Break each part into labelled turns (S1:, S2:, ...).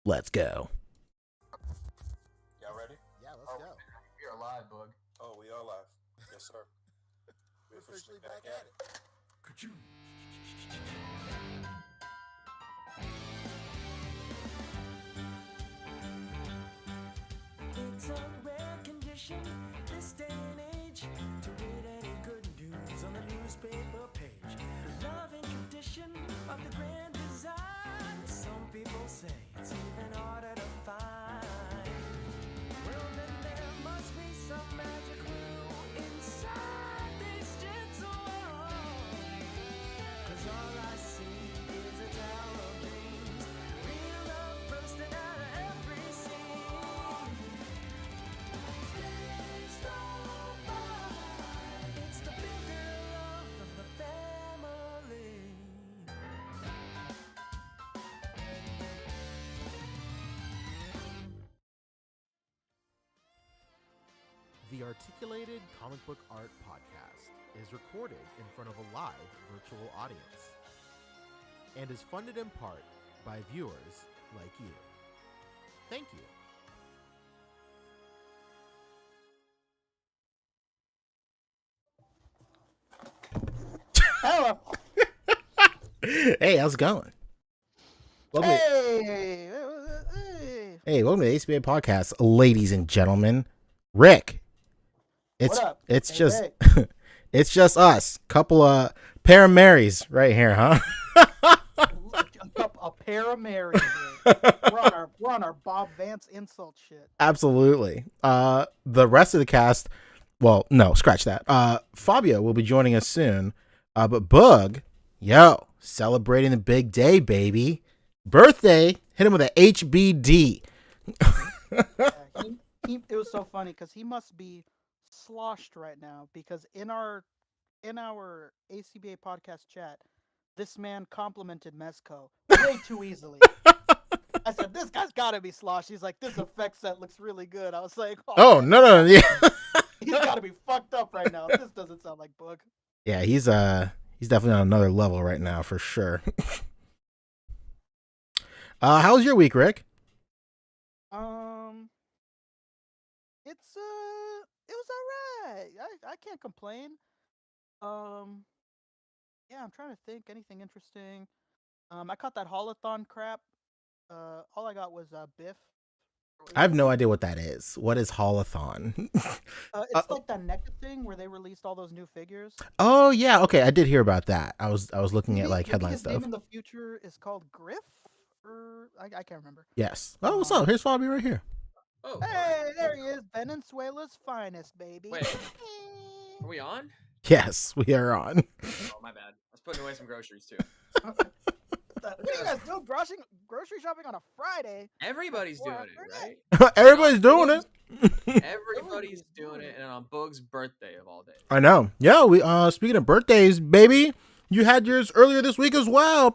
S1: Let's go.
S2: Y'all ready?
S3: Yeah, let's go.
S4: We are live, Boog.
S2: Oh, we are live. Yes, sir. We're officially back at it.
S5: It's a rare condition this day and age to read any good news on the newspaper page. Love and tradition of the grand design. Some people say it's even harder to find. Well, then there must be some magic clue inside this gentle world. 'Cause all I see is a tower of dreams, real love bursting out of every scene. Days go by, it's the bigger love of the family.
S3: The Articulated Comic Book Art Podcast is recorded in front of a live virtual audience and is funded in part by viewers like you. Thank you.
S6: Hello.
S1: Hey, how's it going? Welcome
S6: Hey.
S1: hey, welcome to the A.C.B.A podcast, ladies and gentlemen. Rick, it's
S6: What up?
S1: it's
S6: Hey,
S1: just
S6: hey.
S1: it's just us, couple of pair of Marys right here, huh?
S6: A pair of Marys. We're on our Bob Vance insult shit.
S1: Absolutely. The rest of the cast, well, no, scratch that. Fabio will be joining us soon. But Boog, celebrating the big day, baby. Birthday, hit him with a HBD.
S6: Yeah, it was so funny because he must be sloshed right now because in our A.C.B.A podcast chat, this man complimented Mezco way too easily. I said, this guy's got to be sloshed. He's like, this effect set looks really good. I was like,
S1: Oh,
S6: man,
S1: no, yeah.
S6: he's got to be fucked up right now. This doesn't sound like Boog.
S1: Yeah, he's definitely on another level right now for sure. How was your week, Rick?
S6: It was alright. I can't complain. Yeah, I'm trying to think anything interesting. I caught that holothon crap. All I got was Biff.
S1: I have no idea what that is. What is holothon?
S6: It's like that NECA thing where they released all those new figures.
S1: Oh yeah, okay, I did hear about that. I was looking at like
S6: Maybe
S1: headline
S6: his
S1: stuff.
S6: name in the future is called Griff, or I can't remember.
S1: Yes. Oh, what's up? Here's Fabio right here.
S4: Oh,
S6: Hey, there he is, Venezuela's finest, baby.
S4: Wait. Are we on?
S1: Yes, we are on.
S4: Oh, my bad. I was putting away some groceries too.
S6: What are you guys doing? Grocery shopping on a Friday?
S4: Everybody's doing
S6: Well,
S4: it, right?
S1: Everybody's doing it.
S4: Everybody's doing it, and on Boog's birthday of all days.
S1: I know. Yeah, we speaking of birthdays, baby, you had yours earlier this week as well.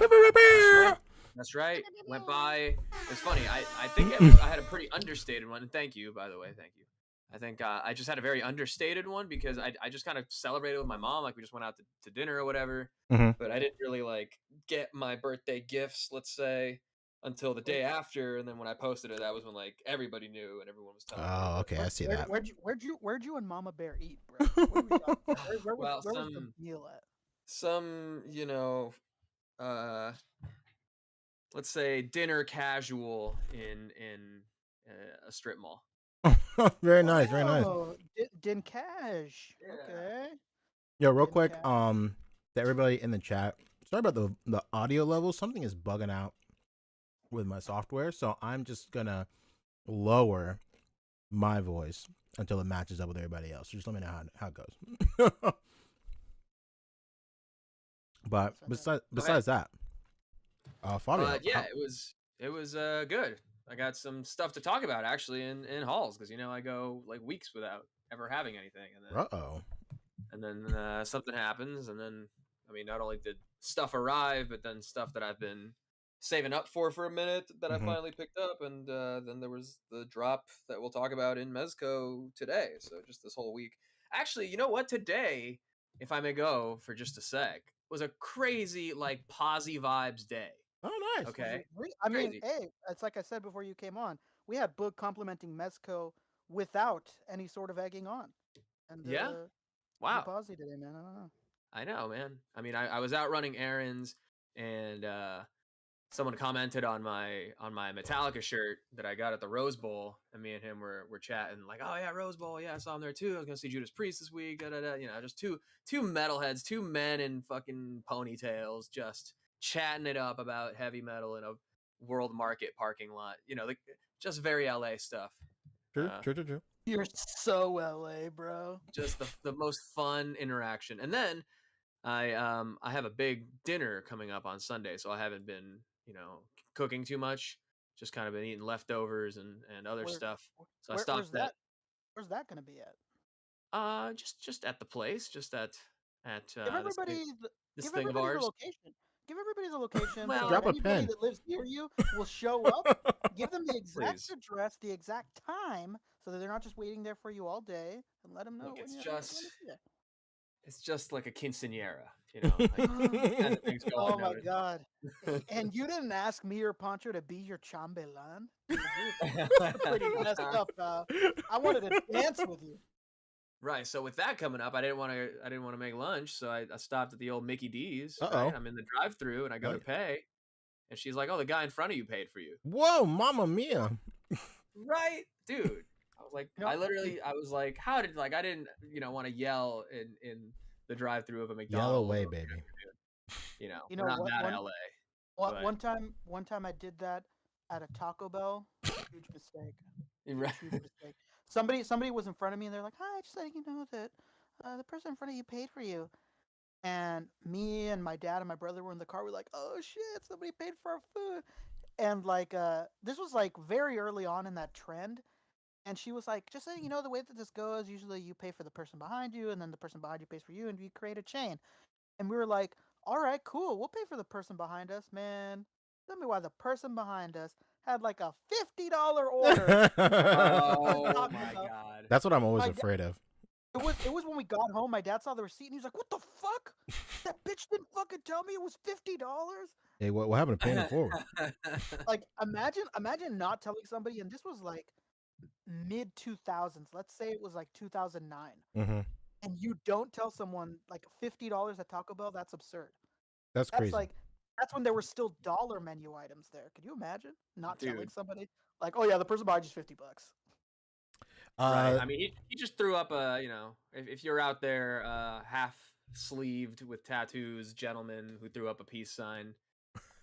S4: That's right. Went by. It's funny. I think I had a pretty understated one. And thank you, by the way. Thank you. I think I just had a very understated one because I just kind of celebrated with my mom. Like we just went out to dinner or whatever.
S1: Mhm.
S4: But I didn't really like get my birthday gifts, let's say, until the day after. And then when I posted it, that was when like everybody knew and everyone was telling me.
S1: Oh, okay, I see that.
S6: Where'd you and Mama Bear eat, bro? What were we talking about? Where was the meal at?
S4: Some, let's say dinner casual in a strip mall.
S1: Very nice, very nice.
S6: Oh, Din Cash. Okay.
S1: Yo, real
S6: Din
S1: quick,
S6: Cash.
S1: to everybody in the chat, sorry about the audio level. Something is bugging out with my software, so I'm just gonna lower my voice until it matches up with everybody else. So just let me know how it goes. But besides that, Fabio.
S4: Yeah, it was good. I got some stuff to talk about actually in halls because I go like weeks without ever having anything, and then something happens, and then not only did stuff arrive, but then stuff that I've been saving up for a minute that I finally picked up, and then there was the drop that we'll talk about in Mezco today. So just this whole week. Actually, you know what? Today, if I may go for just a sec, was a crazy like posy vibes day.
S1: Oh, nice.
S4: Okay.
S6: I mean,
S4: Crazy.
S6: hey, it's like I said before you came on. We had Boog complimenting Mezco without any sort of egging on, and
S4: Yeah.
S6: pretty
S4: Wow.
S6: posy today, man. I don't know.
S4: I know, man. I mean, I was out running errands, and someone commented on my Metallica shirt that I got at the Rose Bowl, and me and him were chatting like, oh yeah, Rose Bowl, yeah, I saw him there too. I was gonna see Judas Priest this week. Da, da, da. You know, just two metalheads, two men in fucking ponytails, just chatting it up about heavy metal in a World Market parking lot. You know, just very LA stuff.
S1: True.
S6: You're so LA, bro.
S4: Just the most fun interaction, and then I have a big dinner coming up on Sunday, so I haven't been, cooking too much. Just kind of been eating leftovers and other
S6: Where-
S4: stuff. So I stopped
S6: where's that? Where's that gonna be at?
S4: just at the place, just at
S6: Give
S4: this
S6: everybody
S4: thing,
S6: give
S4: of
S6: everybody the
S4: ours.
S6: location. Give everybody the location.
S4: Well,
S6: so
S1: Drop
S6: that
S1: a
S6: anybody
S1: pin.
S6: that lives near you will show up. Give them the exact
S4: Please.
S6: address, the exact time, so that they're not just waiting there for you all day. And let them know
S4: Look,
S6: when
S4: it's
S6: you're
S4: just
S6: when it's there.
S4: it's just like a quinceañera, like, kind of things go
S6: Oh my
S4: unnoticed.
S6: god! And you didn't ask me or Pancho to be your chambelán? Dude, you're pretty messed up, pal. I wanted to dance with you.
S4: Right. So with that coming up, I didn't want to make lunch, so I stopped at the old Mickey D's.
S1: Uh-oh.
S4: Right. I'm in the drive-through and I go to pay, and she's like, "Oh, the guy in front of you paid for you."
S1: Whoa, Mamma Mia!
S4: Right, dude. I was like, I was like, how did I didn't want to yell in the drive-through of a McDonald's.
S1: Yell away, baby.
S6: You know
S4: we're not
S6: what,
S4: that
S6: one-
S4: LA.
S6: One
S4: But-
S6: one time I did that at a Taco Bell. Huge mistake.
S4: Right.
S6: Huge mistake. Somebody was in front of me and they're like, "Hi, just letting you know that the person in front of you paid for you." And me and my dad and my brother were in the car. We're like, "Oh shit, somebody paid for our food." And like this was like very early on in that trend. And she was like, "Just letting you know, the way that this goes, usually you pay for the person behind you, and then the person behind you pays for you, and you create a chain." And we were like, "All right, cool. We'll pay for the person behind us, man." Tell me why the person behind us had like a $50 order.
S4: Oh
S6: Talking
S4: my
S6: about-
S4: god.
S1: That's what I'm always
S6: My
S1: afraid of.
S6: It was when we got home. My dad saw the receipt and he was like, "What the fuck? That bitch didn't fucking tell me it was $50."
S1: Hey, what happened to paying it forward?
S6: Like, imagine not telling somebody, and this was like mid 2000s. Let's say it was like 2009,
S1: Mm-hmm.
S6: and you don't tell someone like $50 at Taco Bell. That's absurd.
S1: That's
S6: That's
S1: crazy.
S6: like that's when there were still dollar menu items there. Could you imagine not telling
S4: Dude.
S6: somebody like, "Oh yeah, the person behind you is $50."
S4: Right. I mean, he just threw up a, if you're out there half sleeved with tattoos, gentlemen who threw up a peace sign,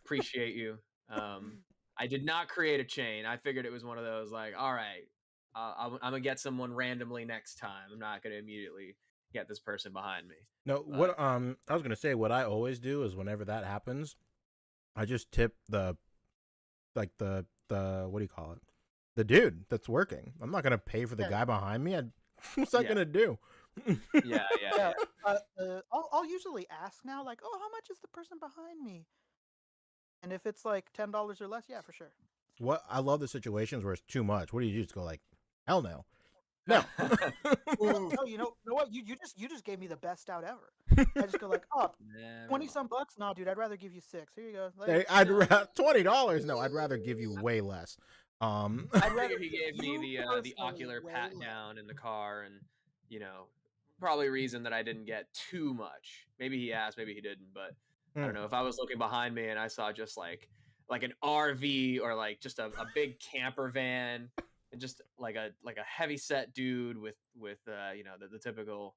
S4: appreciate you. I did not create a chain. I figured it was one of those like, all right, I'm gonna get someone randomly next time. I'm not gonna immediately get this person behind me.
S1: No, what I was gonna say, what I always do is whenever that happens, I just tip the what do you call it? The dude that's working. I'm not gonna pay for the guy behind me. What's that gonna do?
S4: Yeah.
S6: I'll usually ask now, like, "Oh, how much is the person behind me?" And if it's like $10 or less, yeah, for sure.
S1: What I love the situations where it's too much. What do you do? Just go like, hell no. No.
S6: No, you know what? You just gave me the best out ever. I just go like, "Oh, 20 some bucks? No, dude, I'd rather give you 6. Here you go." Like,
S1: Hey, $20. No, I'd rather give you way less.
S4: I'd rather he gave me the
S6: personally
S4: ocular
S6: way
S4: pat
S6: less.
S4: down in the car, and probably a reason that I didn't get too much. Maybe he asked, maybe he didn't, but I don't know. If I was looking behind me and I saw just like an RV or like just a big camper van and just like a heavy set dude with the typical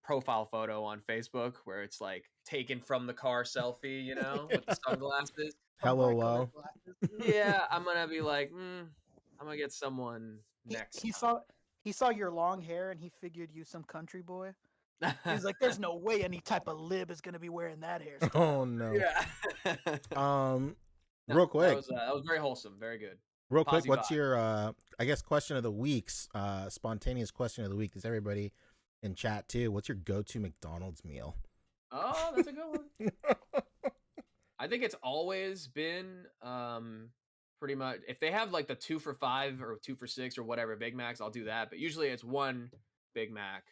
S4: profile photo on Facebook where it's like taken from the car selfie, with the sunglasses.
S1: Hello,
S6: bright colored
S1: low.
S6: glasses.
S4: Yeah, I'm gonna be like, I'm gonna get someone next.
S6: He saw your long hair and he figured you some country boy. He's like, "There's no way any type of lib is gonna be wearing that hairstyle."
S1: Oh no.
S4: Yeah.
S1: Real quick.
S4: That was very wholesome, very good.
S1: Real quick,
S4: Posy
S1: what's
S4: vibe.
S1: your I guess question of the week's spontaneous question of the week? Is everybody in chat too? What's your go-to McDonald's meal?
S4: Oh, that's a good one. I think it's always been pretty much if they have like the 2 for $5 or 2 for $6 or whatever Big Macs, I'll do that. But usually it's one Big Mac,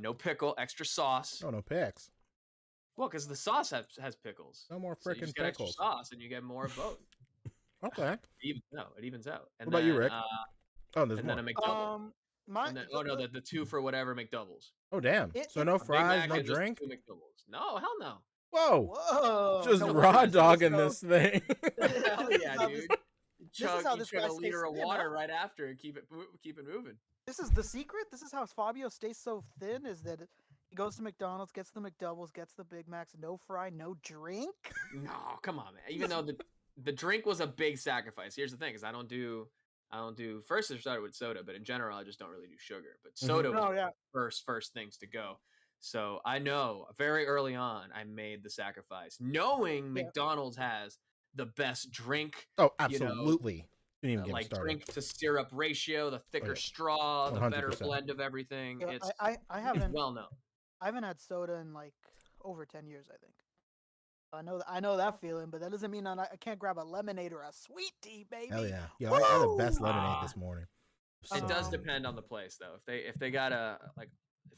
S4: no pickle, extra sauce.
S1: Oh, no picks.
S4: Well, because the sauce has pickles.
S1: No more
S4: So you
S1: freaking
S4: just get extra
S1: pickles.
S4: sauce, and you get more of both.
S1: Okay.
S4: It evens out. And
S1: What about you,
S4: then,
S1: Rick? Oh, there's
S4: and
S1: more.
S4: then a McDouble.
S6: My
S4: And then, the 2 for whatever McDoubles.
S1: Oh, damn.
S6: It-
S1: So
S6: it-
S1: no
S4: A Big
S1: fries,
S4: Mac
S1: no
S4: and just
S1: drink?
S4: 2 McDoubles. No, hell no.
S1: Whoa.
S6: whoa,
S1: Just
S6: no
S1: raw
S6: wonder.
S1: dogging
S6: So-
S1: this thing.
S4: Hell
S6: This is
S4: yeah,
S6: how
S4: dude.
S6: this is how
S4: You
S6: this
S4: chug
S6: guy
S4: a
S6: stays
S4: liter of
S6: thin,
S4: water
S6: huh?
S4: right after and keep it moving.
S6: This is the secret. This is how Fabio stays so thin. Is that he goes to McDonald's, gets the McDoubles, gets the Big Macs, no fry, no drink.
S4: No, come on, man. Even though the drink was a big sacrifice. Here's the thing: is I don't do. First, I started with soda, but in general, I just don't really do sugar. But soda was
S6: Oh yeah.
S4: first things to go. So I know very early on I made the sacrifice, knowing
S6: Yeah.
S4: McDonald's has the best drink.
S1: Oh,
S4: you know,
S1: absolutely. Didn't even get me
S4: like
S1: started.
S4: drink to syrup ratio, the thicker
S1: yeah.
S4: straw, the better
S1: 100%.
S4: blend of everything.
S6: Yeah,
S4: It's
S6: I haven't
S4: well known.
S6: I haven't had soda in like over 10 years. I think. I know that feeling, but that doesn't mean I can't grab a lemonade or a sweet tea, baby.
S1: Hell yeah. Yeah, I had the best
S6: Woo!
S1: lemonade this morning.
S4: It does
S6: Um,
S4: depend on the place, though. If they got a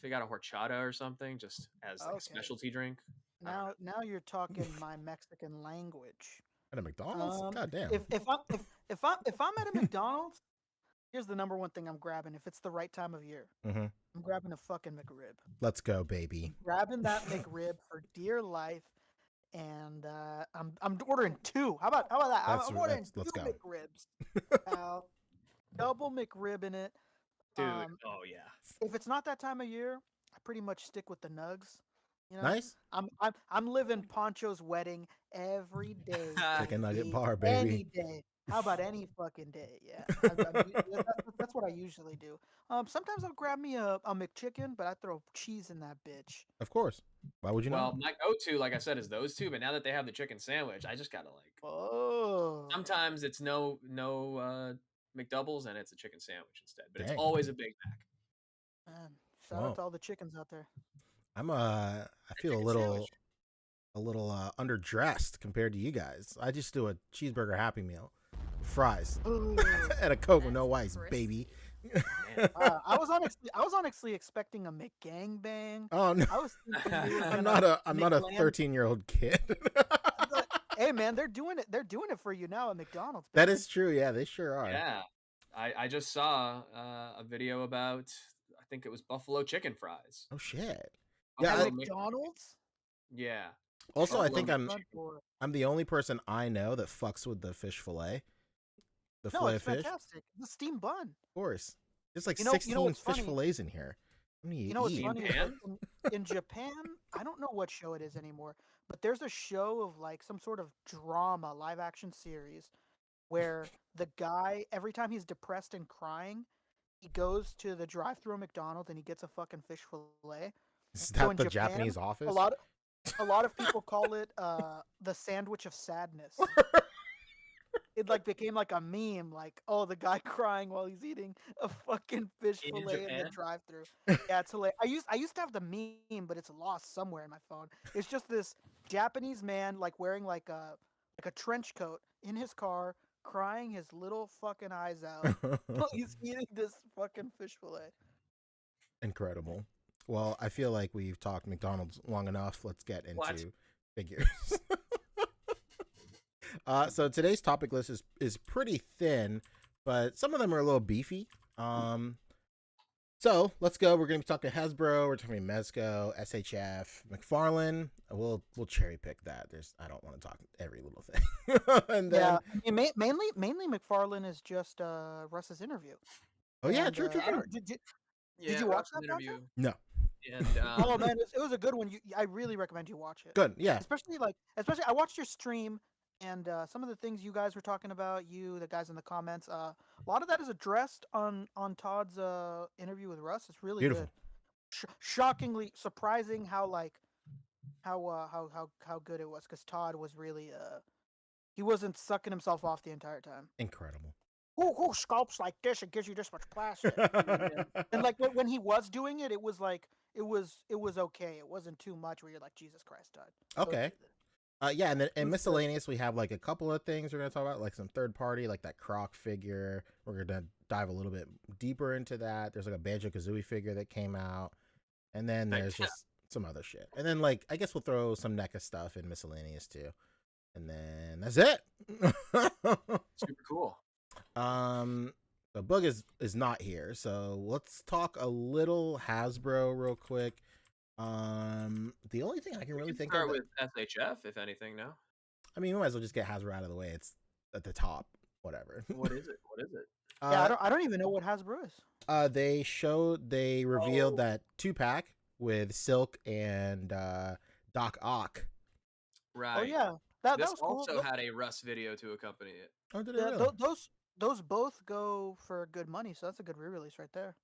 S4: horchata or something, just as like a
S6: Okay.
S4: specialty drink. I don't know.
S6: Now you're talking my Mexican language.
S1: At a McDonald's?
S6: Um,
S1: God damn.
S6: If I'm at a McDonald's, here's the number one thing I'm grabbing. If it's the right time of year,
S1: Mm-hmm.
S6: I'm grabbing a fucking McRib.
S1: Let's go, baby.
S6: Grabbing that McRib for dear life, and I'm ordering 2. How about that? I'm ordering
S1: let's
S6: 2
S1: go.
S6: McRibs. Double McRib in it.
S4: Dude,
S6: Um,
S4: yeah.
S6: If it's not that time of year, I pretty much stick with the nugs. You know,
S1: Nice.
S6: I'm living Poncho's wedding every day.
S1: Chicken nugget
S6: baby.
S1: bar,
S6: Any
S1: baby.
S6: day. How about any fucking day? Yeah, that's what I usually do. Sometimes I'll grab me a McChicken, but I throw cheese in that bitch.
S1: Of course. Why would you
S4: Well,
S1: not?
S4: my go-to, like I said, is those 2. But now that they have the chicken sandwich, I just gotta like.
S6: Oh,
S4: Sometimes it's no McDoubles and it's a chicken sandwich instead. But
S1: Dang.
S4: it's always a Big Mac.
S6: man! Shout
S1: Whoa.
S6: out to all the chickens out there.
S1: I feel a
S4: Chicken
S1: little
S4: sandwich.
S1: underdressed compared to you guys. I just do a cheeseburger Happy Meal, fries,
S6: Ooh.
S1: and a Coke with
S7: That's
S1: no ice,
S7: crisp.
S1: baby.
S4: Man.
S6: I was honestly expecting a McGangbang.
S1: Oh no,
S6: I was thinking you were
S1: I'm
S6: gonna
S1: not a
S6: McLam-
S1: 13-year-old kid.
S6: Hey man, they're doing it. They're doing it for you now at McDonald's.
S1: That
S6: baby.
S1: is true. Yeah, they sure are.
S4: Yeah, I just saw a video about, I think it was buffalo chicken fries.
S1: Oh shit.
S6: At
S1: Yeah.
S6: McDonald's.
S4: Yeah.
S1: Also, I
S4: Buffalo
S1: think
S4: chicken.
S6: Front door.
S1: I'm the only person I know that fucks with the fish fillet. The
S6: No,
S1: fillet
S6: it's
S1: of fish,
S6: fantastic. The steamed bun.
S1: of course. There's like
S6: You know
S1: 16
S6: what's
S1: fish
S6: funny?
S1: fillets in here. How many
S6: You know what's
S1: eat?
S6: funny? is,
S4: Japan?
S6: like, in Japan, I don't know what show it is anymore, but there's a show of like some sort of drama live action series where the guy, every time he's depressed and crying, he goes to the drive-thru at McDonald's and he gets a fucking fish fillet.
S1: Is
S6: So
S1: that
S6: in
S1: the
S6: Japan,
S1: Japanese office?
S6: A lot of people call it the sandwich of sadness. It like became like a meme, like, oh, the guy crying while he's eating a fucking fish
S4: In
S6: fillet in the
S4: Japan?
S6: drive-thru. Yeah, it's hilarious. I used to have the meme, but it's lost somewhere in my phone. It's just this Japanese man like wearing like a trench coat in his car, crying his little fucking eyes out while he's eating this fucking fish fillet.
S1: Incredible. Well, I feel like we've talked McDonald's long enough. Let's get into
S4: What?
S1: figures. So today's topic list is pretty thin, but some of them are a little beefy. So let's go. We're going to be talking Hasbro. We're talking Mezco, SHF, McFarlane. We'll cherry pick that. I don't want to talk every little thing. And then,
S6: Yeah, I mean, mainly McFarlane is just Russ's interview.
S1: oh yeah,
S6: And,
S1: true.
S6: Did
S4: Yeah,
S6: you watch
S4: Russ's
S6: that
S4: interview?
S6: podcast?
S1: No,
S4: And
S6: Oh man, it was a good one. I really recommend you watch it.
S1: good. Yeah,
S6: Especially I watched your stream and some of the things you guys were talking about, the guys in the comments. A lot of that is addressed on Todd's interview with Russ. It's really
S1: Beautiful.
S6: good. Shockingly surprising how good it was, because Todd was really he wasn't sucking himself off the entire time.
S1: incredible.
S6: Who sculpts like this and gives you this much plastic? And like when he was doing it, it was like it was okay. It wasn't too much where you're like, Jesus Christ, Todd.
S1: Okay. Yeah, and then in miscellaneous, we have like a couple of things we're gonna talk about, like some third party, like that Croc figure. We're gonna dive a little bit deeper into that. There's like a Banjo-Kazooie figure that came out, and then there's just some other shit. And then like I guess we'll throw some NECA stuff in miscellaneous too. And then that's it.
S4: Super cool.
S1: So Boog is not here, so let's talk a little Hasbro real quick. The only thing I can really think of
S4: start with SHF, if anything. No.
S1: I mean, we might as well just get Hasbro out of the way. It's at the top. Whatever.
S4: What is it? What is it?
S6: Yeah, I don't even know what Hasbro is.
S1: They revealed that 2-pack with Silk and Doc Ock.
S4: Right.
S6: Oh yeah, that
S4: This
S6: was cool.
S4: also had a Russ video to accompany it.
S1: Oh, did it
S6: Yeah,
S1: really?
S6: those both go for good money, so that's a good re-release right there.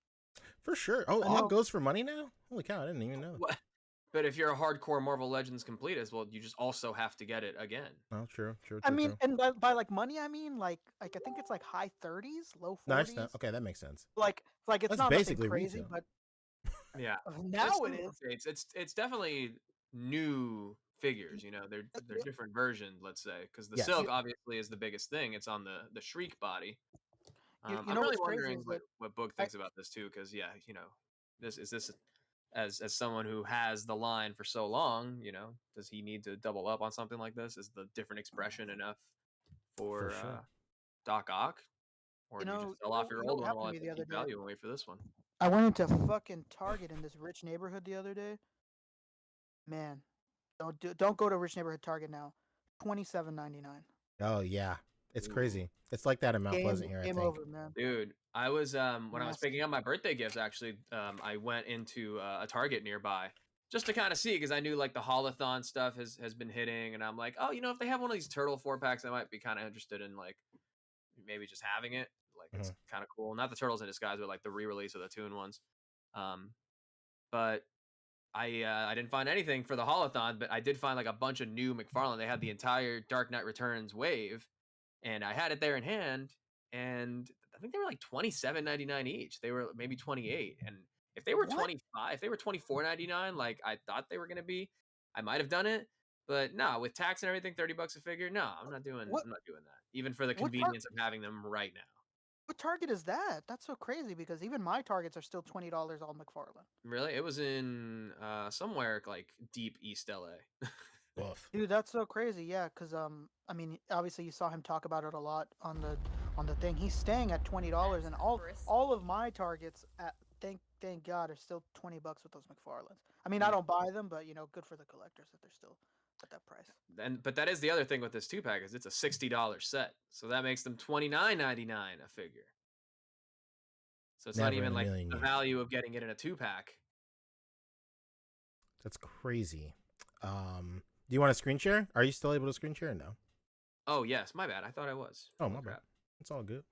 S1: For sure. Oh,
S6: I know.
S1: Ock goes for money now? Holy cow, I didn't even know.
S4: What? But if you're a hardcore Marvel Legends completist, well, you just also have to get it again.
S1: Oh, true.
S6: I mean, and by like money, I mean like I think it's like high 30s, low 40s.
S1: Nice. Okay, that makes sense.
S6: Like it's
S1: That's
S6: not
S1: basically
S6: nothing crazy,
S1: retail.
S6: but
S4: Yeah.
S6: now it is.
S4: It's definitely new figures. You know, they're different versions. Let's say because the
S1: Yes.
S4: Silk obviously is the biggest thing. It's on the Shriek body.
S6: You
S4: I'm
S6: know
S4: really
S6: what's crazy
S4: wondering
S6: is that
S4: what Boog thinks about this too, because yeah, you know, this as someone who has the line for so long, you know, does he need to double up on something like this? Is the different expression enough for
S1: sure.
S4: Doc Ock, or
S6: You
S4: do you
S6: know-
S4: just sell off your
S6: you know
S4: old
S6: what
S4: one while
S6: happened to me
S4: it's
S6: the
S4: keep
S6: other day?
S4: value and wait for this one?
S6: I went into fucking Target in this rich neighborhood the other day. Man, don't go to rich neighborhood Target now. $27.99.
S1: Oh yeah, it's
S4: Ooh.
S1: crazy. It's like that in Mount Pleasant here. I
S6: Game
S1: think.
S6: over, man.
S4: Dude, I was when I was
S6: Nasty.
S4: picking up my birthday gifts. Actually, I went into a Target nearby just to kind of see because I knew like the Holothon stuff has been hitting, and I'm like, oh, you know, if they have one of these turtle 4-packs, I might be kind of interested in like maybe just having it. Like it's kind of cool. Not the Turtles in Disguise, but like the re-release of the Toon ones. But I didn't find anything for the Holothon, but I did find like a bunch of new McFarlane. They had the entire Dark Knight Returns wave, and I had it there in hand, and I think they were like $27.99 each. They were maybe 28, and if they were
S6: What?
S4: 25, if they were $24.99, like I thought they were gonna be, I might have done it. But no, with tax and everything, $30 a figure. No, I'm not doing that. Even for the
S6: What
S4: convenience of having them right now.
S6: What Target is that? That's so crazy because even my Targets are still $20 all McFarlane.
S4: Really, it was in somewhere like deep East LA.
S1: Woof.
S6: Dude, that's so crazy. Yeah, because I mean, obviously you saw him talk about it a lot on the thing. He's staying at $20, and all of my Targets at thank God are still $20 with those McFarlanes. I mean, I don't buy them, but you know, good for the collectors that they're still at that price.
S4: But that is the other thing with this 2-pack is it's a $60 set, so that makes them $29.99 a figure. So it's
S1: Never
S4: not
S1: in
S4: even
S1: a
S4: like
S1: million
S4: the
S1: years.
S4: value of getting it in a 2-pack.
S1: That's crazy. Do you want to screen share? Are you still able to screen share or no?
S4: Oh yes, my bad. I thought I was.
S1: Oh, my bad. It's all good.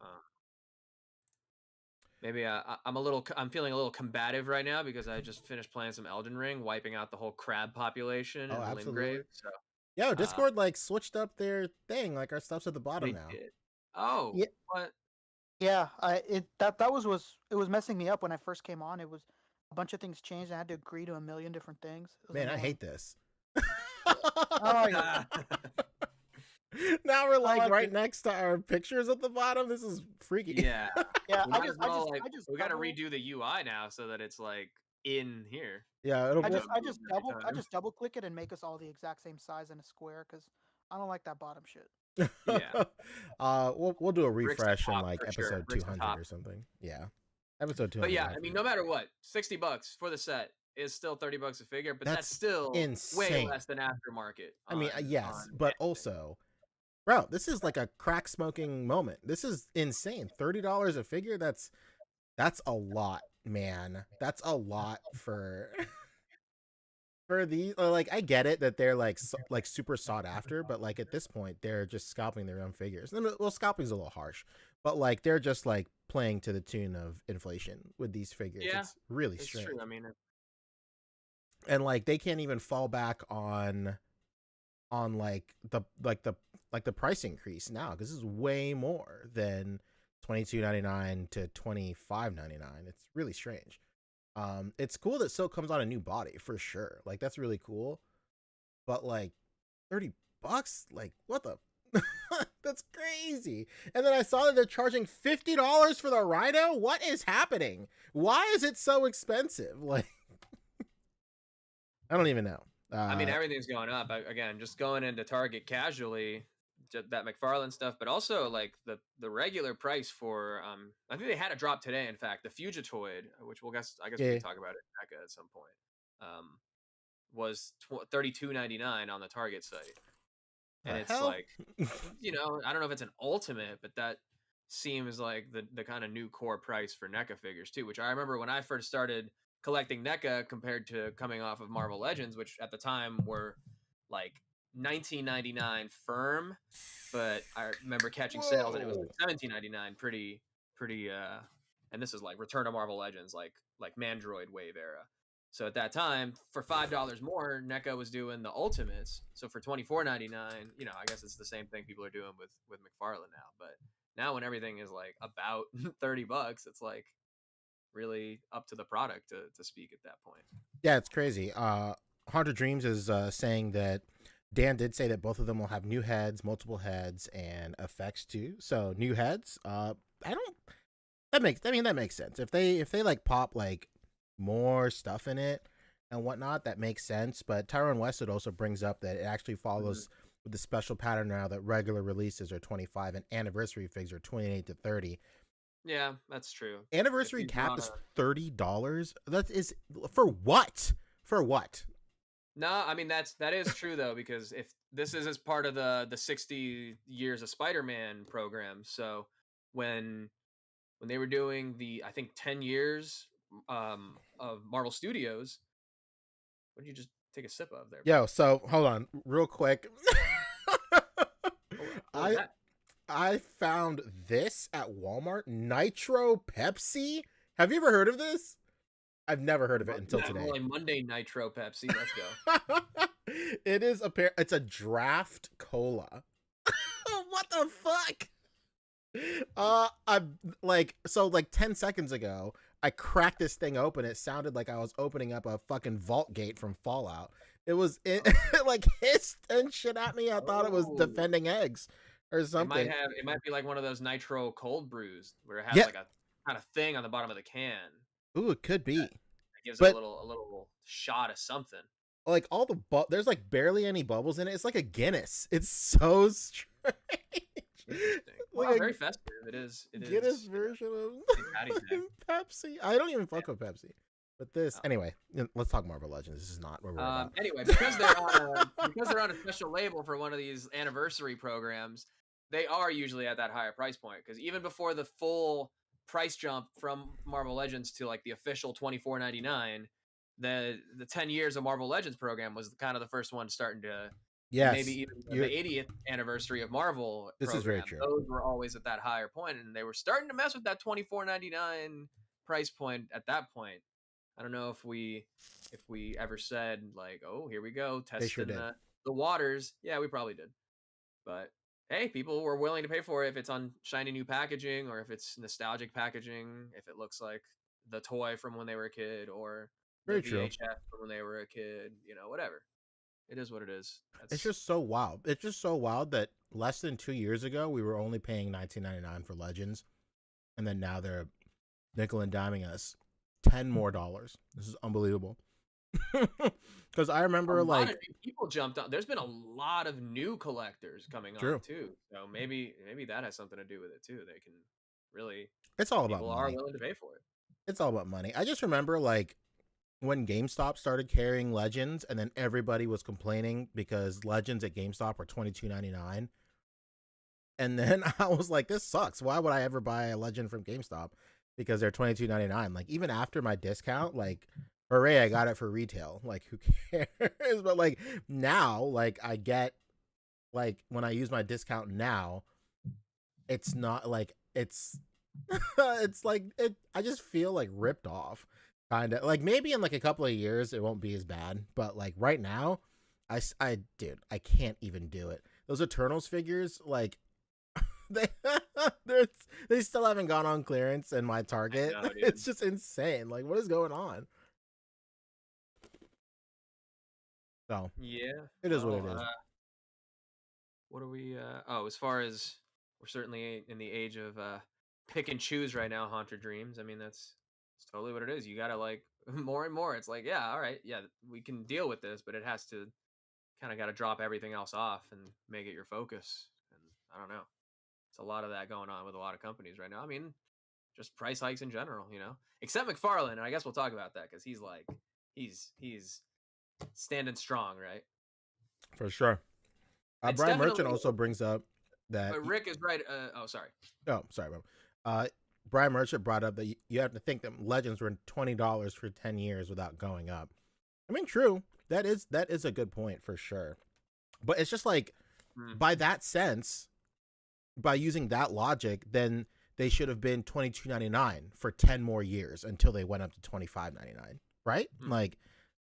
S4: Maybe I'm feeling a little combative right now because I just finished playing some Elden Ring, wiping out the whole crab population in
S1: absolutely.
S4: Limgrave. So
S1: Yo, Discord like switched up their thing. Like our stuff's at the bottom
S4: they
S1: now.
S4: did. Oh,
S6: Yeah.
S4: what?
S6: Yeah, that was messing me up when I first came on. It was a bunch of things changed. I had to agree to a million different things. It was
S1: Man, I
S6: annoying.
S1: hate this.
S6: Oh, yeah.
S1: Now we're like
S6: like
S1: right
S6: it.
S1: next to our pictures at the bottom. This is freaky.
S4: Yeah.
S6: Yeah,
S4: We
S6: I
S4: might
S6: just
S4: as well, like,
S6: just
S4: we got to
S6: double-
S4: redo the UI now so that it's like in here.
S1: Yeah, it'll
S6: I
S1: be
S6: just
S4: every time.
S6: double click it and make us all the exact same size in a square because I don't like that bottom shit.
S4: Yeah.
S1: We'll do a
S4: Bricks to
S1: refresh in
S4: top,
S1: like
S4: for sure.
S1: episode
S4: Bricks to
S1: 200
S4: top.
S1: or something. Yeah. Episode 200.
S4: But yeah, I mean, no matter what, $60 for the set is still $30 a figure, but that's still way
S1: insane.
S4: less than aftermarket.
S1: I mean, yes,
S4: on
S1: but
S4: anything.
S1: also, bro, this is like a crack smoking moment. This is insane. $30 a figure. That's a lot, man. That's a lot for these. Like, I get it that they're like super sought after, but like at this point, they're just scalping their own figures. Well, scalping's a little harsh, but like they're just like playing to the tune of inflation with these figures.
S4: Yeah,
S1: it's really
S4: it's
S1: strange.
S4: true. I mean,
S1: And like they can't even fall back on like the price increase now because this is way more than $22.99 to $25.99. It's really strange. It's cool that Silk comes on a new body for sure. Like that's really cool. But like $30, like what the that's crazy. And then I saw that they're charging $50 for the Rhino. What is happening? Why is it so expensive? Like I don't even know.
S4: I mean, everything's going up. Again, just going into Target casually, that McFarlane stuff, but also like the regular price for I think they had a drop today. In fact, the Fugitoid, which I guess we
S1: Yeah.
S4: can talk about it at some point, was $32.99 on the Target site, and it's
S1: hell?
S4: like, I don't know if it's an ultimate, but that seems like the kind of new core price for NECA figures too. Which I remember when I first started collecting NECA compared to coming off of Marvel Legends, which at the time were like $19.99 firm, but I remember catching sales and it was like $17.99 pretty and this is like Return to Marvel Legends, like Mandroid wave era. So at that time, for $5 more, NECA was doing the ultimates. So for $24.99, I guess it's the same thing people are doing with McFarlane now. But now when everything is like about $30, it's like really up to the product to speak at that point.
S1: Yeah, it's crazy. Haunted Dreams is saying that Dan did say that both of them will have new heads, multiple heads, and effects too. So new heads. That makes sense. If they like pop like more stuff in it and whatnot, that makes sense. But Tyrone Westwood also brings up that it actually follows with the special pattern now that regular releases are 25 and anniversary figs are 28 to 30.
S4: Yeah, that's true.
S1: Anniversary cap is $30. That is for what? For what?
S4: No, I mean that is true though, because if this is as part of the 60 years of Spider-Man program, so when they were doing the, I think, 10 years of Marvel Studios, what did you just take a sip of there?
S1: Yo, so hold on real quick. I found this at Walmart. Nitro Pepsi. Have you ever heard of this? I've never heard of it until today.
S4: Like Monday Nitro Pepsi. Let's go.
S1: It is it's a draft cola. What the fuck? I'm like 10 seconds ago, I cracked this thing open. It sounded like I was opening up a fucking vault gate from Fallout. It like hissed and shit at me. I thought it was defending eggs or something.
S4: It might be like one of those Nitro cold brews where it has like a kind of thing on the bottom of the can.
S1: Ooh, it could be.
S4: It gives it a little shot of something.
S1: Like all there's like barely any bubbles in it. It's like a Guinness. It's so strange.
S4: Well, very festive. It is
S1: Guinness version of Pepsi. I don't even fuck with Pepsi. But this anyway, let's talk Marvel Legends. This is not what we're about.
S4: Anyway, because they're on a special label for one of these anniversary programs, they are usually at that higher price point, because even before the full price jump from Marvel Legends to like the official $24.99, the 10 years of Marvel Legends program was kind of the first one starting to maybe even the 80th anniversary of Marvel.
S1: This is very true.
S4: Those were always at that higher point, and they were starting to mess with that $24.99 price point at that point. I don't know if we ever said like, oh, here we go, testing the waters. Yeah, we probably did. But hey, people were willing to pay for it if it's on shiny new packaging, or if it's nostalgic packaging, if it looks like the toy from when they were a kid, or the VHS from when they were a kid, whatever. It is what it is.
S1: It's just so wild. It's just so wild that less than 2 years ago, we were only paying $19.99 for Legends. And then now they're nickel and diming us $10 more. This is unbelievable. Because I remember a lot of
S4: people jumped on. There's been a lot of new collectors coming on too. So maybe that has something to do with it too. They can really.
S1: It's all about money.
S4: People are willing to pay for it.
S1: It's all about money. I just remember when GameStop started carrying Legends, and then everybody was complaining because Legends at GameStop were $22.99. And then I was like, this sucks. Why would I ever buy a Legend from GameStop? Because they're $22.99. Like, even after my discount, like, hooray, I got it for retail. Like, who cares? But like now, like, I get, like, when I use my discount now, it's not like it's it's like I just feel like ripped off. Kind of like maybe in like a couple of years it won't be as bad, but like right now, I can't even do it. Those Eternals figures, like they still haven't gone on clearance in my Target.
S4: Know,
S1: it's just insane. Like, what is going on? So
S4: yeah,
S1: it is what it is.
S4: What are we? As far as we're certainly in the age of pick and choose right now, Haunted Dreams. I mean, that's totally what it is. You gotta like more and more, it's like, yeah, all right, yeah, we can deal with this, but it has to kind of got to drop everything else off and make it your focus. And I don't know. It's a lot of that going on with a lot of companies right now. I mean, just price hikes in general, except McFarlane. And I guess we'll talk about that because he's like, he's standing strong, right?
S1: For sure. Brian Merchant also brings up that.
S4: But Rick is right. Oh, sorry.
S1: Oh, sorry, bro. Brian Merchant brought up that you have to think that Legends were $20 for 10 years without going up. I mean, true. That is a good point for sure. But it's just like, by that sense, by using that logic, then they should have been $22.99 for 10 more years until they went up to $25.99, right? Like,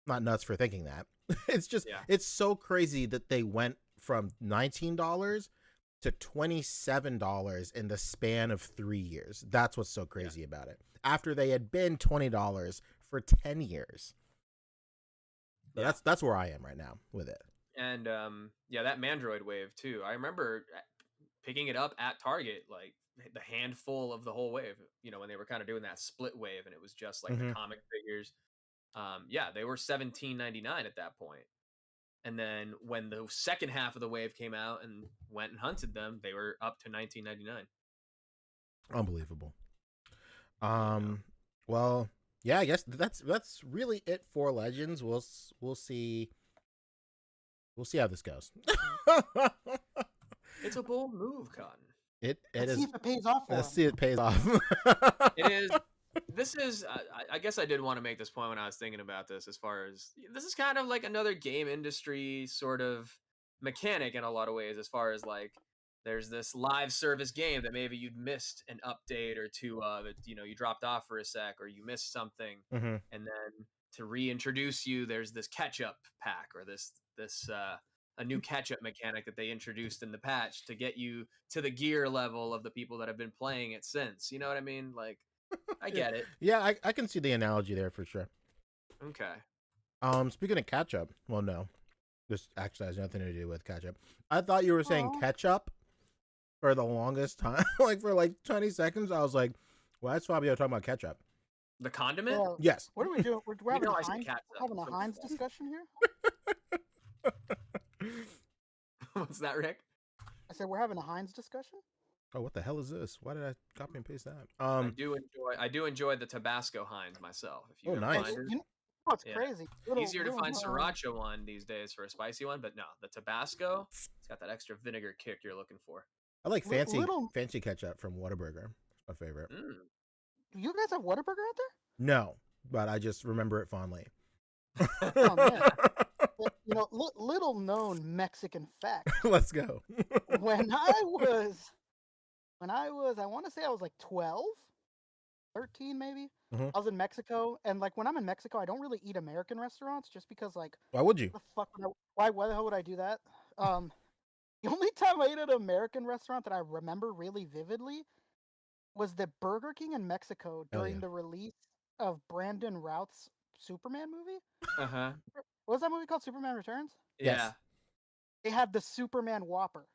S1: not nuts for thinking that. It's just, it's so crazy that they went from $19 to $27 in the span of 3 years. That's what's so crazy about it. After they had been $20 for 10 years. So that's where I am right now with it.
S4: And that Mandroid wave too. I remember picking it up at Target, like the handful of the whole wave, when they were kind of doing that split wave, and it was just like the comic figures. They were $17.99 at that point. And then when the second half of the wave came out and went and hunted them, they were up to $19.99.
S1: Unbelievable. Well, yeah, I guess that's really it for Legends. We'll see. We'll see how this goes.
S4: It's a bold move, Cotton.
S1: It
S6: Let's
S1: is.
S6: See if it pays off.
S1: Let's see it pays off.
S4: It is. This is. I guess I did want to make this point when I was thinking about this. As far as this is kind of like another game industry sort of mechanic in a lot of ways. As far as like, there's this live service game that maybe you'd missed an update or two of it. You dropped off for a sec or you missed something, and then to reintroduce you, there's this catch-up pack or this a new catch-up mechanic that they introduced in the patch to get you to the gear level of the people that have been playing it since. You know what I mean? Like, I get it.
S1: Yeah, I can see the analogy there for sure.
S4: Okay.
S1: Speaking of catch-up, well, no, this actually has nothing to do with catch-up. I thought you were saying ketchup for the longest time. Like, for like 20 seconds, I was like, why is Fabio talking about ketchup?
S4: The condiment?
S1: Yes.
S6: What are we doing? We're having a Heinz discussion here?
S4: What's that, Rick?
S6: I said we're having a Heinz discussion.
S1: Oh, what the hell is this? Why did I copy and paste that?
S4: I do enjoy the Tabasco Heinz myself. If you
S1: nice.
S4: Find it.
S6: It's crazy.
S4: Easier to find sriracha one these days for a spicy one, but no, the Tabasco, it's got that extra vinegar kick you're looking for.
S1: I like fancy ketchup from Whataburger. It's my favorite.
S6: You guys have Whataburger out there?
S1: No, but I just remember it fondly.
S6: Oh, man. Little known Mexican fact.
S1: Let's go.
S6: When I was, I want to say I was like 12, 13 maybe. I was in Mexico, and like when I'm in Mexico, I don't really eat American restaurants just because, like,
S1: why would you?
S6: Why the hell would I do that? The only time I ate at an American restaurant that I remember really vividly was the Burger King in Mexico during the release of Brandon Routh's Superman movie. What was that movie called? Superman Returns?
S4: Yeah.
S1: Yes.
S6: They had the Superman Whopper.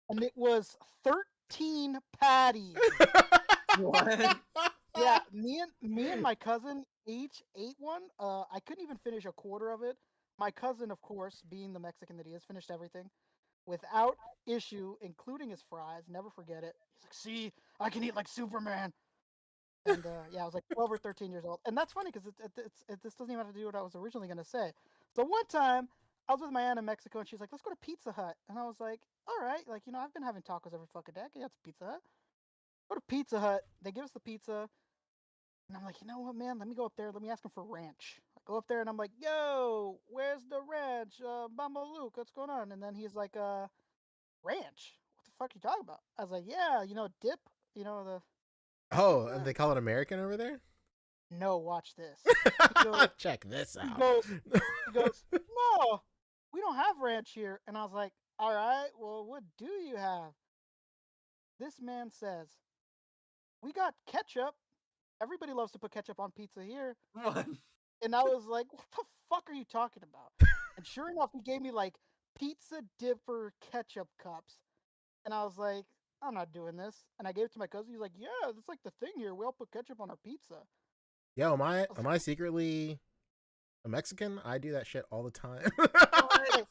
S6: And it was 13 patties.
S4: What?
S6: Yeah, me and my cousin each ate one. I couldn't even finish a quarter of it. My cousin, of course, being the Mexican that he is, finished everything without issue, including his fries. Never forget it. He's like, "See, I can eat like Superman." And I was like 12 or 13 years old. And that's funny because this doesn't even have to do what I was originally going to say. So one time, I was with my aunt in Mexico, and she's like, "Let's go to Pizza Hut." And I was like, "All right, like, I've been having tacos every fucking day. I can get to Pizza Hut." Go to Pizza Hut. They give us the pizza. And I'm like, you know what, man? Let me go up there. Let me ask him for ranch. I go up there, and I'm like, "Yo, where's the ranch? Bamba Luke, what's going on?" And then he's like, ranch? What the fuck are you talking about? I was like, "Yeah, dip. The..."
S1: Oh, and they call it American over there?
S6: No, watch this.
S1: Check this out.
S6: He goes, "No, we don't have ranch here." And I was like, "All right, well, what do you have?" This man says, "We got ketchup. Everybody loves to put ketchup on pizza here."
S4: What?
S6: And I was like, "What the fuck are you talking about?" And sure enough, he gave me like pizza dipper ketchup cups. And I was like, "I'm not doing this." And I gave it to my cousin. He's like, "Yeah, that's like the thing here. We all put ketchup on our pizza."
S1: Yo, am I secretly a Mexican? I do that shit all the time.
S6: Hey,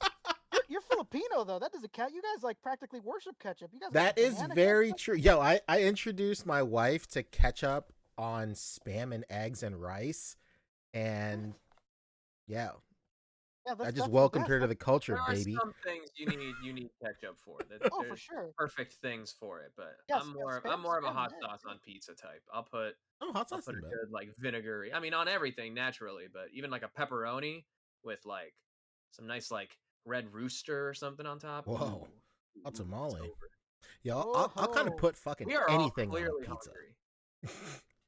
S6: you're Filipino though. That doesn't count. You guys like practically worship ketchup. You guys got
S1: That is
S6: banana
S1: very
S6: ketchup?
S1: true. Yo, I introduced my wife to ketchup on Spam and eggs and rice, and yeah,
S6: Yeah,
S1: I
S6: that's
S1: just
S6: the
S1: welcomed
S6: best.
S1: her to the culture,
S4: There are
S1: baby.
S4: some things you need ketchup for.
S6: Oh, for
S4: There's
S6: sure.
S4: perfect things for it, but
S6: Yes,
S4: I'm more of a
S6: spam
S4: hot
S6: and eggs.
S4: sauce on pizza type. I'll put
S1: Oh, hot
S4: I'll
S1: sauce
S4: put a
S1: isn't bad.
S4: good like vinegary. I mean, on everything naturally, but even like a pepperoni with like some nice like red rooster or something on top.
S1: Whoa, a
S4: It's
S1: tamale.
S4: over.
S1: Yo, I'll kind of
S6: Oh,
S1: put fucking
S4: We are all
S1: anything on a
S4: clearly
S1: pizza.
S4: hungry.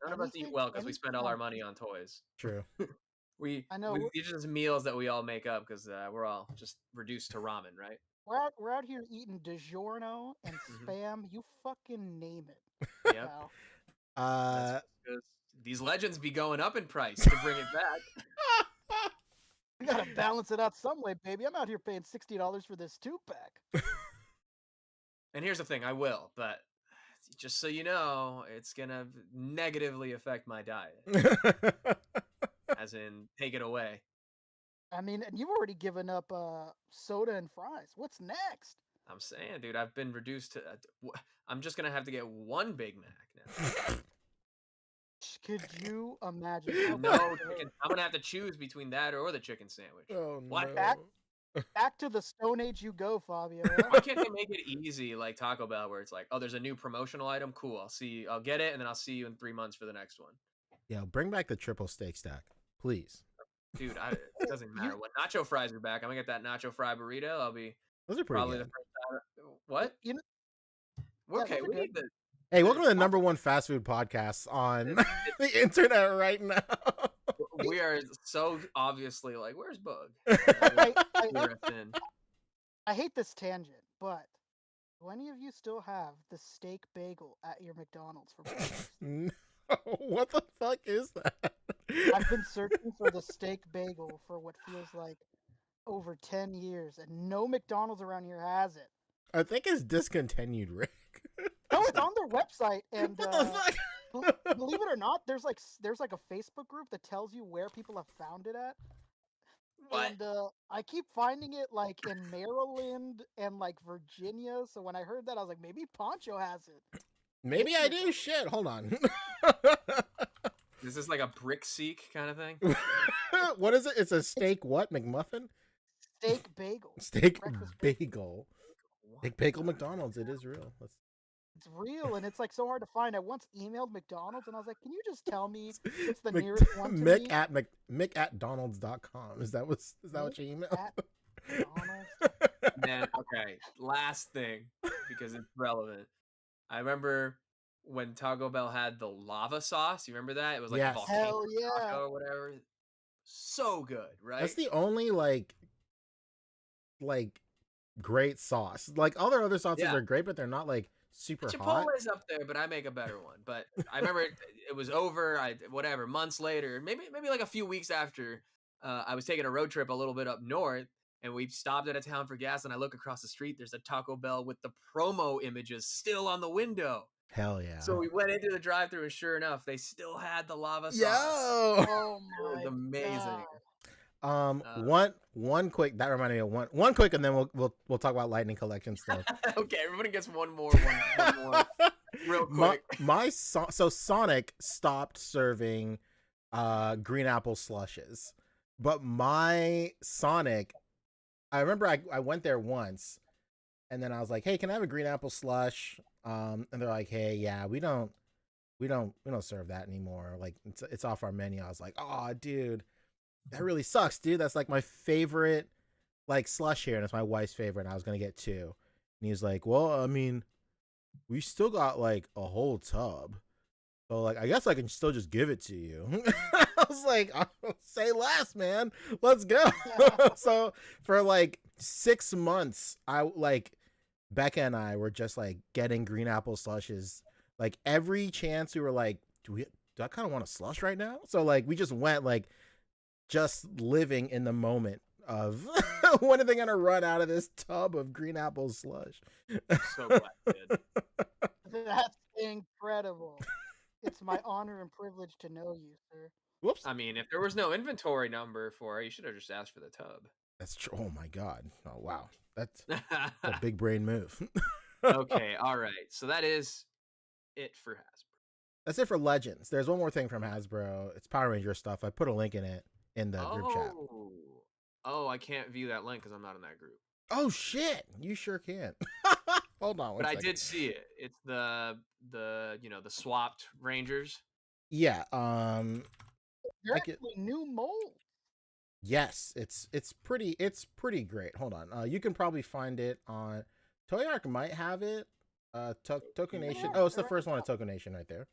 S4: None of us eat well because we spend all our money on toys.
S1: True.
S6: I know.
S4: These are just meals that we all make up because we're all just reduced to ramen, right?
S6: We're out here eating DiGiorno and spam. You fucking name it.
S4: Yep.
S6: Wow.
S4: That's because these legends be going up in price to bring it back.
S6: We gotta balance it out some way, baby. I'm out here paying $60 for this 2-pack.
S4: And here's the thing, I will, but just so you know, it's gonna negatively affect my diet. As in, take it away.
S6: I mean, and you've already given up soda and fries. What's next?
S4: I'm saying, dude, I've been reduced to. I'm just gonna have to get one Big Mac now.
S6: Could you imagine?
S4: No chicken. I'm gonna have to choose between that or the chicken sandwich.
S1: Oh
S4: What?
S1: no.
S6: Back to the Stone Age you go, Fabio.
S4: Why can't they make it easy like Taco Bell, where it's like, oh, there's a new promotional item, cool. I'll get it, and then I'll see you in 3 months for the next one.
S1: Yo, bring back the triple steak stack, please.
S4: Dude, it doesn't matter. When nacho fries are back, I'm gonna get that nacho fry burrito. I'll be
S1: Those are pretty
S4: probably
S1: good.
S4: the first time. What?
S6: You know,
S4: Okay,
S6: those are
S4: we
S6: good.
S4: need the.
S1: Hey, welcome to the #1 fast food podcast on the internet right now.
S4: We are so obviously like, where's Boog?
S6: I hate this tangent, but do any of you still have the steak bagel at your McDonald's for breakfast?
S1: No, what the fuck is that?
S6: I've been searching for the steak bagel for what feels like over 10 years, and no McDonald's around here has it.
S1: I think it's discontinued, Rick.
S6: No, it's on their website, and
S1: what the fuck?
S6: believe it or not, there's like a Facebook group that tells you where people have found it at.
S4: What?
S6: And I keep finding it like in Maryland and like Virginia. So when I heard that, I was like, maybe Poncho has it.
S1: Maybe I do. Shit, hold on.
S4: Is this like a brick seek kind of thing?
S1: What is it? It's a steak what? McMuffin?
S6: Steak bagel.
S1: Steak
S6: Breakfast
S1: bagel. Steak bagel McDonald's. It is real.
S6: It's real, and it's like so hard to find. I once emailed McDonald's, and I was like, "Can you just tell me it's the nearest one to me?"
S1: Mick at donalds.com. Is that what you emailed?
S4: Man, okay. Last thing, because it's relevant. I remember when Taco Bell had the lava sauce. You remember that? It was like a volcano
S6: Hell yeah.
S4: taco or whatever. So good, right?
S1: That's the only like great sauce. Like all their other sauces are great, but they're not like super hot.
S4: Chipotle's up there, but I make a better one. But I remember it was over. Whatever months later, maybe like a few weeks after, I was taking a road trip a little bit up north, and we stopped at a town for gas. And I look across the street. There's a Taco Bell with the promo images still on the window.
S1: Hell yeah!
S4: So we went into the drive-thru, and sure enough, they still had the lava sauce.
S1: Yo!
S6: Oh
S4: my! It was amazing.
S1: God. One quick, that reminded me of one quick, and then we'll talk about Lightning Collection stuff.
S4: Okay, everybody gets one more real quick.
S1: So Sonic stopped serving green apple slushes, but my Sonic, I remember I went there once, and then I was like, hey, can I have a green apple slush? And they're like, hey, yeah, we don't serve that anymore. Like it's off our menu. I was like, oh, dude, that really sucks, dude. That's like my favorite like slush here, and it's my wife's favorite, and I was gonna get 2. And he was like, well, I mean, we still got like a whole tub, so like I guess I can still just give it to you. I was like, say less, man, let's go. So for like 6 months, Becca and I were just like getting green apple slushes like every chance. We were like, do I kind of want a slush right now? So like we just went like just living in the moment of when are they gonna run out of this tub of green apple slush?
S4: So glad, kid.
S6: That's incredible. It's my honor and privilege to know you, sir.
S1: Whoops.
S4: I mean, if there was no inventory number for it, you should have just asked for the tub.
S1: That's true. Oh my god. Oh wow. That's a big brain move.
S4: Okay, all right. So that is it for Hasbro.
S1: That's it for Legends. There's one more thing from Hasbro. It's Power Ranger stuff. I put a link in it in the group chat.
S4: Oh, I can't view that link because I'm not in that group.
S1: Oh shit! You sure can. Hold on.
S4: But I did see it. It's the the swapped Rangers.
S1: Yeah.
S6: They're actually new molds.
S1: Yes, it's pretty great. Hold on. You can probably find it on Toy Arc might have it. Token Nation. Oh, it's the first one at Token Nation right there.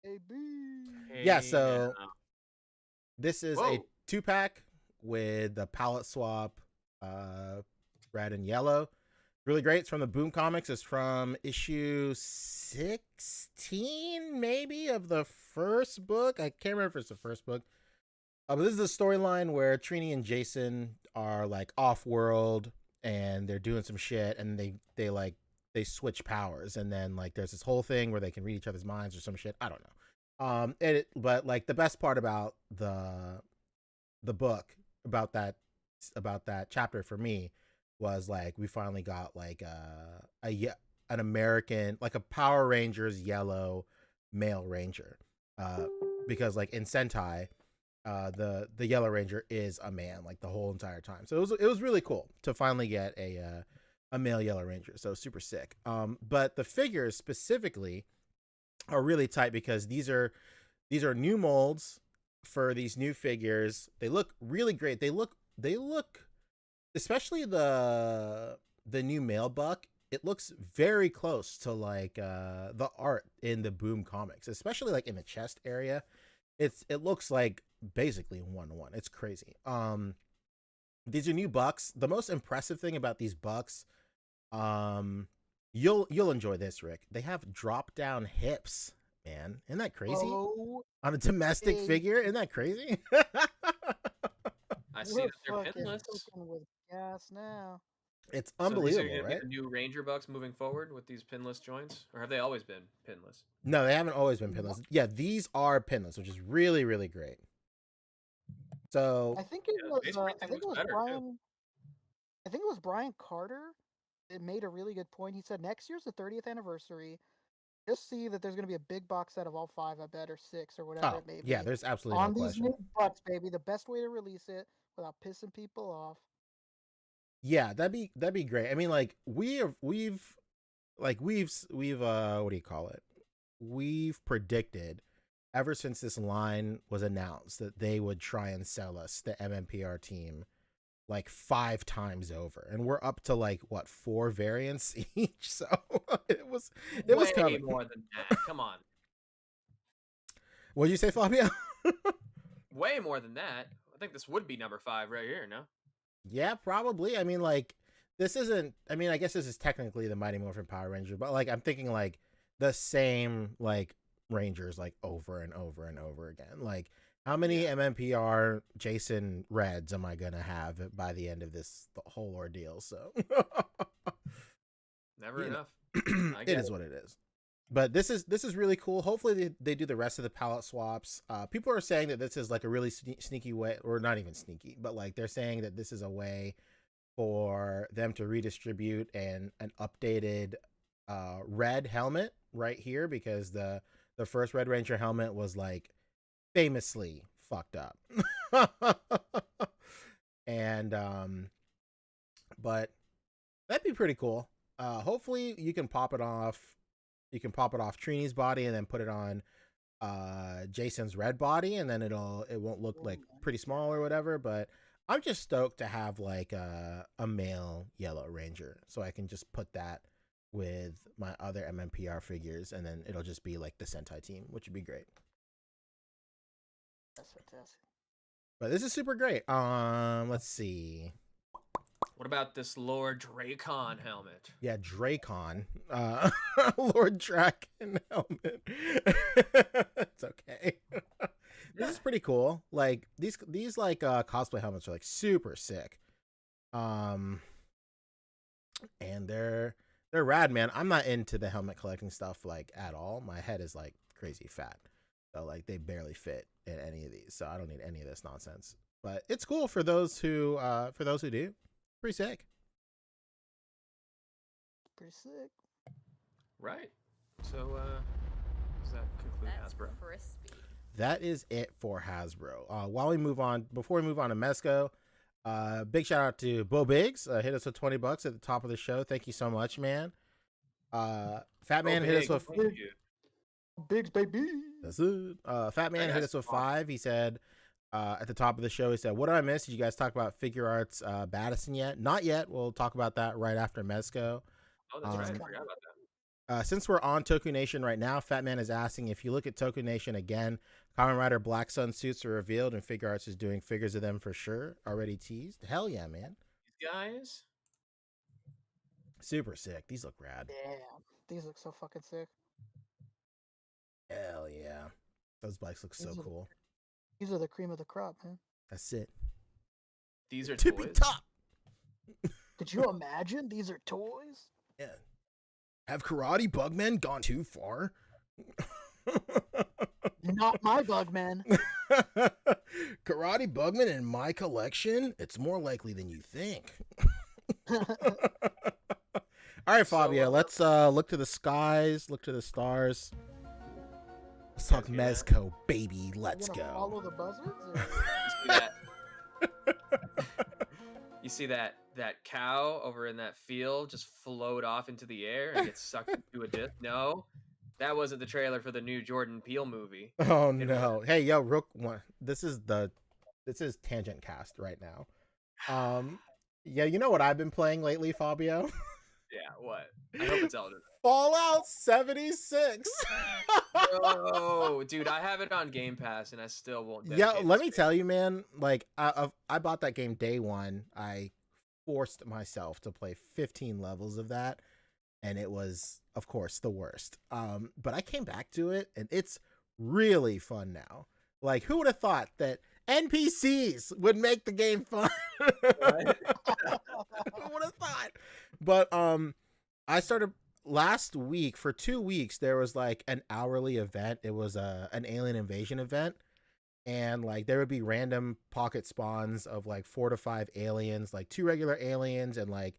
S6: A.C.B.A.
S1: Yeah, so this is a 2-pack with the palette swap, red and yellow. Really great. It's from the Boom Comics. It's from issue 16, maybe, of the first book. I can't remember if it's the first book. But this is a storyline where Trini and Jason are like off-world and they're doing some shit, and they switch powers, and then like there's this whole thing where they can read each other's minds or some shit. I don't know. But like the best part about the book about that chapter for me was like we finally got like an American, like a Power Rangers yellow male ranger, because like in Sentai, the Yellow Ranger is a man like the whole entire time. So it was really cool to finally get a male Yellow Ranger. So super sick. But the figures specifically are really tight because these are new molds for these new figures. They look really great. They look especially the new male Buck. It looks very close to like the art in the Boom comics, especially like in the chest area. It looks like basically 1-to-1. It's crazy. These are new Bucks. The most impressive thing about these Bucks, you'll enjoy this, Rick. They have drop down hips, man. Isn't that crazy?
S6: Oh,
S1: on a domestic figure, isn't that crazy?
S4: I see that they're pinless.
S6: With gas now.
S1: It's unbelievable,
S4: so
S1: right?
S4: The new Ranger Bucks moving forward with these pinless joints, or have they always been pinless?
S1: No, they haven't always been pinless. Yeah, these are pinless, which is really, really great. So
S6: I think it was Brian Carter. It made a really good point. He said next year's the 30th anniversary. Just see that there's going to be a big box set of all 5, I bet, or 6, or whatever it may be.
S1: Yeah, there's absolutely no question.
S6: On these new Bucks, baby, the best way to release it without pissing people off.
S1: Yeah, that'd be great. I mean, like we've what do you call it? We've predicted ever since this line was announced that they would try and sell us the MMPR team like 5 times over, and we're up to like what 4 variants each. So it was
S4: way more than that. Come on.
S1: What'd you say, Fabio?
S4: Way more than that. I think this would be number 5 right here. No.
S1: Yeah, probably. I mean, like this isn't. I mean, I guess this is technically the Mighty Morphin Power Ranger, but like I'm thinking like the same like Rangers like over and over and over again. Like how many MMPR Jason Reds am I gonna have by the end of the whole ordeal? So
S4: never enough.
S1: It is what it is. But this is really cool. Hopefully they do the rest of the palette swaps. People are saying that this is like a really sneaky way, or not even sneaky, but like they're saying that this is a way for them to redistribute an updated red helmet right here, because the first Red Ranger helmet was like famously fucked up. And but that'd be pretty cool. Hopefully you can pop it off. You can pop it off Trini's body and then put it on Jason's red body, and then it won't look like pretty small or whatever. But I'm just stoked to have like a male Yellow Ranger, so I can just put that with my other MMPR figures, and then it'll just be like the Sentai team, which would be great.
S6: That's fantastic.
S1: But this is super great. Let's see.
S4: What about this Lord Dracon helmet?
S1: Yeah, Dracon. Lord Draken helmet. It's okay. This is pretty cool. Like these like cosplay helmets are like super sick. And they're They're rad, man. I'm not into the helmet collecting stuff like at all. My head is like crazy fat, so like they barely fit in any of these. So I don't need any of this nonsense. But it's cool for those who do. Pretty sick.
S6: Pretty sick.
S4: Right. So does that conclude
S7: That's
S4: Hasbro?
S7: crispy.
S1: That is it for Hasbro. While we move on, before we move on to Mezco, big shout out to Bo Biggs. Hit us with $20 at the top of the show. Thank you so much, man. Fat Man hit us with
S6: Biggs, baby.
S1: That's it. Fat Man hit us with 5. He said at the top of the show, he said, "What did I miss? Did you guys talk about Figure Arts Baddison yet? Not yet. We'll talk about that right after Mezco."
S4: Oh, that's right. I forgot about that.
S1: Since we're on Toku Nation right now, Fat Man is asking, if you look at Toku Nation again, Kamen Rider Black Sun suits are revealed, and Figure Arts is doing figures of them for sure. Already teased. Hell yeah, man.
S4: These guys.
S1: Super sick. These look rad.
S6: Damn. These look so fucking sick.
S1: Hell yeah. Those bikes look so cool.
S6: These are the cream of the crop, man.
S1: That's it.
S4: These are
S1: Tippy
S4: toys.
S1: top.
S6: Could you imagine? These are toys.
S1: Yeah. Have Karate Bugmen gone too far?
S6: Not my Bugmen.
S1: Karate Bugman in my collection? It's more likely than you think. All right, Fabio, let's look to the skies, look to the stars. Let's talk Mezco, baby. Let's go.
S6: Follow the buzzards?
S4: You see that cow over in that field just float off into the air and get sucked into a disc? No, that wasn't the trailer for the new Jordan Peele movie.
S1: Oh no! Hey, yo, Rook one. This is Tangent Cast right now. Yeah, you know what I've been playing lately, Fabio?
S4: Yeah, what? I hope it's Elden.
S1: Fallout 76.
S4: Oh, dude, I have it on Game Pass and I still won't.
S1: Yeah, let me tell you, man. Like, I bought that game day one. I forced myself to play 15 levels of that, and it was, of course, the worst. But I came back to it, and it's really fun now. Like, who would have thought that NPCs would make the game fun? Who would have thought? But I started last week. For 2 weeks there was like an hourly event. It was an alien invasion event, and like there would be random pocket spawns of like 4 to 5 aliens, like 2 regular aliens and like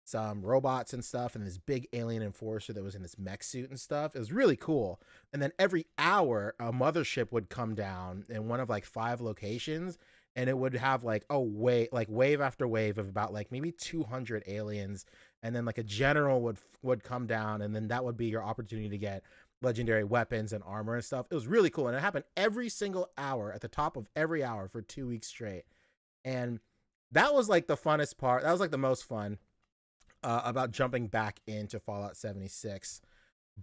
S1: some robots and stuff, and this big alien enforcer that was in this mech suit and stuff. It was really cool. And then every hour a mothership would come down in one of like 5 locations, and it would have like wave after wave of about like maybe 200 aliens, and then like a general would come down, and then that would be your opportunity to get legendary weapons and armor and stuff. It was really cool, and it happened every single hour, at the top of every hour for 2 weeks straight. And that was like the funnest part. That was like the most fun about jumping back into Fallout 76.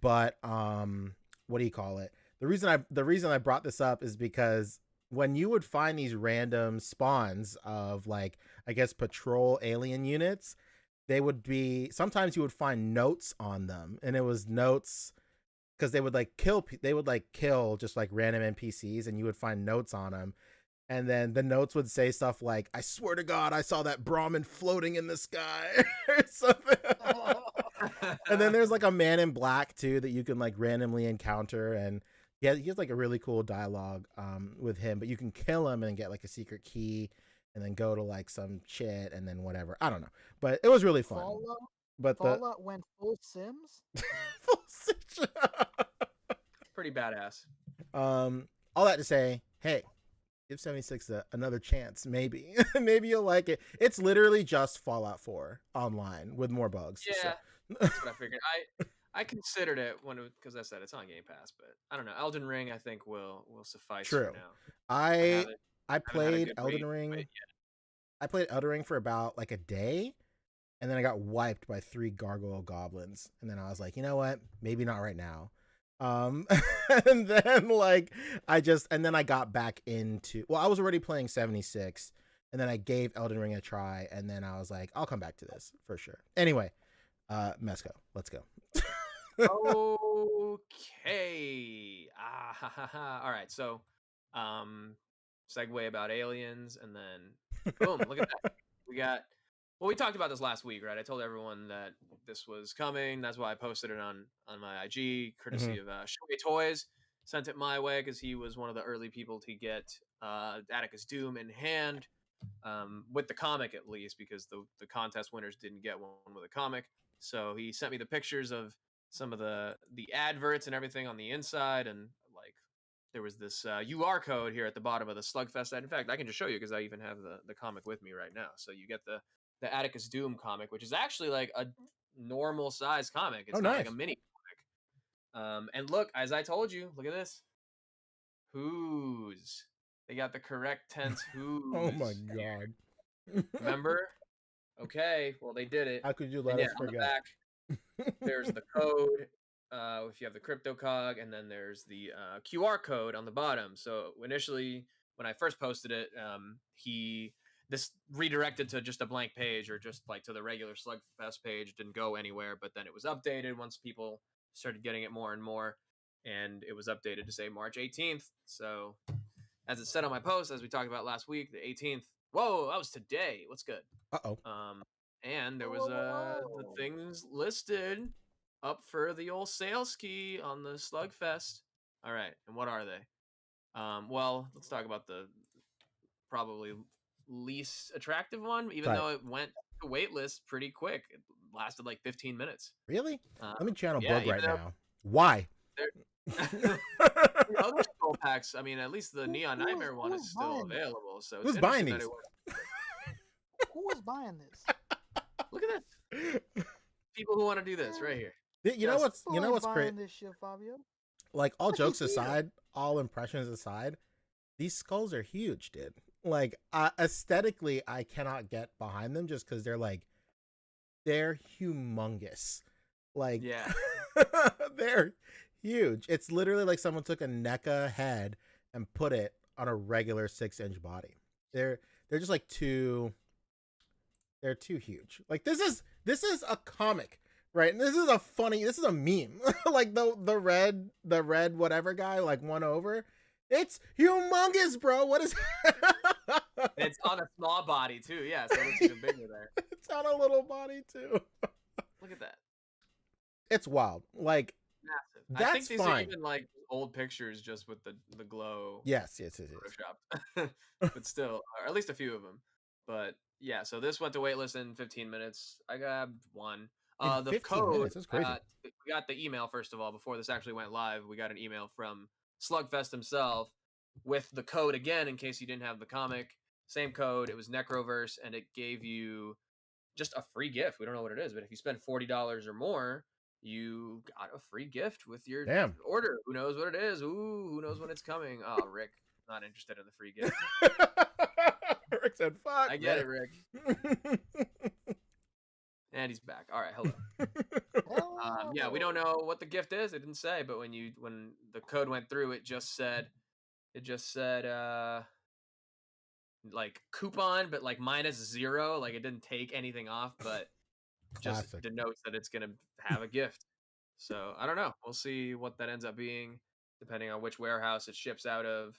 S1: But what do you call it? The reason I brought this up is because when you would find these random spawns of like, I guess, patrol alien units, they would be, sometimes you would find notes on them, and it was notes because they would kill just like random NPCs, and you would find notes on them. And then the notes would say stuff like, "I swear to God, I saw that Brahmin floating in the sky," or something. And then there's like a man in black too that you can like randomly encounter, and he has like a really cool dialogue with him. But you can kill him and get like a secret key, and then go to like some shit, and then whatever. I don't know, but it was really fun.
S6: Fallout went full Sims.
S1: Full Sims.
S4: Pretty badass.
S1: All that to say, hey, give 76 another chance. Maybe maybe you'll like it. It's literally just Fallout 4 online with more bugs.
S4: Yeah,
S1: so.
S4: That's what I figured. I considered it because I said it's on Game Pass, but I don't know. Elden Ring, I think will suffice for now.
S1: I played Elden Ring. I played Elden Ring for about like a day, and then I got wiped by 3 gargoyle goblins, and then I was like, you know what? Maybe not right now. And then I got back into, well, I was already playing 76, and then I gave Elden Ring a try, and then I was like, I'll come back to this for sure. Anyway, Mezco, let's go.
S4: Okay. All right. So, segue about aliens, and then boom, look at that. We got Well, we talked about this last week, right? I told everyone that this was coming. That's why I posted it on my IG, courtesy of Shoei Toys. Sent it my way because he was one of the early people to get Atticus Doom in hand, with the comic at least, because the contest winners didn't get one with a comic. So he sent me the pictures of some of the adverts and everything on the inside, and like there was this UR code here at the bottom of the Slugfest side. In fact, I can just show you because I even have the comic with me right now. So you get the Atticus Doom comic, which is actually like a normal size comic. It's not like a mini comic. And look, as I told you, look at this. Who's? They got the correct tense who's.
S1: Oh my god.
S4: Remember? Okay, well they did it.
S1: How could you let us forget?
S4: On the back, there's the code. If you have the crypto cog, and then there's the QR code on the bottom. So initially, when I first posted it, this redirected to just a blank page, or just like to the regular Slugfest page, didn't go anywhere. But then it was updated once people started getting it more and more, and it was updated to say March 18th. So as it said on my post, as we talked about last week, the 18th. Whoa, that was today. What's good? And there was the things listed up for the old sale ski on the Slugfest. All right, and what are they? Well, let's talk about the probably least attractive one, even though it went to waitlist pretty quick. It lasted like 15 minutes.
S1: Really? Let me channel Boog right now. Why?
S4: The other skull packs, I mean, at least the Neon Nightmare one is still available. So
S1: who's buying these?
S6: Who was buying this?
S4: Look at this. People who want to do this right here.
S1: You know what's crazy?
S6: This shit, Fabio.
S1: Like, all jokes aside, all impressions aside, these skulls are huge, dude. Like, aesthetically, I cannot get behind them just because they're humongous. Like,
S4: yeah,
S1: they're huge. It's literally like someone took a NECA head and put it on a regular 6-inch body. They're just like they're too huge. Like, this is a comic, right? And this is a meme. Like the red whatever guy, like one over. It's humongous, bro. What is
S4: it's on a small body too, yeah, so it looks even bigger there.
S1: It's on a little body too.
S4: Look at that.
S1: It's wild. Like,
S4: massive.
S1: That's
S4: I think these
S1: fine.
S4: are even like old pictures just with the glow.
S1: Yes.
S4: Photoshopped. But still, or at least a few of them. But yeah, so this went to waitlist in 15 minutes. I got one. The code.
S1: Minutes. That's crazy.
S4: We got the email first of all before this actually went live. We got an email from Slugfest himself with the code again in case you didn't have the comic. Same code. It was Necroverse, and it gave you just a free gift. We don't know what it is, but if you spend $40 or more, you got a free gift with your order. Who knows what it is? Ooh, who knows when it's coming? Oh, Rick, not interested in the free gift.
S1: Rick said, "Fuck."
S4: I get it, Rick. And he's back. All right, hello. Yeah, we don't know what the gift is. It didn't say, but when the code went through, it just said like coupon, but like -0. Like, it didn't take anything off, but just denotes that it's gonna have a gift. So I don't know. We'll see what that ends up being, depending on which warehouse it ships out of.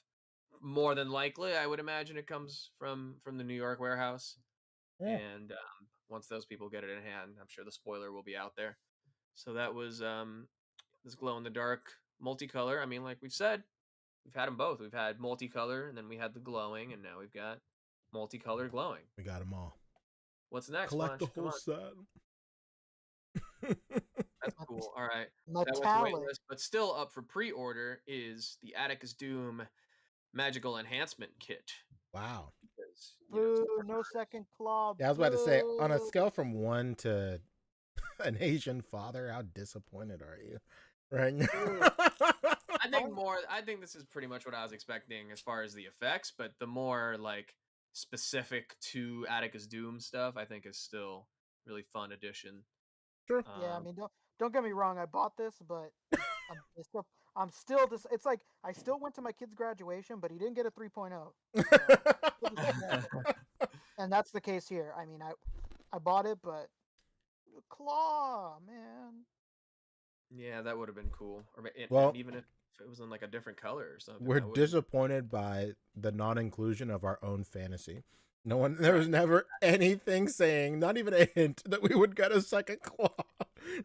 S4: More than likely, I would imagine it comes from the New York warehouse. Yeah. And once those people get it in hand, I'm sure the spoiler will be out there. So that was this glow in the dark multicolor. I mean, like we've said, we've had them both. We've had multicolor, and then we had the glowing, and now we've got multicolored glowing.
S1: We got them all.
S4: What's next?
S1: Collect the whole set.
S4: That's cool. All right. That was waitlist, but still up for pre-order is the Atticus Doom Magical Enhancement Kit.
S1: Wow.
S6: Because, boo, no second claw.
S1: Yeah, I was about to say, on a scale from 1 to an Asian father, how disappointed are you right now?
S4: I think this is pretty much what I was expecting as far as the effects, but the more like specific to Atticus Doom stuff, I think is still really fun addition.
S1: Sure.
S6: Yeah, I mean, don't get me wrong. I bought this, but I'm still just. It's like I still went to my kid's graduation, but he didn't get a 3.0. So, and that's the case here. I mean, I bought it, but claw, man.
S4: Yeah, that would have been cool. Or even if it was in like a different color or something.
S1: We're disappointed by the non-inclusion of our own fantasy. No one. There was never anything saying, not even a hint, that we would get a second claw.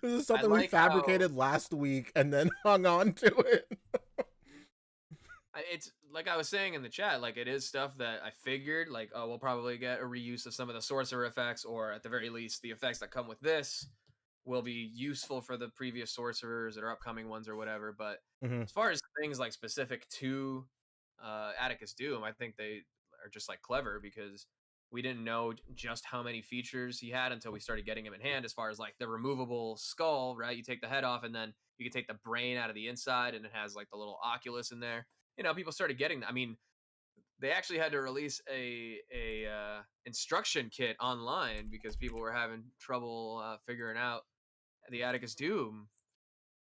S1: This is something we fabricated last week and then hung on to it.
S4: It's like I was saying in the chat, like it is stuff that I figured, like, oh, we'll probably get a reuse of some of the sorcerer effects, or at the very least, the effects that come with this will be useful for the previous sorcerers or upcoming ones or whatever. But as far as things like specific to Atticus Doom, I think they are just like clever because we didn't know just how many features he had until we started getting him in hand. As far as like the removable skull, right? You take the head off and then you can take the brain out of the inside, and it has like the little oculus in there. You know, people started getting. I mean, they actually had to release a instruction kit online because people were having trouble figuring out the Atticus Doom.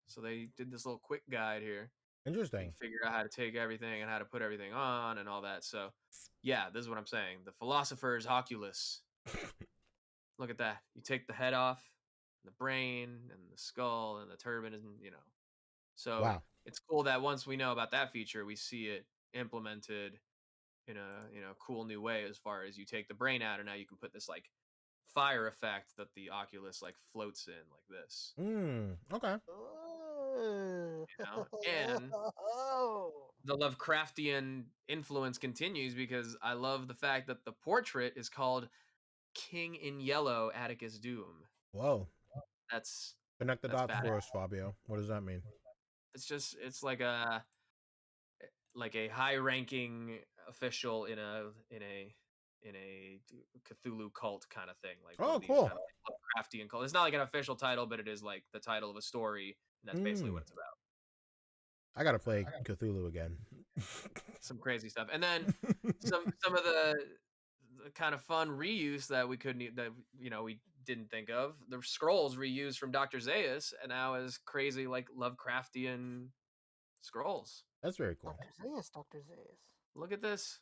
S4: So they did this little quick guide here.
S1: Interesting.
S4: Figure out how to take everything and how to put everything on and all that. So, yeah, this is what I'm saying. The Philosopher's Oculus. Look at that. You take the head off, the brain, and the skull, and the turban, and So
S1: wow.
S4: It's cool that once we know about that feature, we see it implemented in a cool new way. As far as you take the brain out, and now you can put this like fire effect that the Oculus like floats in like this.
S1: Okay.
S4: And the Lovecraftian influence continues because I love the fact that the portrait is called King in Yellow Atticus Doom.
S1: Whoa.
S4: That's
S1: connect the dots
S4: badass.
S1: for us, Fabio. What does that mean?
S4: It's like a high-ranking official in a Cthulhu cult kind of thing. Like
S1: cool. Kind of
S4: like Lovecraftian cult. It's not like an official title, but it is like the title of a story, and that's basically what it's about.
S1: I gotta play Cthulhu again.
S4: Some crazy stuff, and then some of the kind of fun reuse that we we didn't think of. The scrolls reused from Dr. Zaius, and now is crazy like Lovecraftian scrolls.
S1: That's very cool.
S6: Dr. Zaius.
S4: Look at this.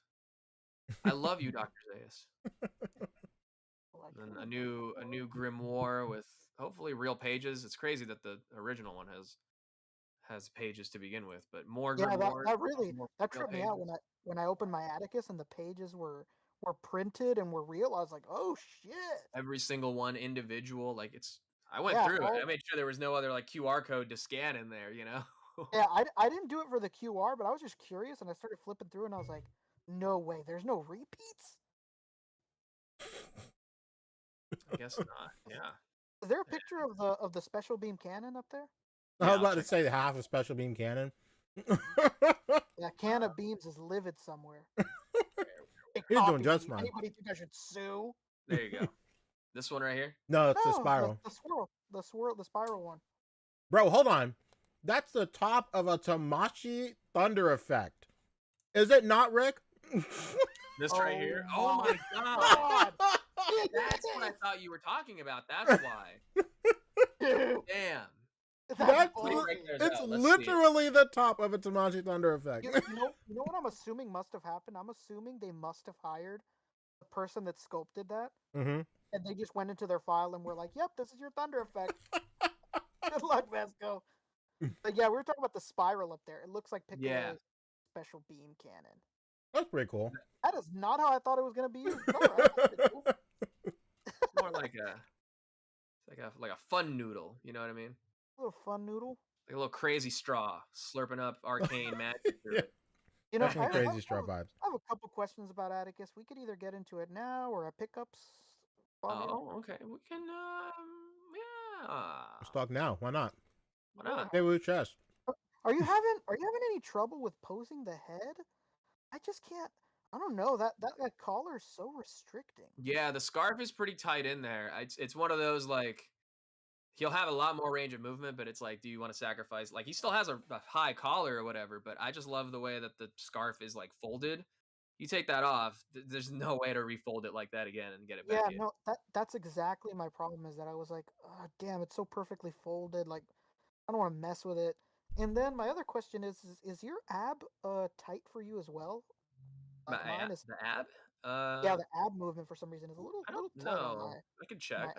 S4: I love you, Dr. Zaius. And a new grimoire with hopefully real pages. It's crazy that the original one has pages to begin with, but more grimoire.
S6: That tripped me out when I opened my Atticus and the pages were printed and were real. I was like, oh shit!
S4: Every single one individual. Like I went through it. I made sure there was no other like QR code to scan in there.
S6: Yeah, I didn't do it for the QR, but I was just curious, and I started flipping through, and I was like, no way, there's no repeats.
S4: I guess not. Yeah.
S6: Is there a picture of the special beam cannon up there?
S1: I was about to say half a special beam cannon.
S6: Yeah, can of beams is livid somewhere.
S1: He's doing just fine.
S6: Anybody think I should sue?
S4: There you go. This one right here?
S1: No, it's the spiral.
S6: The spiral one.
S1: Bro, hold on. That's the top of a Tamashi Thunder effect. Is it not, Rick?
S4: This right here? Oh my god. That's what I thought you were talking about. That's why. Damn.
S1: It's literally the top of a Tamashi Thunder effect.
S6: You know what I'm assuming must have happened? I'm assuming they must have hired the person that sculpted that.
S1: Mm-hmm.
S6: And they just went into their file and were like, yep, this is your Thunder effect. Good luck, Vesco. But yeah, we were talking about the spiral up there. It looks like Piccolo's special beam cannon.
S1: That's pretty cool.
S6: That is not how I thought it was going to be used.
S4: It's more like a fun noodle. You know what I mean?
S6: A little fun noodle.
S4: Like a little crazy straw slurping up arcane magic.
S6: You know,
S1: crazy straw vibes.
S6: I have a couple questions about Atticus. We could either get into it now or at pickups.
S4: Oh, okay. We can.
S1: Let's talk now. Why not?
S4: Why not?
S1: Hey, with chest.
S6: Are you having any trouble with posing the head? I just can't. I don't know. That collar is so restricting.
S4: Yeah, the scarf is pretty tight in there. It's one of those like he'll have a lot more range of movement, but it's like, do you want to sacrifice? Like he still has a high collar or whatever, but I just love the way that the scarf is like folded. You take that off, there's no way to refold it like that again and get it back in.
S6: Yeah, no, that's exactly my problem. Is that I was like, oh, damn, it's so perfectly folded. Like, I don't want to mess with it. And then my other question is your ab tight for you as well?
S4: Like the ab?
S6: Yeah, the ab movement for some reason is a little tight on my.
S4: I can check.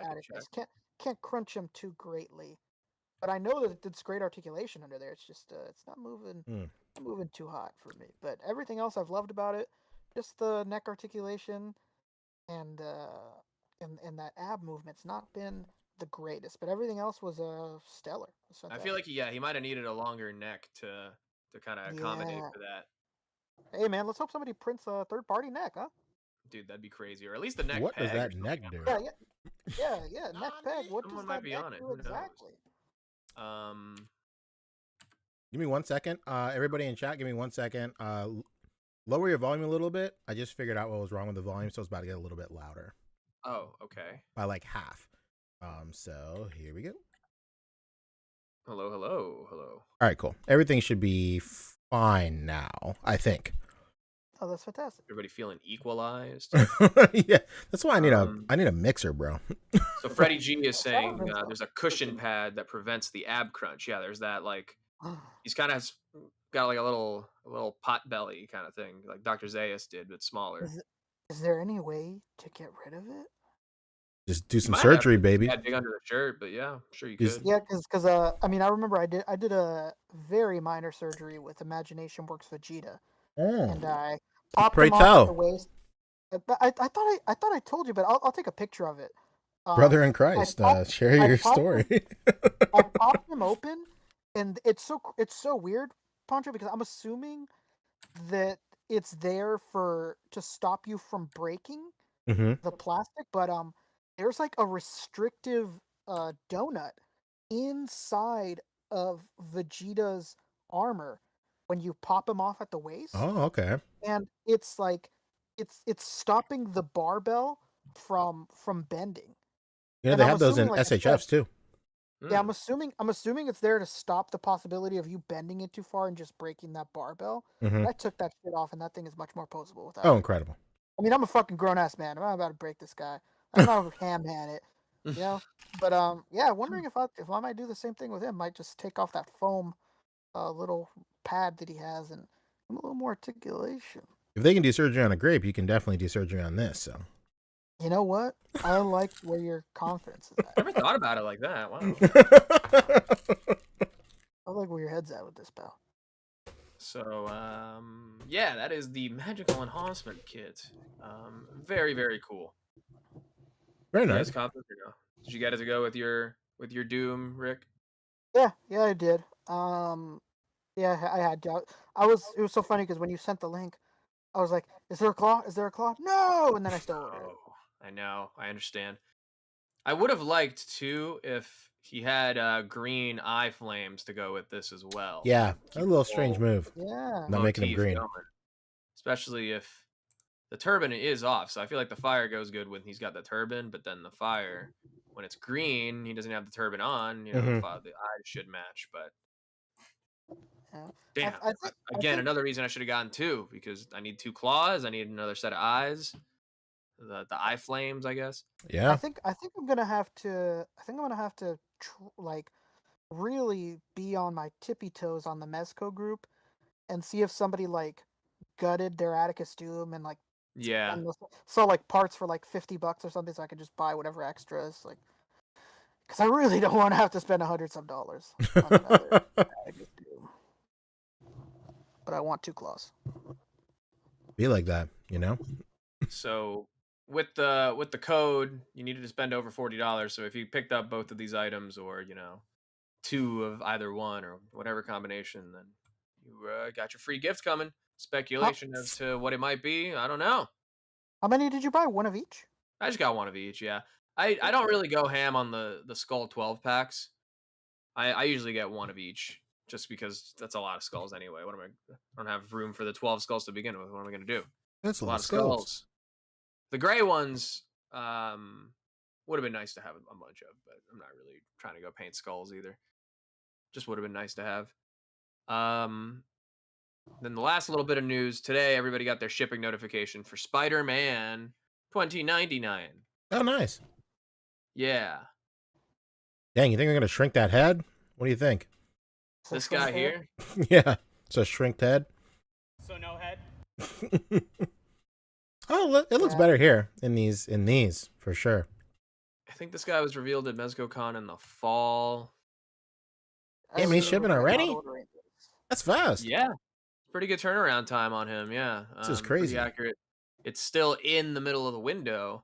S6: Can't crunch him too greatly, but I know that it's great articulation under there. It's just it's not moving moving too hot for me. But everything else I've loved about it. Just the neck articulation.
S7: and and that ab movement's not been the greatest, but everything else was stellar. It was
S4: I feel like
S7: fantastic.
S4: he might have needed a longer neck to kind of accommodate
S7: Yeah.
S4: for that.
S7: Hey man, let's hope somebody prints a third-party neck, huh?
S4: Dude, that'd be crazy. Or at least the neck
S1: What does
S4: peg or
S1: that
S4: something.
S1: neck do?
S7: Yeah, yeah. Neck peg. What
S4: Someone
S7: does
S4: might
S7: that
S4: be
S7: neck
S4: on it.
S7: do
S4: Who knows?
S7: exactly?
S1: Give me 1 second. Everybody in chat, give me 1 second. Lower your volume a little bit. I just figured out what was wrong with the volume, so it's about to get a little bit louder.
S4: Oh, okay.
S1: By like half. So here we go.
S4: Hello, hello, hello.
S1: All right, cool. Everything should be fine now, I think.
S7: Oh, that's fantastic.
S4: Everybody feeling equalized?
S1: Yeah, that's why I need a mixer, bro.
S4: So Freddie G is saying there's a cushion pad that prevents the ab crunch. Yeah, there's that, like, he's kind of got like a little pot belly kind of thing, like Dr. Zayas did, but smaller.
S7: Is there any way to get rid of it?
S1: Just do some surgery, baby.
S4: Dig under the shirt, but yeah, I'm sure you
S1: Just-
S4: could.
S7: Yeah, because I mean, I remember I did a very minor surgery with Imagination Works Vegeta, and I popped
S1: Pray
S7: him off
S1: tell.
S7: at the waist. But I thought I told you, but I'll take a picture of it.
S1: Brother in Christ, share your story.
S7: I popped him open, and it's so weird, Pancho, because I'm assuming that it's there to stop you from breaking the plastic, but there's like a restrictive donut inside of Vegeta's armor when you pop him off at the waist.
S1: Oh, okay.
S7: And it's like it's stopping the barbell from bending.
S1: Yeah,
S7: And
S1: they
S7: I'm
S1: have those in
S7: assuming, like I
S1: SHFs
S7: said,
S1: too.
S7: Yeah, I'm assuming it's there to stop the possibility of you bending it too far and just breaking that barbell.
S1: Mhm.
S7: But I took that shit off, and that thing is much more posable without
S1: Oh,
S7: it.
S1: incredible.
S7: I mean, I'm a fucking grown ass man. I'm not about to break this guy. I'm not gonna ham it, you know. But yeah, wondering if I might do the same thing with him. Might just take off that foam, little pad that he has, and give him a little more articulation.
S1: If they can do surgery on a grape, you can definitely do surgery on this. So.
S7: You know what? I like where your confidence is at.
S4: Never thought about it like that. Wow.
S7: I like where your head's at with this, pal.
S4: So, yeah, that is the Magical Enhancement Kit. Very, very cool.
S1: Very
S4: You
S1: nice.
S4: guys caught this or no? Did you get it to go with your Doom, Rick?
S7: Yeah, I did. Yeah, I had to. It was so funny because when you sent the link, I was like, "Is there a claw? Is there a claw? No!" And then I still ordered it.
S4: I know. I understand. I would have liked to if he had green eye flames to go with this as well.
S1: Yeah, a little strange move.
S7: Yeah.
S1: Not making them green.
S4: Going. Especially if the turban is off. So I feel like the fire goes good when he's got the turban, but then the fire, when it's green, he doesn't have the turban on. You know, the eyes should match, but
S7: yeah.
S4: Damn. Another reason I should have gotten two, because I need two claws. I need another set of eyes. The eye flames, I guess.
S1: Yeah.
S7: I think I'm gonna have to. Like really be on my tippy toes on the Mezco group, and see if somebody like gutted their Atticus Doom and like saw like parts for like $50 or something, so I could just buy whatever extras, like, because I really don't want to have to spend $100-some on another Atticus Doom. But I want two claws.
S1: Be like that, you know.
S4: So with the code, you needed to spend over $40. So if you picked up both of these items, or two of either one, or whatever combination, then you got your free gift coming. Speculation as to what it might be, I don't know.
S7: How many did you buy? One of each?
S4: I just got one of each. Yeah, I don't really go ham on the Skull 12 packs. I usually get one of each, just because that's a lot of skulls anyway. I don't have room for the 12 skulls to begin with. What am I going to do?
S1: That's a lot of skulls.
S4: The gray ones would have been nice to have a bunch of, but I'm not really trying to go paint skulls either. Just would have been nice to have. Then the last little bit of news today, everybody got their shipping notification for Spider-Man 2099.
S1: Oh, nice.
S4: Yeah.
S1: Dang, you think they're gonna shrink that head? What do you think?
S4: This guy here?
S1: Yeah, it's a shrinked head.
S8: So no head.
S1: Oh, it looks better here in these for sure.
S4: I think this guy was revealed at MezcoCon in the fall.
S1: Damn, he's shipping already? That's fast.
S4: Yeah. Pretty good turnaround time on him, yeah.
S1: This is crazy.
S4: Pretty accurate. it's still in the middle of the window,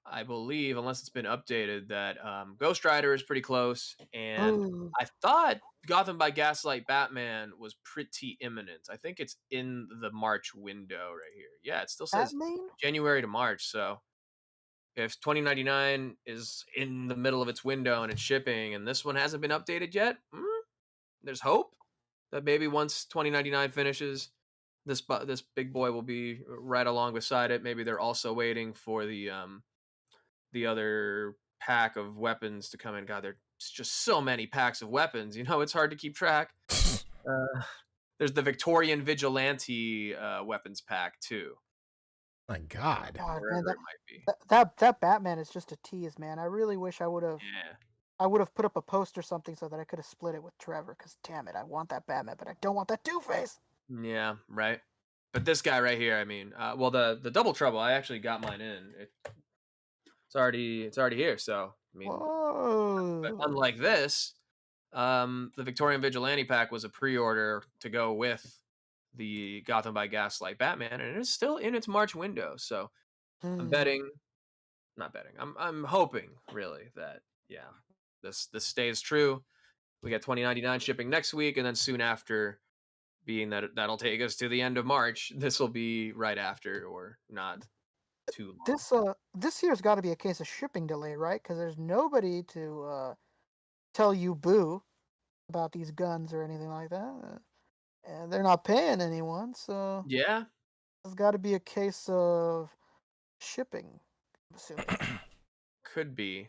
S4: I believe, unless it's been updated, that Ghost Rider is pretty close. And
S7: Ooh,
S4: I thought Gotham by Gaslight Batman was pretty imminent. I think it's in the March window right here. Yeah, it still says
S7: Batman?
S4: January to March. So if 2099 is in the middle of its window and it's shipping and this one hasn't been updated yet, there's hope that maybe once 2099 finishes, this big boy will be right along beside it. Maybe they're also waiting for the other pack of weapons to come in. God, there's just so many packs of weapons. It's hard to keep track. There's the Victorian Vigilante weapons pack too.
S1: My God.
S7: God,
S4: Wherever
S7: man,
S4: it might be.
S7: that Batman is just a tease, man. I really wish I would have put up a post or something so that I could have split it with Trevor. Because damn it, I want that Batman, but I don't want that Two-Face.
S4: Yeah, right. But this guy right here, I mean, well, the Double Trouble, I actually got mine in. It's already here. So I mean, but
S7: Whoa.
S4: unlike this, the Victorian Vigilante pack was a pre-order to go with the Gotham by Gaslight Batman, and it is still in its March window. So I'm not betting. I'm hoping really that this stays true. We get 2099 shipping next week, and then soon after, being that that'll take us to the end of March, this will be right after or not too long.
S7: This year's got to be a case of shipping delay, right? Because there's nobody to tell you boo about these guns or anything like that. And they're not paying anyone, so
S4: Yeah,
S7: it's got to be a case of shipping, I'm assuming.
S4: could be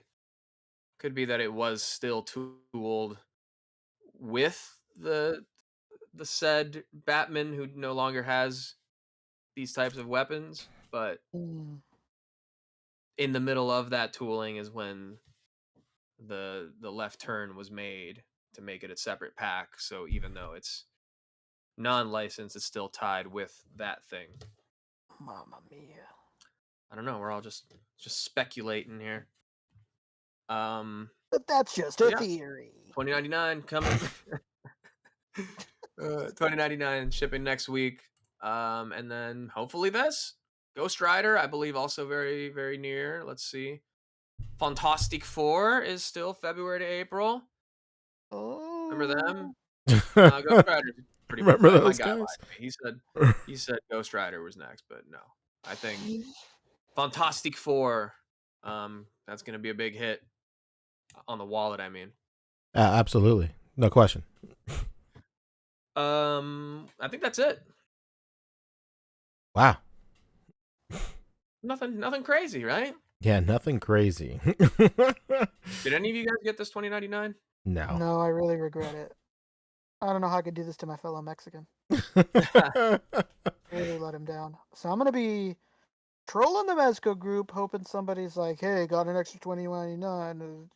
S4: that it was still tooled with the said Batman who no longer has these types of weapons, but in the middle of that tooling is when the left turn was made to make it a separate pack. So even though it's non-licensed, it's still tied with that thing.
S7: Mamma mia.
S4: I don't know. We're all just speculating here.
S7: But that's just a theory.
S4: 2099 coming. 2099 shipping next week. And then hopefully this Ghost Rider, I believe, also very, very near. Let's see. Fantastic Four is still February to April.
S7: Oh,
S4: remember them? Ghost Rider pretty much.
S1: Remember
S4: My
S1: those
S4: guy
S1: guys?
S4: lied to me. He said Ghost Rider was next, but no. I think Fantastic Four. That's gonna be a big hit on the wallet. I mean,
S1: absolutely, no question.
S4: I think that's it.
S1: Wow.
S4: Nothing crazy, right?
S1: Yeah, nothing crazy.
S4: Did any of you guys get this 2099?
S1: No.
S7: No, I really regret it. I don't know how I could do this to my fellow Mexican. Really let him down. So I'm gonna be trolling the Mezco group, hoping somebody's like, "Hey, got an extra 2099,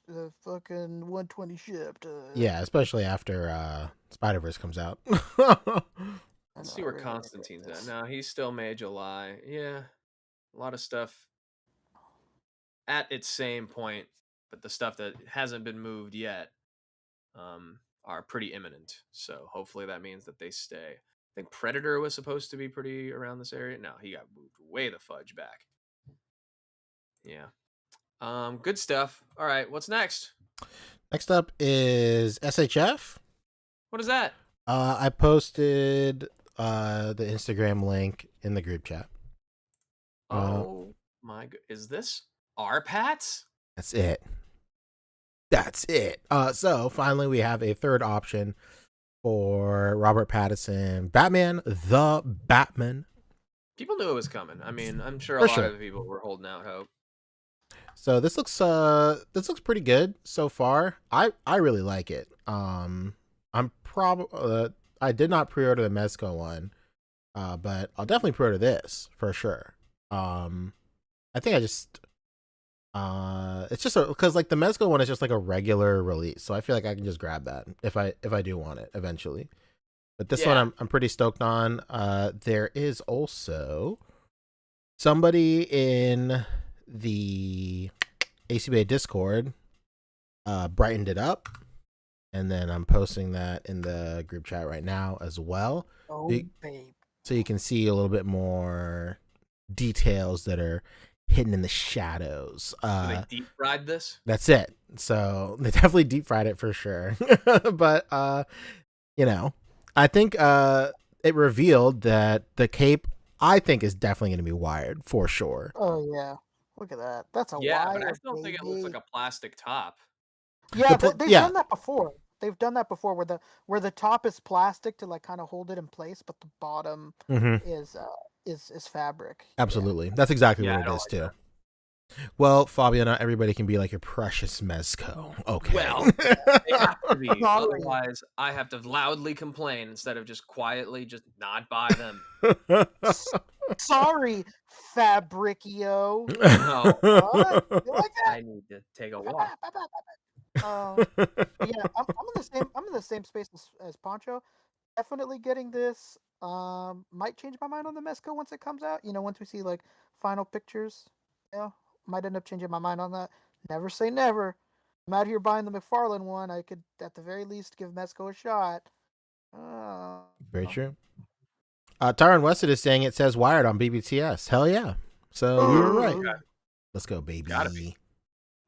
S7: fucking 120 shipped."
S1: Yeah, especially after Spider-Verse comes out.
S4: Let's see where Constantine's at. No, he's still May, July. Yeah, a lot of stuff at its same point, but the stuff that hasn't been moved yet are pretty imminent. So hopefully that means that they stay. I think Predator was supposed to be pretty around this area. No, he got moved way the fudge back. Yeah. Good stuff. All right, what's next?
S1: Next up is SHF.
S4: What is that?
S1: I posted the Instagram link in the group chat.
S4: Oh my god. Is this our Pats?
S1: That's it. So finally we have a third option for Robert Pattinson, Batman the Batman.
S4: People knew it was coming. I mean, I'm sure a lot of people were holding out hope.
S1: So this looks pretty good so far. I really like it. I did not pre-order the Mezco one, but I'll definitely pre-order this for sure. I think it's just because like the Mezco one is just like a regular release, so I feel like I can just grab that if I do want it eventually. But this one I'm pretty stoked on. There is also somebody in the A.C.B.A Discord brightened it up, and then I'm posting that in the group chat right now as well.
S7: Oh, babe.
S1: So you can see a little bit more details that are hidden in the shadows.
S4: So they deep fried this?
S1: That's it. So they definitely deep fried it for sure. But you know, I think it revealed that the cape, I think, is definitely going to be wired for sure.
S7: Oh yeah, look at that. That's a
S4: Yeah,
S7: wire,
S4: but I still think it looks like
S7: baby.
S4: a plastic top.
S7: Yeah,
S1: pl-
S7: they've
S1: yeah.
S7: done that before. They've done that before, where the top is plastic to like kind of hold it in place, but the bottom is fabric.
S1: Absolutely, that's exactly
S4: Yeah,
S1: what
S4: I
S1: it
S4: don't
S1: is
S4: like
S1: too.
S4: that.
S1: Well, Fabio, not everybody can be like your precious Mezco. Okay.
S4: Well, they have to be.
S7: Sorry.
S4: Otherwise, I have to loudly complain instead of just quietly just not buy them.
S7: Sorry, Fabricio.
S4: No,
S7: What? You like that?
S4: I need to take a walk.
S7: Yeah, I'm in the same. I'm in the same space as Poncho. Definitely getting this. Might change my mind on the Mezco once it comes out. You know, once we see like final pictures. Might end up changing my mind on that. Never say never. I'm out here buying the McFarlane one. I could, at the very least, give Mezco a shot.
S1: Very true. Tyron Wested is saying it says wired on BBTS. Hell yeah. So we were right. Let's go, baby.
S4: Gotta be.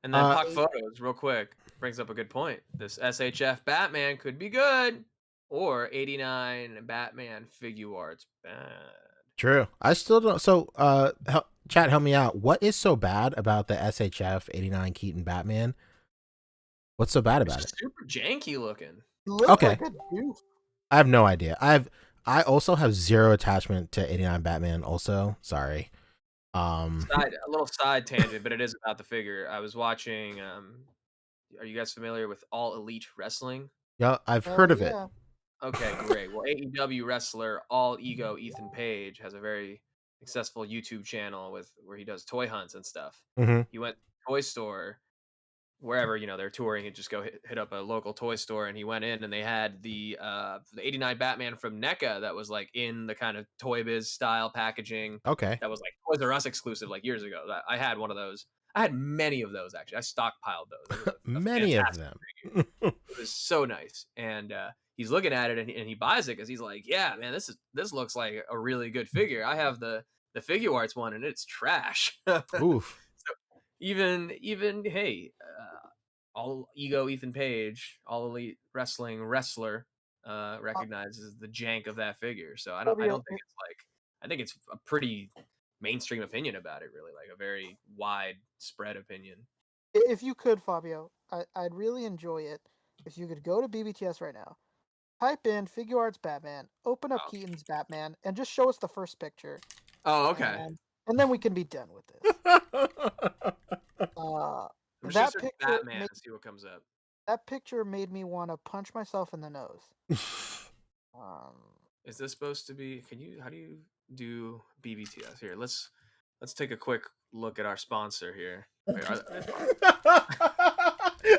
S4: And then Puck Photos, real quick, brings up a good point. This SHF Batman could be good, or 89 Batman figure arts bad.
S1: True. I still don't. So, chat, help me out. What is so bad about the SHF 89 Keaton Batman? What's so bad about it?
S4: Super janky looking.
S1: Okay.
S7: Like a doof.
S1: I have no idea. I also have zero attachment to 89 Batman. Also, sorry.
S4: A little side tangent, but it is about the figure. I was watching. Are you guys familiar with All Elite Wrestling?
S1: Yeah, I've heard of it.
S4: Okay, great. Well, AEW wrestler All Ego Ethan Page has a very successful YouTube channel where he does toy hunts and stuff.
S1: Mm-hmm.
S4: He went to the toy store, wherever they're touring, and just go hit up a local toy store, and he went in and they had the 89 Batman from NECA that was like in the kind of Toy Biz style packaging.
S1: Okay.
S4: That was like Toys R Us exclusive like years ago. I had one of those. I had many of those actually. I stockpiled those.
S1: Many of them.
S4: It was so nice. And he's looking at it and he buys it because he's like, yeah, man, this looks like a really good figure. I have the Figure Arts one and it's trash.
S1: Oof.
S4: Even hey, All Ego Ethan Page, All Elite Wrestling wrestler, recognizes the jank of that figure. So I don't think it's like, I think it's a pretty mainstream opinion about it, really, like a very wide spread opinion.
S7: If you could, Fabio, I'd really enjoy it if you could go to BBTS right now, type in Figure Arts Batman, open up Keaton's Batman, and just show us the first picture.
S4: Oh, okay.
S7: And then we can be done with this. That picture,
S4: Batman, see what comes up.
S7: That picture made me want to punch myself in the nose.
S4: Is this supposed to be? How do you do BBTS here? Let's take a quick look at our sponsor here.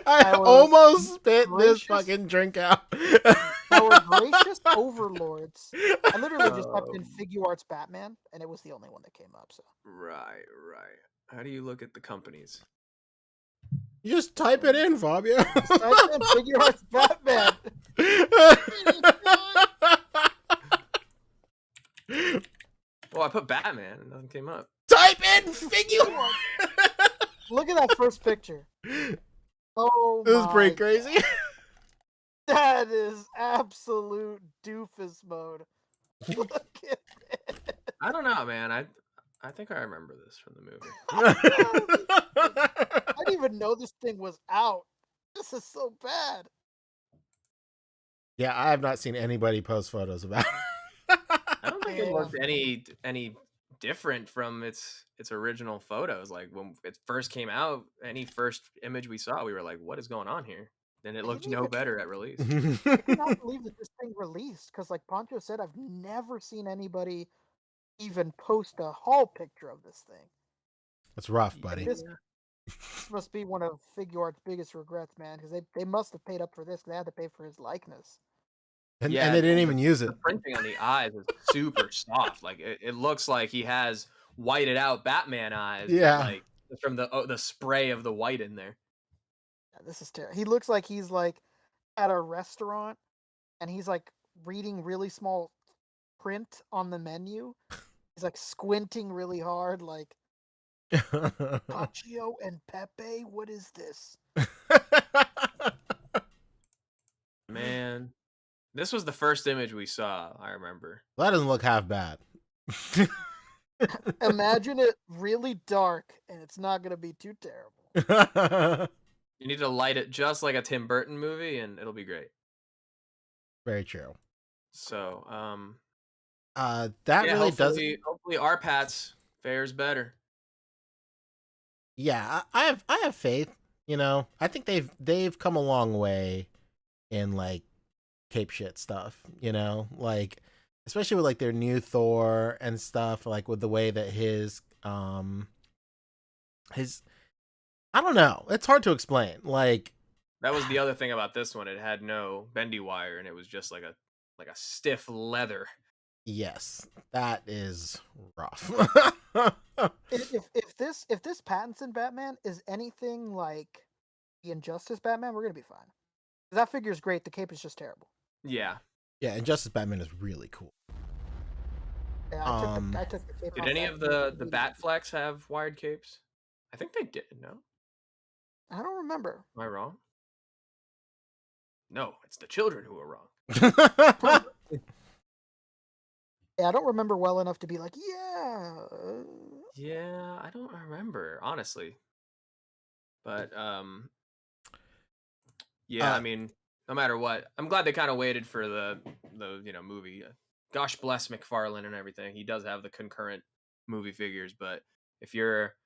S1: I almost spit this fucking drink out.
S7: Our gracious overlords. I literally just typed in Figure Arts Batman, and it was the only one that came up. So
S4: right. How do you look at the companies?
S1: You just type it in, Fabio.
S7: Type in Figure Arts Batman.
S4: Well, I put Batman and nothing came up.
S1: Type in Figure.
S7: Look at that first picture. Oh,
S1: this is pretty crazy.
S7: God. That is absolute doofus mode. Look at it.
S4: I don't know, man. I think I remember this from the movie.
S7: I didn't even know this thing was out. This is so bad.
S1: Yeah, I have not seen anybody post photos about it.
S4: I don't think it looked any different from its original photos. Like when it first came out, any first image we saw, we were like, "What is going on here?" Then it looked no better at release.
S7: I cannot believe that this thing released because, like Poncho said, I've never seen anybody even post a haul picture of this thing.
S1: That's rough, buddy.
S7: This must be one of Figure Art's biggest regrets, man, because they must have paid up for this. They had to pay for his likeness.
S1: And they didn't even use it.
S4: The printing on the eyes is super soft. Like it looks like he has whited out Batman eyes.
S1: Yeah,
S4: like from the spray of the white in there.
S7: Yeah, this is terrible. He looks like he's like at a restaurant, and he's like reading really small print on the menu, He's like squinting really hard, like Paccio and Pepe. What is this?
S4: Man, this was the first image we saw. I remember.
S1: That doesn't look half bad.
S7: Imagine it really dark, and it's not gonna be too terrible.
S4: You need to light it just like a Tim Burton movie, and it'll be great.
S1: Very true.
S4: So,
S1: that really does.
S4: Hopefully, our Pats fares better.
S1: Yeah, I have faith. You know, I think they've come a long way in like cape shit stuff. You know, like especially with like their new Thor and stuff. Like with the way that his I don't know. It's hard to explain. Like
S4: that was the other thing about this one. It had no bendy wire, and it was just like a stiff leather.
S1: Yes, that is rough.
S7: if this Pattinson Batman is anything like the Injustice Batman, we're gonna be fine. That figure is great. The cape is just terrible.
S4: Yeah.
S1: Yeah, Injustice Batman is really cool.
S7: Yeah, I took the cape.
S4: Did any of the Batflex have wired capes? I think they did. No.
S7: I don't remember.
S4: Am I wrong? No, it's the children who are wrong.
S7: Yeah, I don't remember well enough to be like, yeah.
S4: Yeah, I don't remember, honestly. But yeah, I mean, no matter what, I'm glad they kind of waited for the movie. Gosh bless McFarlane and everything. He does have the concurrent movie figures, but if you're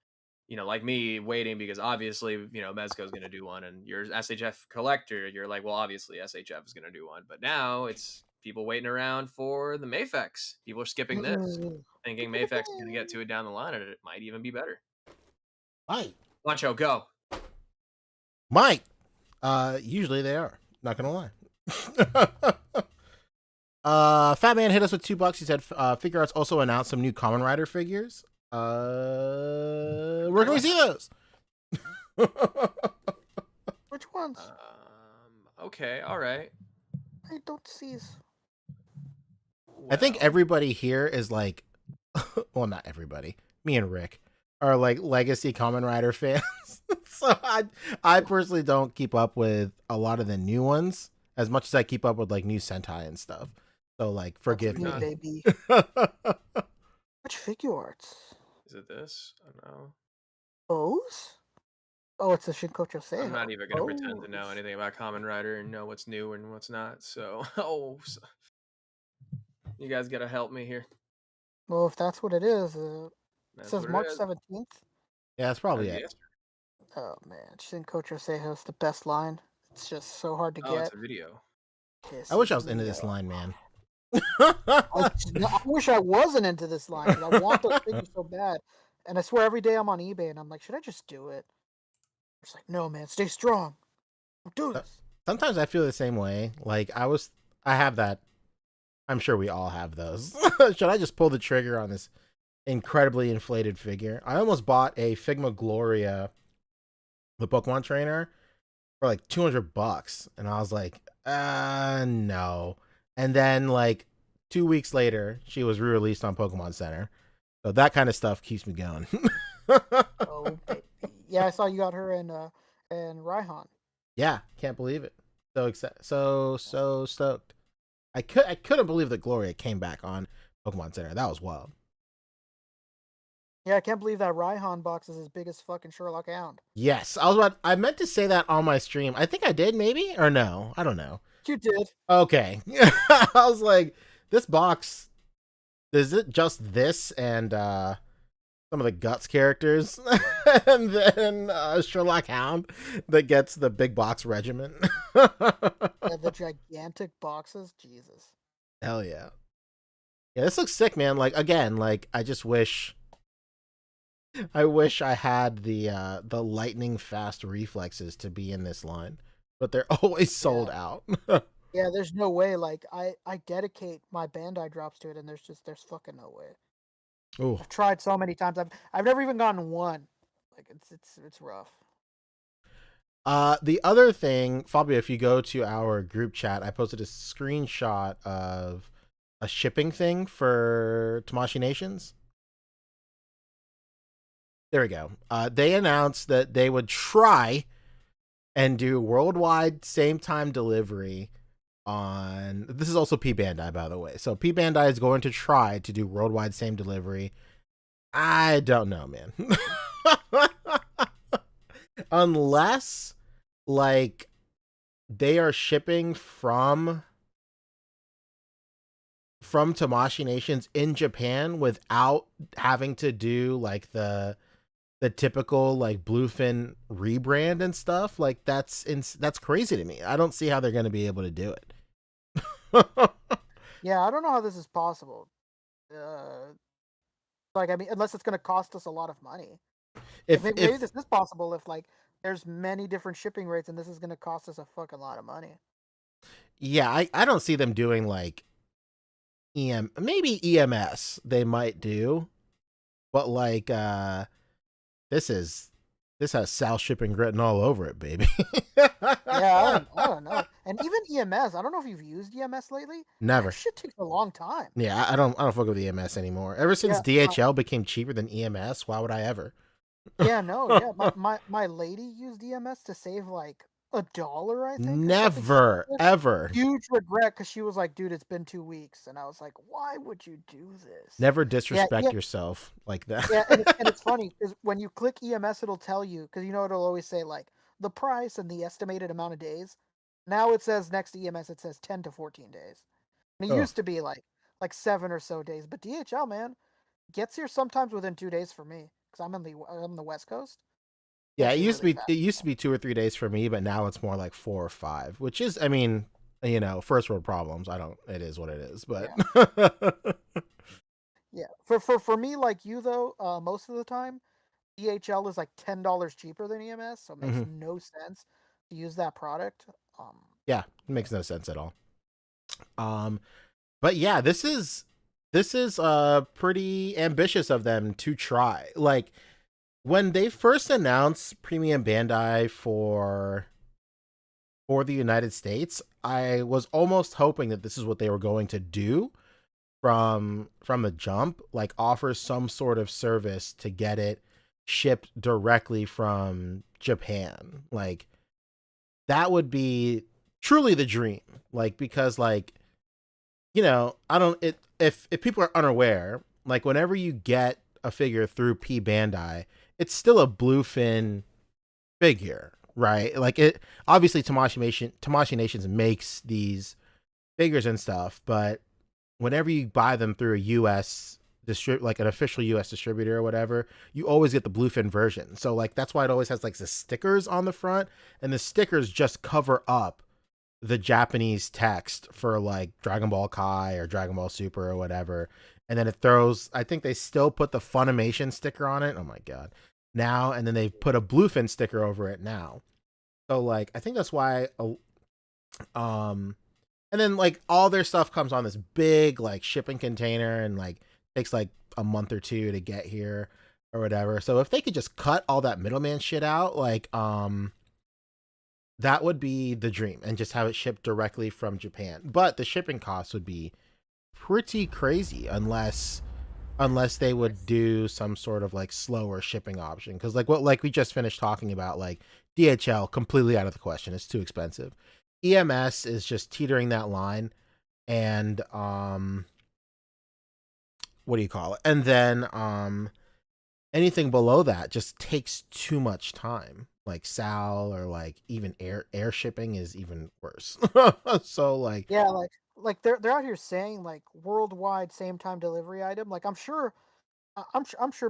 S4: like me, waiting because obviously, Mezco's going to do one, and you're SHF collector, you're like, well, obviously SHF is going to do one. But now it's people waiting around for the Mafex. People are skipping this, thinking Mafex is going to get to it down the line, and it might even be better.
S1: Might.
S4: Wancho, go.
S1: Might. Usually they are. Not going to lie. Fat Man hit us with $2. He said, Figure Arts also announced some new Kamen Rider figures. Where can we see those?
S7: Which ones?
S4: Okay, all right.
S7: I don't see.
S1: Well, I think everybody here is like, well, not everybody. Me and Rick are like legacy Kamen Rider fans. So I personally don't keep up with a lot of the new ones as much as I keep up with like new Sentai and stuff. So like, forgive me.
S7: Baby. Which Figure Arts?
S4: Is it this? I don't know.
S7: Those? Oh, it's a Shinkocho Seiho.
S4: I'm not even going to pretend to know anything about Kamen Rider and know what's new and what's not. So, you guys got to help me here.
S7: Well, if that's what it is, it says March 17th.
S1: Yeah, that's probably it.
S7: Oh, man. Shinkocho Seiho is the best line. It's just so hard to get.
S4: Oh, it's a video.
S1: I wish I was into this line, man.
S7: I wish I wasn't into this line because I want those figures so bad. And I swear every day I'm on eBay and I'm like, should I just do it? It's like, no, man, stay strong. Do this.
S1: Sometimes I feel the same way. Like I have that. I'm sure we all have those. Should I just pull the trigger on this incredibly inflated figure? I almost bought a Figma Gloria, the Pokemon trainer, for like $200, and I was like, no. And then like 2 weeks later, she was re-released on Pokemon Center. So that kind of stuff keeps me going.
S7: Oh, baby. Yeah, I saw you got her in Raihan.
S1: Yeah, can't believe it. So excited, so stoked. I couldn't believe that Gloria came back on Pokemon Center. That was wild.
S7: Yeah, I can't believe that Raihan box is as big as fucking Sherlock Hound.
S1: Yes, I meant to say that on my stream. I think I did, maybe, or no, I don't know.
S7: You did.
S1: Okay. I was like, this box, is it just this and some of the Guts characters and then Sherlock Hound that gets the big box regiment?
S7: Yeah, the gigantic boxes, Jesus.
S1: Hell yeah. Yeah, this looks sick, man. Like, again, like I wish I had the lightning fast reflexes to be in this line, but they're always sold out.
S7: Yeah, there's no way. Like I dedicate my Bandai drops to it, and there's fucking no way.
S1: Ooh.
S7: I've tried so many times. I've never even gotten one. Like it's rough.
S1: The other thing, Fabio, if you go to our group chat, I posted a screenshot of a shipping thing for Tamashii Nations. There we go. They announced that they would try and do worldwide same time delivery on. This is also P Bandai, by the way. So P Bandai is going to try to do worldwide same delivery. I don't know, man. Unless like they are shipping from Tamashii Nations in Japan without having to do like the typical like Bluefin rebrand and stuff. Like that's crazy to me. I don't see how they're going to be able to do it.
S7: Yeah, I don't know how this is possible. Like, I mean, unless it's going to cost us a lot of money. Maybe this is possible if like there's many different shipping rates and this is going to cost us a fucking lot of money.
S1: Yeah, I don't see them doing like maybe EMS they might do, but like this has South shipping written all over it, baby.
S7: Yeah, I don't know. And even EMS, I don't know if you've used EMS lately.
S1: Never.
S7: That shit takes a long time.
S1: Yeah, I don't fuck with EMS anymore. Ever since DHL became cheaper than EMS, why would I ever?
S7: Yeah, no, yeah. My lady used EMS to save like $1, I think.
S1: Never, ever.
S7: Huge regret because she was like, dude, it's been 2 weeks. And I was like, why would you do this?
S1: Never disrespect yourself like that.
S7: Yeah, and it's funny because when you click EMS, it'll tell you, because you know it'll always say like the price and the estimated amount of days. Now it says next to EMS, it says 10 to 14 days. And it used to be like 7 or so days. But DHL, man, gets here sometimes within 2 days for me because I'm on the West Coast.
S1: Yeah, it used to be 2 or 3 days for me, but now it's more like 4 or 5, which is, I mean, you know, first world problems. It is what it is, but
S7: yeah. For me, like you though, most of the time, DHL is like $10 cheaper than EMS, so it makes no sense to use that product.
S1: Yeah, it makes no sense at all. But yeah, this is pretty ambitious of them to try. Like when they first announced Premium Bandai for the United States, I was almost hoping that this is what they were going to do from the jump, like offer some sort of service to get it shipped directly from Japan. Like that would be truly the dream. Like, because like, you know, if people are unaware, like whenever you get a figure through P Bandai, it's still a Bluefin figure, right? Like it obviously Tamashii Nations makes these figures and stuff, but whenever you buy them through a US like an official US distributor or whatever, you always get the Bluefin version. So like that's why it always has like the stickers on the front, and the stickers just cover up the Japanese text for like Dragon Ball Kai or Dragon Ball Super or whatever. And then it throws, I think they still put the Funimation sticker on it. Oh my God. Now, and then they put a Bluefin sticker over it now. So like, I think that's why, and then like all their stuff comes on this big like shipping container and like takes like a month or two to get here or whatever. So if they could just cut all that middleman shit out, like, that would be the dream, and just have it shipped directly from Japan. But the shipping costs would be pretty crazy unless they would do some sort of like slower shipping option. Because like we just finished talking about, like DHL completely out of the question. It's too expensive. EMS is just teetering that line, and what do you call it? And then anything below that just takes too much time. Like Sal or like even air shipping is even worse. So like,
S7: yeah, like they're out here saying like worldwide same time delivery item. Like I'm sure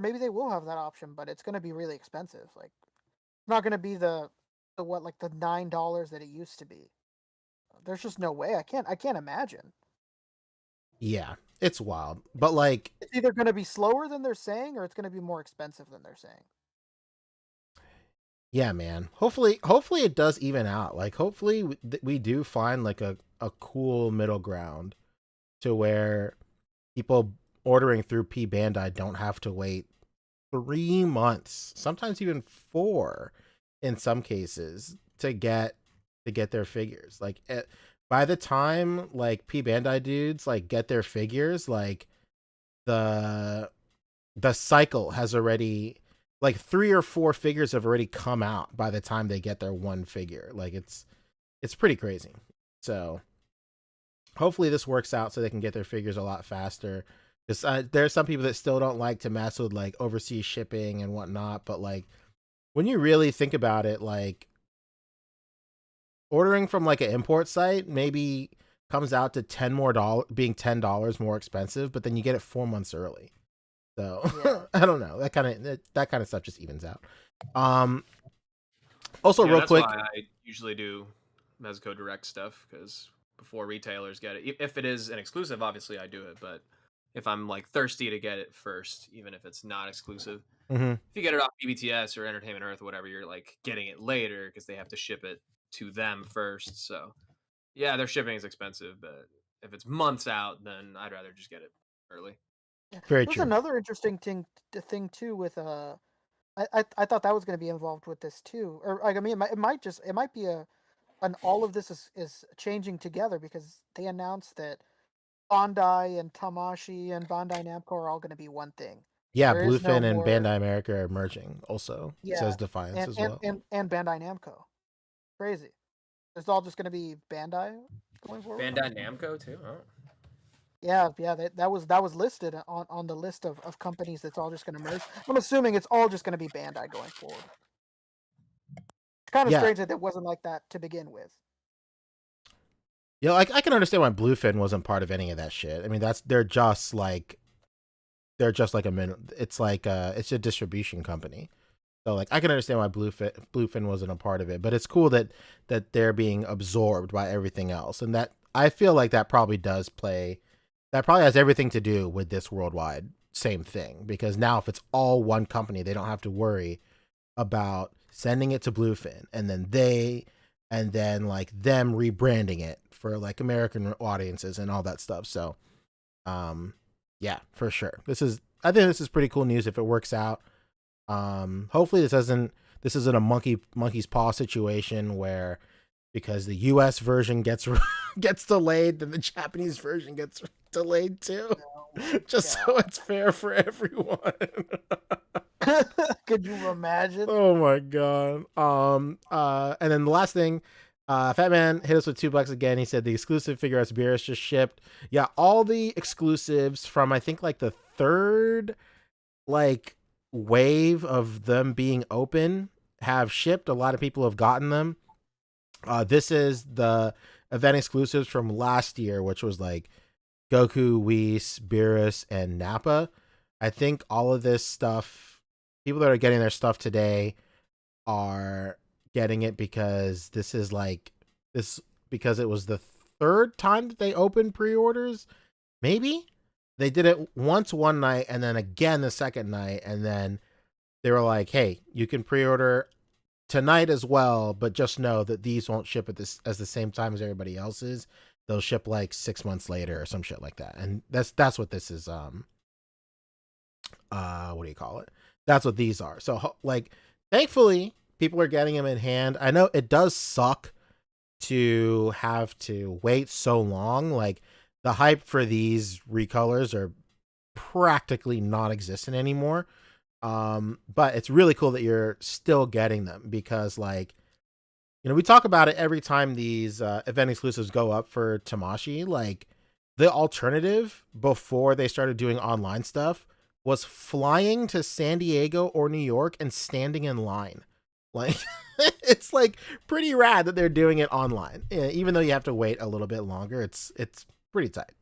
S7: maybe they will have that option, but it's gonna be really expensive. Like it's not gonna be the what, like the $9 that it used to be. There's just no way. I can't imagine.
S1: Yeah, it's wild. But like,
S7: it's either gonna be slower than they're saying, or it's gonna be more expensive than they're saying.
S1: Yeah, man. Hopefully it does even out. Like, hopefully we do find like a cool middle ground to where people ordering through P Bandai don't have to wait 3 months, sometimes even 4 in some cases, to get their figures. Like by the time like P Bandai dudes like get their figures, like the cycle has already like 3 or 4 figures have already come out by the time they get their one figure. Like it's pretty crazy. So hopefully this works out so they can get their figures a lot faster. Because there's some people that still don't like to mess with like overseas shipping and whatnot. But like when you really think about it, like ordering from like an import site maybe comes out to being $10 more expensive, but then you get it 4 months early. So yeah. I don't know. That kind of stuff just evens out. Also, real quick,
S4: that's why I usually do Mezco Direct stuff, because before retailers get it, if it is an exclusive, obviously I do it. But if I'm like thirsty to get it first, even if it's not exclusive, if you get it off BBTS or Entertainment Earth or whatever, you're like getting it later because they have to ship it to them first. So yeah, their shipping is expensive, but if it's months out, then I'd rather just get it early.
S7: Yeah.
S1: Very
S7: There's
S1: true.
S7: another interesting thing too with I thought that was going to be involved with this too, or like I mean it might be and all of this is changing together, because they announced that Bandai and Tamashi and Bandai Namco are all going to be one thing.
S1: Yeah,
S7: There is no
S1: Bluefin and
S7: more-
S1: Bandai America are merging also.
S7: Yeah,
S1: Says Defiance as well.
S7: and Bandai Namco. Crazy. It's all just going to be Bandai going forward.
S4: Bandai Namco too. Oh.
S7: Yeah, that was listed on the list of companies that's all just going to merge. I'm assuming it's all just going to be Bandai going forward. It's kind of strange that it wasn't like that to begin with.
S1: Yeah, like I can understand why Bluefin wasn't part of any of that shit. I mean, they're just like it's like it's a distribution company. So like I can understand why Bluefin wasn't a part of it, but it's cool that they're being absorbed by everything else, and that I feel like that probably has everything to do with this worldwide same thing, because now if it's all one company, they don't have to worry about sending it to Bluefin and then like them rebranding it for like American audiences and all that stuff. So yeah, for sure. I think this is pretty cool news if it works out. Hopefully this isn't a monkey's paw situation where because the US version gets delayed, then the Japanese version gets delayed too. Just so it's fair for everyone.
S7: Could you imagine?
S1: Oh my god. And then the last thing, Fat Man hit us with $2 again. He said the exclusive figure A.C.B.A is just shipped. Yeah, all the exclusives from I think like the third like wave of them being open have shipped. A lot of people have gotten them. This is the event exclusives from last year, which was like Goku, Whis, Beerus, and Nappa. I think all of this stuff, people that are getting their stuff today are getting it because because it was the third time that they opened pre-orders. Maybe they did it once one night and then again the second night, and then they were like, hey, you can pre-order tonight as well, but just know that these won't ship at the same time as everybody else's. They'll ship like 6 months later or some shit like that. And that's what this is. What do you call it? That's what these are. So like, thankfully people are getting them in hand. I know it does suck to have to wait so long. Like the hype for these recolors are practically non-existent anymore. But it's really cool that you're still getting them, because like, you know, we talk about it every time these event exclusives go up for Tamashi. Like the alternative before they started doing online stuff was flying to San Diego or New York and standing in line. Like it's like pretty rad that they're doing it online, even though you have to wait a little bit longer. It's pretty tight.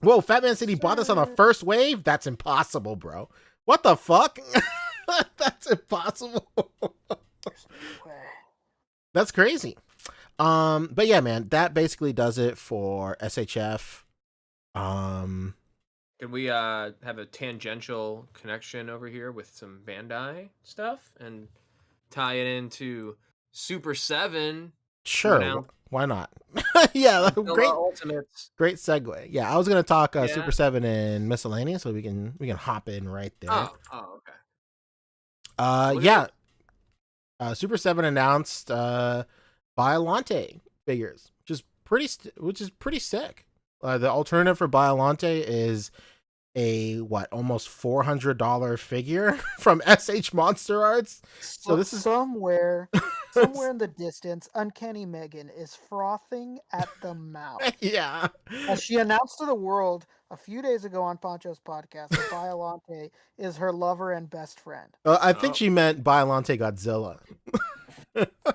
S1: Whoa, Fat Man said he bought this on the first wave? That's impossible, bro. What the fuck? That's impossible. That's crazy. But yeah, man, that basically does it for SHF.
S4: Can we have a tangential connection over here with some Bandai stuff and tie it into Super 7?
S1: Sure, why not? Yeah, great segue. Yeah, I was gonna talk Super 7 and miscellaneous, so we can hop in right there.
S4: Oh, okay.
S1: Yeah. Super 7 announced Biollante figures, which is pretty sick. The alternative for Biollante is a almost $400 figure from SH Monster Arts. So this is
S7: somewhere in the distance, Uncanny Megan is frothing at the mouth.
S1: Yeah.
S7: As she announced to the world a few days ago on Poncho's podcast that Biollante is her lover and best friend.
S1: I think she meant Biollante Godzilla.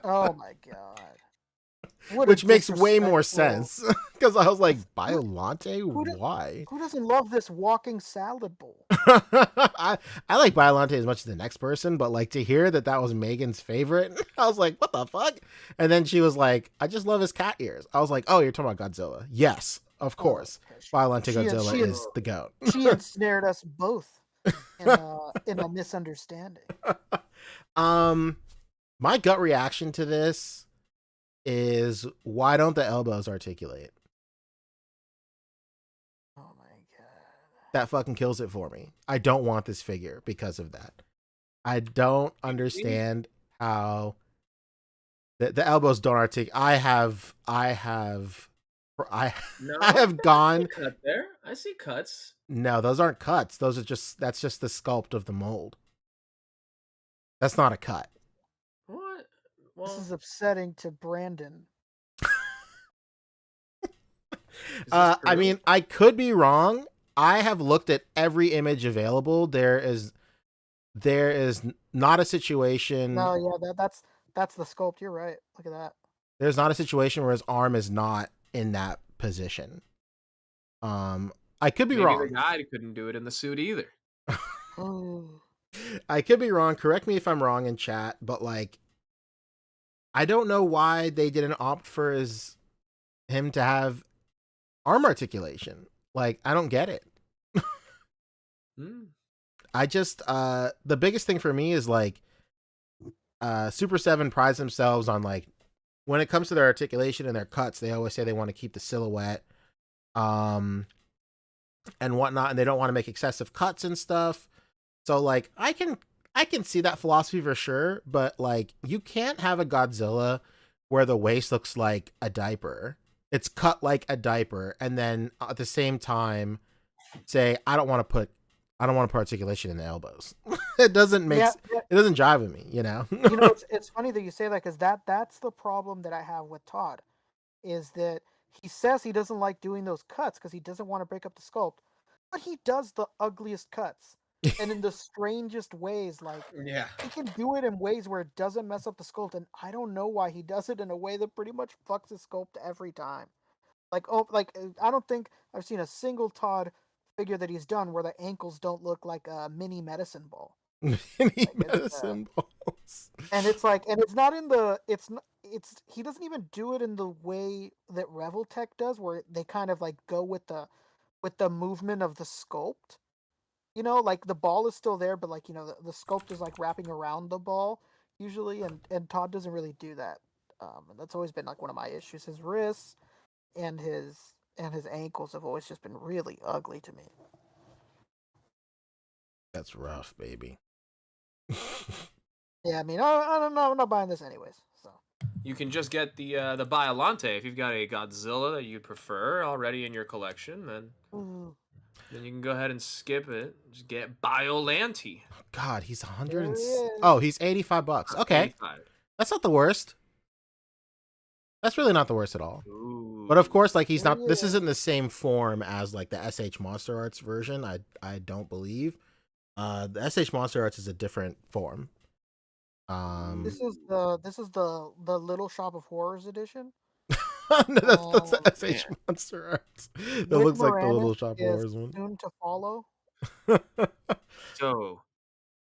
S7: Oh my god.
S1: Which makes way more sense. Because I was like, Biollante? Why?
S7: Who doesn't love this walking salad bowl?
S1: I like Biollante as much as the next person, but like to hear that was Megan's favorite, I was like, what the fuck? And then she was like, I just love his cat ears. I was like, oh, you're talking about Godzilla. Yes, of course. Biollante Godzilla is the GOAT.
S7: She ensnared us both in a misunderstanding.
S1: My gut reaction to this is, why don't the elbows articulate?
S7: Oh my god.
S1: That fucking kills it for me. I don't want this figure because of that. I don't understand how the elbows don't articulate. I have gone.
S4: Cut there. I see cuts.
S1: No, those aren't cuts. That's just the sculpt of the mold. That's not a cut.
S4: What? Well,
S7: this is upsetting to Brandon.
S1: I mean, I could be wrong. I have looked at every image available. There is not a situation.
S7: No, yeah, that's the sculpt. You're right. Look at that.
S1: There's not a situation where his arm is not in that position. I could be wrong.
S4: The guy couldn't do it in the suit either.
S1: I could be wrong. Correct me if I'm wrong in chat, but like, I don't know why they didn't opt for him to have arm articulation. Like, I don't get it. I just the biggest thing for me is like Super 7 prides themselves on like, when it comes to their articulation and their cuts, they always say they want to keep the silhouette and whatnot, and they don't want to make excessive cuts and stuff. So like, I can see that philosophy for sure, but like, you can't have a Godzilla where the waist looks like a diaper. It's cut like a diaper, and then at the same time say, I don't want to put articulation in the elbows. It doesn't make it doesn't jive with me, you know.
S7: It's funny that you say that, because that's the problem that I have with Todd, is that he says he doesn't like doing those cuts because he doesn't want to break up the sculpt, but he does the ugliest cuts. And in the strangest ways, like,
S4: yeah,
S7: he can do it in ways where it doesn't mess up the sculpt, and I don't know why he does it in a way that pretty much fucks his sculpt every time. Like, I don't think I've seen a single Todd figure that he's done where the ankles don't look like a mini medicine ball.
S1: Medicine balls.
S7: And it's like, and it's not in the, he doesn't even do it in the way that Reveltech does, where they kind of like go with the movement of the sculpt. You know, like the ball is still there, but like, you know, the sculpt is like wrapping around the ball usually, and Todd doesn't really do that. And that's always been like one of my issues. His wrists and his ankles have always just been really ugly to me.
S1: That's rough, baby.
S7: Yeah, I mean, I don't know. I'm not buying this anyways. So
S4: you can just get the Biollante if you've got a Godzilla that you prefer already in your collection. Then you can go ahead and skip it. Just get Biollante.
S1: God, he's 100. Oh, he's $85. Okay, 85. That's not the worst. That's really not the worst at all.
S4: Ooh.
S1: But of course, like, he's not. This isn't the same form as like the SH Monster Arts version. I don't believe. The SH Monster Arts is a different form.
S7: This is the Little Shop of Horrors edition.
S1: No, that's the SH Monster Arts. That looks like the Little Shop of Horrors one.
S7: Soon to follow.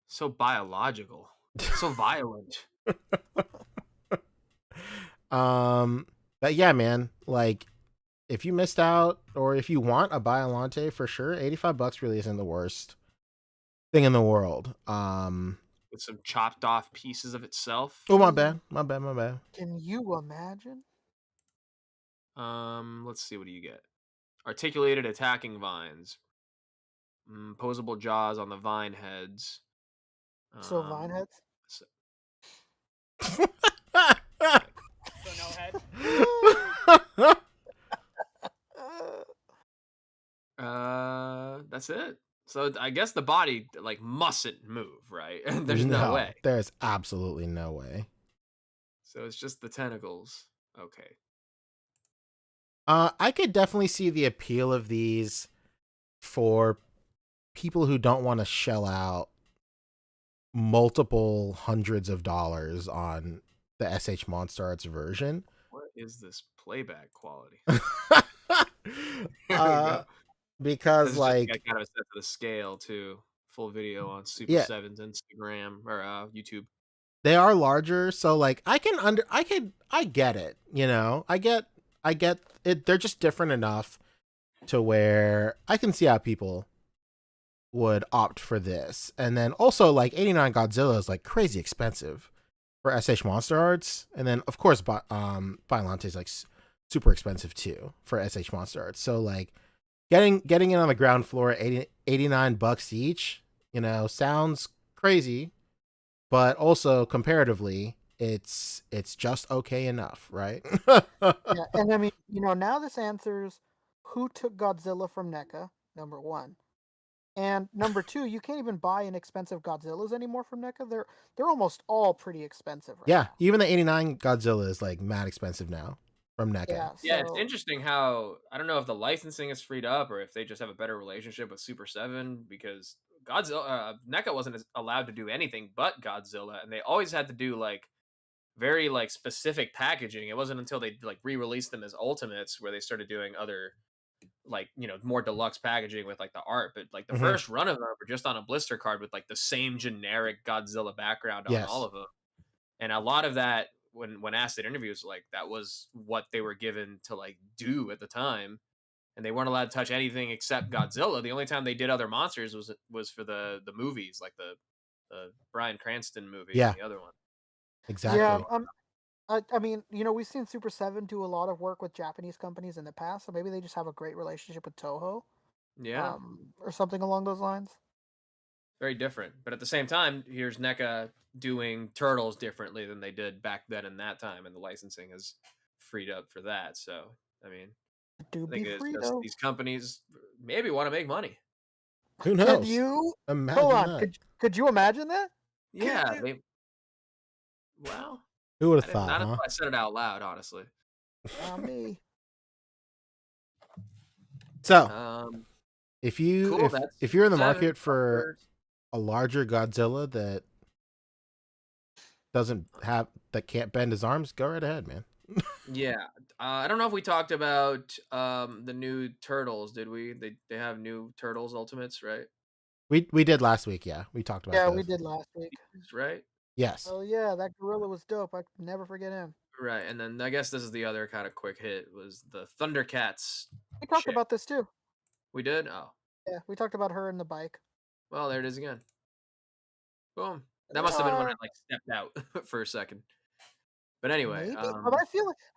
S4: So biological, so violent.
S1: But yeah, man, like, if you missed out, or if you want a Biollante, for sure, $85 really isn't the worst thing in the world.
S4: With some chopped off pieces of itself.
S1: Oh, my bad.
S7: Can you imagine?
S4: Let's see, what do you get? Articulated attacking vines. Posable jaws on the vine heads.
S7: So vine heads?
S4: So no head. That's it. So I guess the body like mustn't move, right? There's no way.
S1: There's absolutely no way.
S4: So it's just the tentacles. Okay.
S1: I could definitely see the appeal of these for people who don't want to shell out multiple hundreds of dollars on the SH Monster Arts version.
S4: What is this playback quality?
S1: Because like
S4: I kind of set to the scale too. Full video on Super 7's Instagram or YouTube.
S1: They are larger, so like I get it, you know. I get it. They're just different enough to where I can see how people would opt for this. And then also like 89 Godzilla is like crazy expensive for SH Monster Arts, and then of course Biollante is like super expensive too for SH Monster Arts. So like getting it on the ground floor at $89 each, you know, sounds crazy, but also comparatively it's just okay enough, right?
S7: Yeah, and I mean, you know, now this answers who took Godzilla from NECA, number one. And number two, you can't even buy inexpensive Godzillas anymore from NECA. They're almost all pretty expensive right now.
S1: Even the 89 Godzilla is like mad expensive now from NECA.
S4: Yeah, it's interesting how I don't know if the licensing is freed up or if they just have a better relationship with Super 7, because Godzilla NECA wasn't allowed to do anything but Godzilla, and they always had to do like very like specific packaging. It wasn't until they like re-released them as Ultimates where they started doing other like, you know, more deluxe packaging with like the art, but like the first run of them were just on a blister card with like the same generic Godzilla background on all of them. And a lot of that, when asked in interviews, like that was what they were given to like do at the time, and they weren't allowed to touch anything except Godzilla. The only time they did other monsters was for the movies, like the Bryan Cranston movie and the other one.
S1: Exactly.
S7: Yeah, I mean, you know, we've seen Super 7 do a lot of work with Japanese companies in the past, so maybe they just have a great relationship with Toho.
S4: Yeah.
S7: Or something along those lines.
S4: Very different. But at the same time, here's NECA doing Turtles differently than they did back then in that time, and the licensing is freed up for that. So, I mean, I think it's just these companies maybe want to make money.
S1: Who knows?
S7: Could you
S1: imagine
S7: hold on?
S1: that?
S7: Could you imagine that?
S4: Yeah. Well,
S1: who would have thought?
S4: Not if I said it out loud, honestly.
S7: Me.
S1: So, if you're in the market for a larger Godzilla that can't bend his arms, go right ahead, man.
S4: Yeah, I don't know if we talked about the new Turtles. Did we? They have new Turtles Ultimates, right?
S1: We did last week. Yeah, we talked about.
S7: Yeah,
S1: those.
S7: we did last week.
S4: Right.
S1: Yes.
S7: Oh yeah, that gorilla was dope. I can never forget him.
S4: Right, and then I guess this is the other kind of quick hit was the Thundercats.
S7: We talked about this too.
S4: We did? Oh.
S7: Yeah, we talked about her and the bike.
S4: Well, there it is again. Boom. That must have been when I like stepped out for a second. But anyway,
S7: but I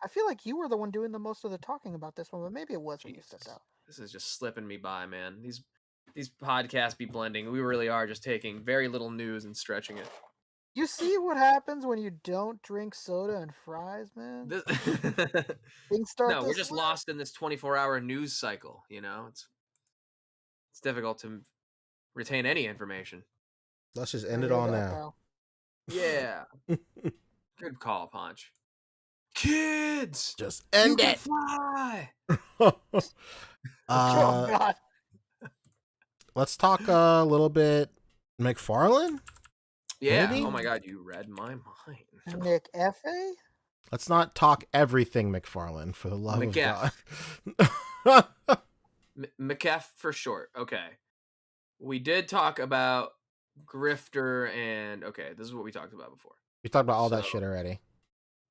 S7: feel like you were the one doing the most of the talking about this one, but maybe it was when you stepped out.
S4: This is just slipping me by, man. These podcasts be blending. We really are just taking very little news and stretching it.
S7: You see what happens when you don't drink soda and fries, man? Things start
S4: No, we're just lost in this 24-hour news cycle, you know? It's difficult to retain any information.
S1: Let's just end it all now.
S4: Yeah. Good call, Punch. Kids!
S1: Just end it!
S4: Fly!
S7: Oh, God.
S1: Let's talk a little bit McFarlane?
S4: Yeah.
S1: Maybe?
S4: Oh my God, you read my mind.
S7: Nick F.A.?
S1: Let's not talk everything McFarlane, for the love of God.
S4: McF for short. Okay. We did talk about Grifter and... Okay, this is what we talked about before.
S1: We talked about all that shit already.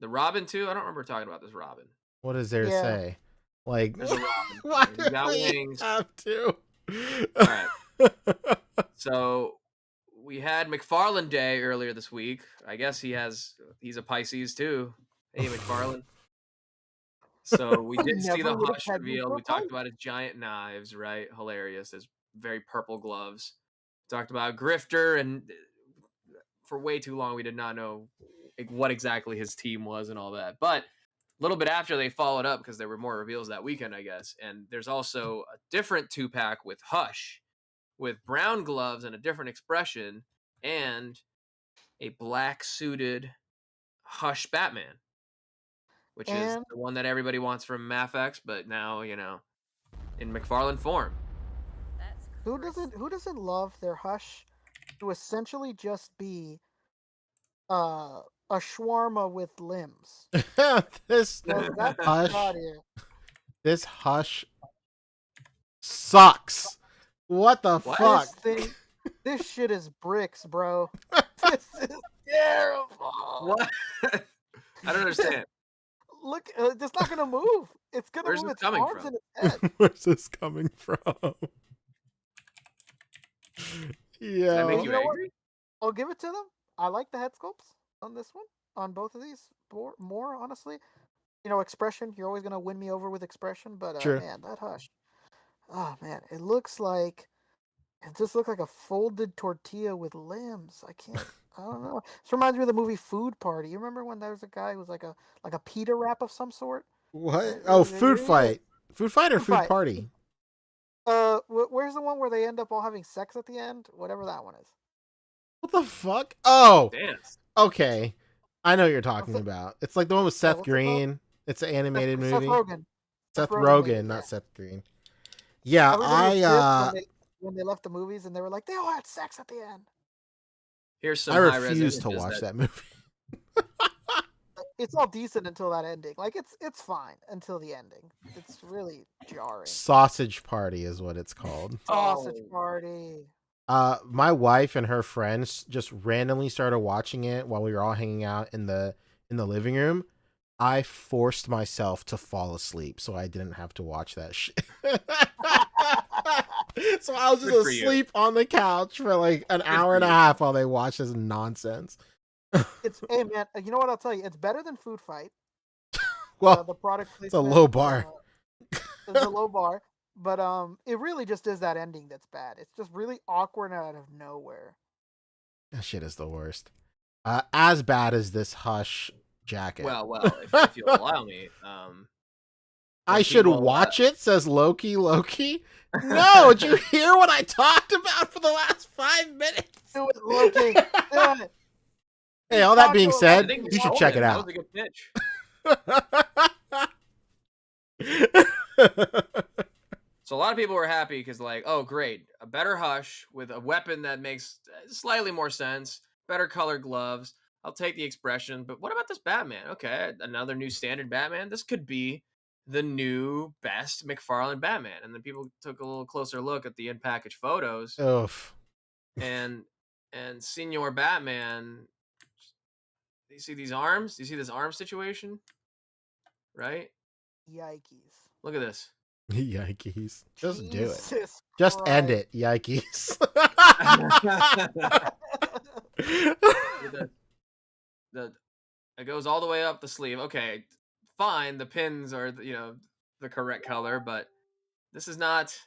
S4: The Robin too? I don't remember talking about this Robin.
S1: What is there to say? Like,
S4: there's a Robin.
S1: Why
S4: He's got wings.
S1: Have to?
S4: All right. So we had McFarlane Day earlier this week. I guess he's a Pisces too. Hey, McFarlane. So we did see the Hush reveal. We talked about his giant knives, right? Hilarious. His very purple gloves. Talked about Grifter, and for way too long we did not know what exactly his team was and all that. But a little bit after, they followed up because there were more reveals that weekend, I guess. And there's also a different 2-pack with Hush. with brown gloves and a different expression, and a black suited Hush Batman, which is
S7: And
S4: the one that everybody wants from Mafex, but now, in McFarlane form.
S5: That's
S7: who doesn't love their Hush to essentially just be a shawarma with limbs?
S1: this
S7: That's
S1: Hush,
S7: about it.
S1: this Hush sucks. What the
S4: What?
S1: fuck?
S7: This shit is bricks, bro. This is terrible.
S4: What? I don't understand.
S7: Look, it's not gonna move. It's gonna
S4: Where's
S7: move
S4: this
S7: its
S4: coming
S7: arms
S4: from?
S7: and its head.
S1: Where's this coming from?
S4: Does that make
S1: Yeah.
S4: you
S7: know what?
S4: angry?
S7: I'll give it to them. I like the head sculpts on this one, on both of these more honestly. Expression. You're always gonna win me over with expression, but
S1: True.
S7: man, that Hush. Oh man, it just looks like a folded tortilla with limbs. I don't know. This reminds me of the movie Food Party. You remember when there was a guy who was like a pita wrap of some sort?
S1: What? Oh, food
S7: Yeah.
S1: fight. Food fight or
S7: Food
S1: food
S7: fight.
S1: party?
S7: Where's the one where they end up all having sex at the end? Whatever that one is.
S1: What the fuck? Oh,
S4: Dance.
S1: okay. I know what you're talking about. It's like the one with Seth
S7: what's it called?
S1: Green. It's an animated
S7: Seth
S1: movie.
S7: Rogen.
S1: Seth
S7: Rogen
S1: Rogen,
S7: made it,
S1: not
S7: yeah.
S1: Seth Green. Yeah,
S7: Everybody was pissed when they left the movies and they were like, they all had sex at the end.
S4: Here's some
S1: I
S4: high-res
S1: refuse to
S4: images
S1: watch that movie.
S7: It's all decent until that ending. Like it's fine until the ending. It's really jarring.
S1: Sausage Party is what it's called.
S7: Sausage Party.
S1: My wife and her friends just randomly started watching it while we were all hanging out in the living room. I forced myself to fall asleep so I didn't have to watch that shit. So I was just
S4: Good for you.
S1: asleep on the couch for like an hour and a half while they watched this nonsense.
S7: Hey man, you know what I'll tell you? It's better than Food Fight.
S1: Well,
S7: The product
S1: it's a
S7: placement,
S1: low bar.
S7: It's a low bar, but it really just is that ending that's bad. It's just really awkward out of nowhere.
S1: That shit is the worst. As bad as this Hush jacket.
S4: Well, if you'll allow me,
S1: I should watch it, says Loki. No, did you hear what I talked about for the last 5 minutes?
S7: Do it, Loki. Do it.
S1: Hey, all that being
S4: I
S1: said,
S4: think
S1: you should
S4: sold
S1: check it
S4: That
S1: out.
S4: was a good pitch. So a lot of people were happy because, like, oh, great, a better Hush with a weapon that makes slightly more sense, better colored gloves. I'll take the expression, but what about this Batman? Okay, another new standard Batman. This could be the new best McFarlane Batman. And then people took a little closer look at the in-package photos,
S1: Oof.
S4: and Senior Batman. Do you see these arms? Do you see this arm situation? Right?
S7: Yikes.
S4: Look at this.
S1: Yikes. Just do it.
S7: Jesus
S1: Just end
S7: Christ.
S1: it. Yikes.
S4: It goes all the way up the sleeve. Okay, fine. The pins are the correct color, but this is not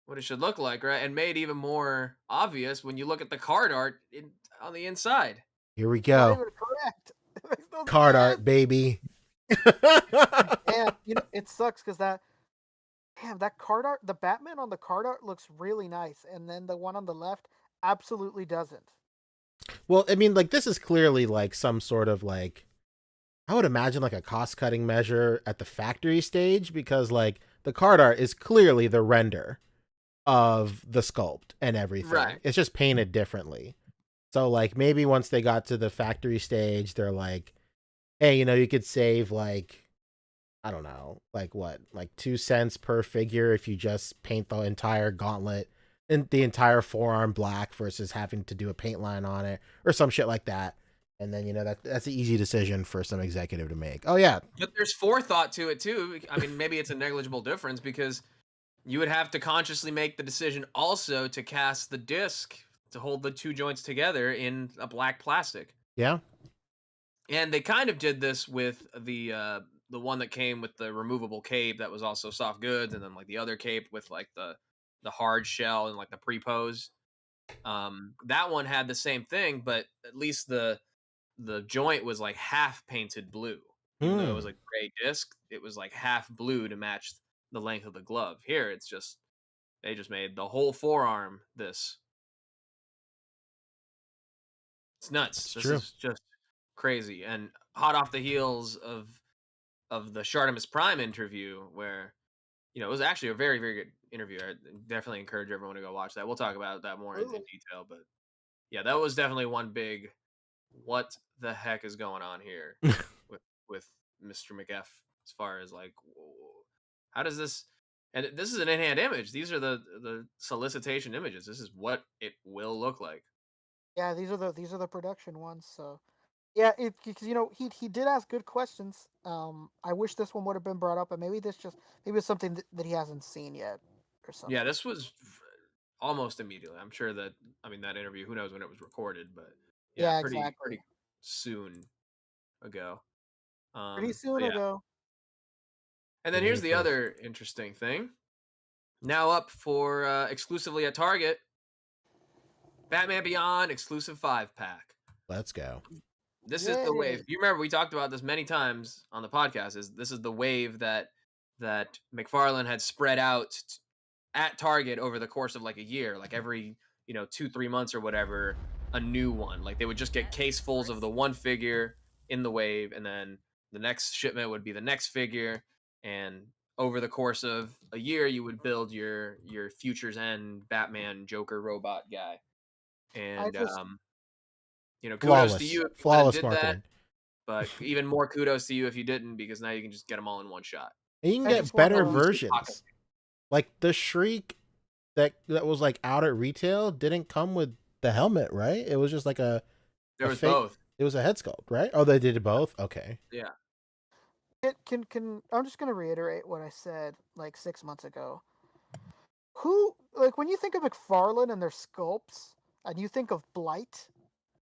S4: what it should look like, right? And made even more obvious when you look at the card art on the inside.
S1: Here we
S7: Not
S1: go.
S7: even correct. It makes no
S1: Card
S7: sense.
S1: art, baby.
S7: And it sucks because that card art, the Batman on the card art looks really nice, and then the one on the left absolutely doesn't.
S1: Well, I mean, like, this is clearly like some sort of like, I would imagine like a cost-cutting measure at the factory stage, because like the card art is clearly the render of the sculpt and everything.
S4: Right.
S1: It's just painted differently. So like maybe once they got to the factory stage, they're like, hey, you could save like, I don't know, like what, like 2 cents per figure if you just paint the entire gauntlet and the entire forearm black versus having to do a paint line on it or some shit like that. And then, that's an easy decision for some executive to make. Oh, yeah.
S4: But there's forethought to it, too. I mean, maybe it's a negligible difference because you would have to consciously make the decision also to cast the disc to hold the two joints together in a black plastic.
S1: Yeah.
S4: And they kind of did this with the one that came with the removable cape that was also soft goods, and then like the other cape with like the hard shell and like the pre-pose. That one had the same thing, but at least the joint was like half painted blue. Even though it was a gray disc, it was like half blue to match the length of the glove. Here, it's just They just made the whole forearm this. It's nuts. This is just crazy, and hot off the heels of the Shartimus Prime interview, where it was actually a very, very good interview. I definitely encourage everyone to go watch that. We'll talk about that more in detail, but yeah, that was definitely one big. What the heck is going on here with Mr. McF? As far as like, how does this? And this is an in-hand image. These are the solicitation images. This is what it will look like.
S7: Yeah, these are the production ones. So yeah, because he did ask good questions. I wish this one would have been brought up, but maybe it's something that he hasn't seen yet or something.
S4: Yeah, this was almost immediately. I'm sure that that interview. Who knows when it was recorded, but yeah, pretty soon ago.
S7: Pretty soon ago.
S4: And then here's the other interesting thing. Now up for exclusively at Target, Batman Beyond exclusive 5-pack.
S1: Let's go.
S4: This is the wave. You remember we talked about this many times on the podcast. This is the wave that McFarlane had spread out at Target over the course of like a year, like every 2-3 months or whatever, a new one. Like they would just get casefuls of the one figure in the wave, and then the next shipment would be the next figure, and over the course of a year, you would build your Future's End Batman Joker robot guy. And kudos to you if you did that. But even more kudos to you if you didn't, because now you can just get them all in one shot.
S1: And you can get better versions. Like the Shriek that was like out at retail didn't come with the helmet, right? It was just like there
S4: was both.
S1: It was a head sculpt, right? Oh, they did both? Okay.
S4: Yeah.
S7: I'm just gonna reiterate what I said like 6 months ago. When you think of McFarlane and their sculpts, and you think of Blight,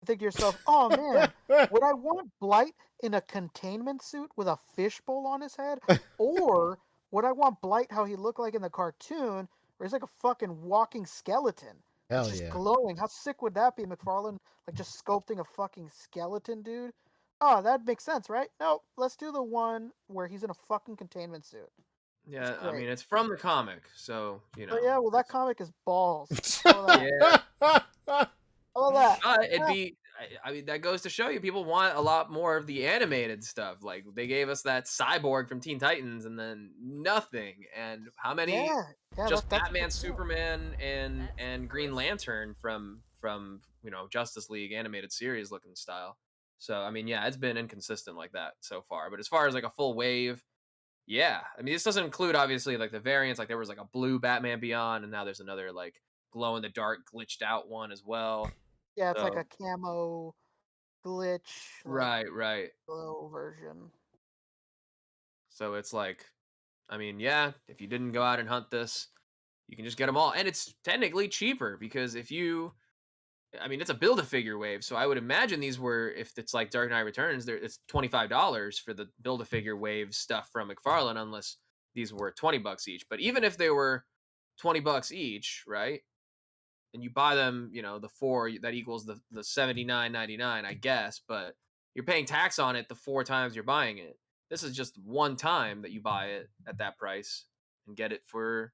S7: you think to yourself, "Oh man, would I want Blight in a containment suit with a fishbowl on his head, or would I want Blight how he looked like in the cartoon, where he's like a fucking walking skeleton, just glowing? How sick would that be, McFarlane? Like just sculpting a fucking skeleton, dude." Oh, that makes sense, right? No, let's do the one where he's in a fucking containment suit.
S4: Yeah, I mean, it's from the comic, so,
S7: Oh, yeah, well, that comic is balls.
S4: Yeah.
S7: All that.
S4: It'd be, I mean, that goes to show you people want a lot more of the animated stuff. Like, they gave us that Cyborg from Teen Titans and then nothing. And how many? Just Batman, Superman, and Green Lantern from Justice League animated series looking style. So, I mean, yeah, it's been inconsistent like that so far. But as far as like a full wave, yeah. I mean, this doesn't include obviously like the variants. Like there was like a blue Batman Beyond, and now there's another like glow in the dark glitched out one as well.
S7: Yeah, it's like a camo glitch.
S4: Right.
S7: Glow version.
S4: So it's like, I mean, yeah, if you didn't go out and hunt this, you can just get them all. And it's technically cheaper because it's a Build-A-Figure wave, so I would imagine these were, if it's like Dark Knight Returns, it's $25 for the Build-A-Figure wave stuff from McFarlane, unless these were $20 each. But even if they were $20 each, right? And you buy them, the 4, that equals the $79.99, I guess. But you're paying tax on it the 4 times you're buying it. This is just one time that you buy it at that price and get it for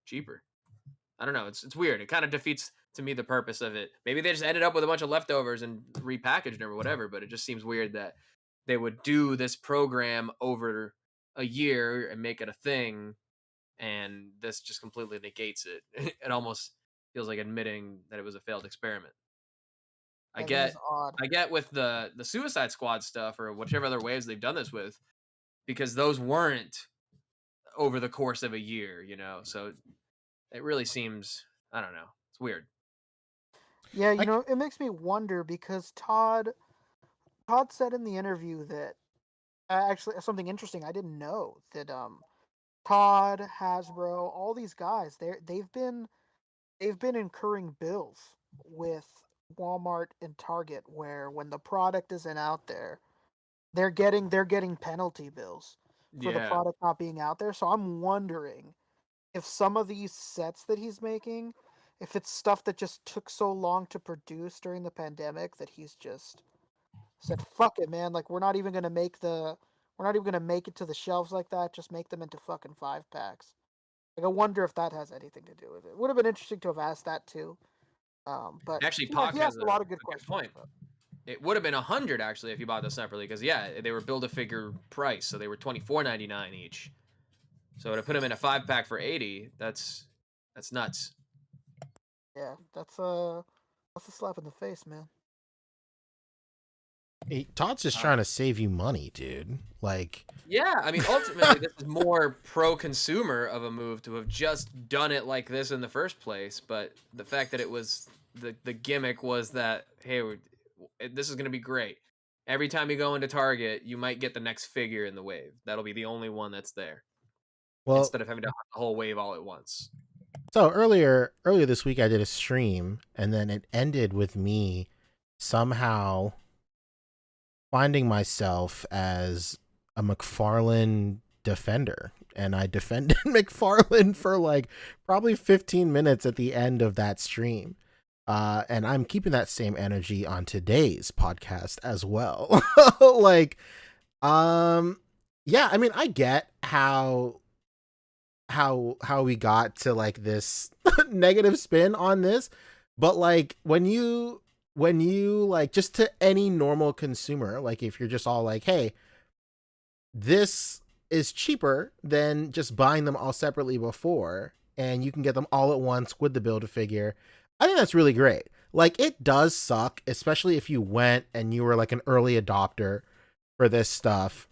S4: cheaper. I don't know. It's weird. It kind of defeats to me the purpose of it. Maybe they just ended up with a bunch of leftovers and repackaged them or whatever, but it just seems weird that they would do this program over a year and make it a thing, and this just completely negates it. It almost feels like admitting that it was a failed experiment. I get with the Suicide Squad stuff or whichever other waves they've done this with, because those weren't over the course of a year, so it really seems, I don't know, it's weird.
S7: Yeah, it makes me wonder because Todd said in the interview that actually something interesting I didn't know, that Todd, Hasbro, all these guys, they've been incurring bills with Walmart and Target, where when the product isn't out there, they're getting penalty bills for the product not being out there. So I'm wondering if some of these sets that he's making, if it's stuff that just took so long to produce during the pandemic that he's just said, "Fuck it, man! Like we're not even gonna make it to the shelves like that. Just make them into fucking 5-packs." Like, I wonder if that has anything to do with it. Would have been interesting to have asked that too. But
S4: Actually,
S7: yeah,
S4: Pock
S7: he
S4: has
S7: asked a lot of
S4: good
S7: good questions.
S4: point.
S7: But...
S4: It would have been 100 actually if you bought those separately, because they were Build-A-Figure price, so they were $24.99 each. So to put them in a 5-pack for 80, that's nuts.
S7: Yeah, that's a slap in the face, man.
S1: Todd's just trying to save you money, dude. Like,
S4: yeah, I mean, ultimately, this is more pro-consumer of a move to have just done it like this in the first place. But the fact that it was the gimmick was that, hey, this is going to be great. Every time you go into Target, you might get the next figure in the wave. That'll be the only one that's there. Well, instead of having to hunt the whole wave all at once.
S1: So earlier this week, I did a stream, and then it ended with me somehow finding myself as a McFarlane defender, and I defended McFarlane for like probably 15 minutes at the end of that stream. And I'm keeping that same energy on today's podcast as well. Like, yeah, I mean, I get how we got to like this negative spin on this, but like when you like, just to any normal consumer, like if you're just all like, hey, this is cheaper than just buying them all separately before, and you can get them all at once with the Build-A-Figure, I think that's really great. Like, it does suck, especially if you went and you were like an early adopter for this stuff,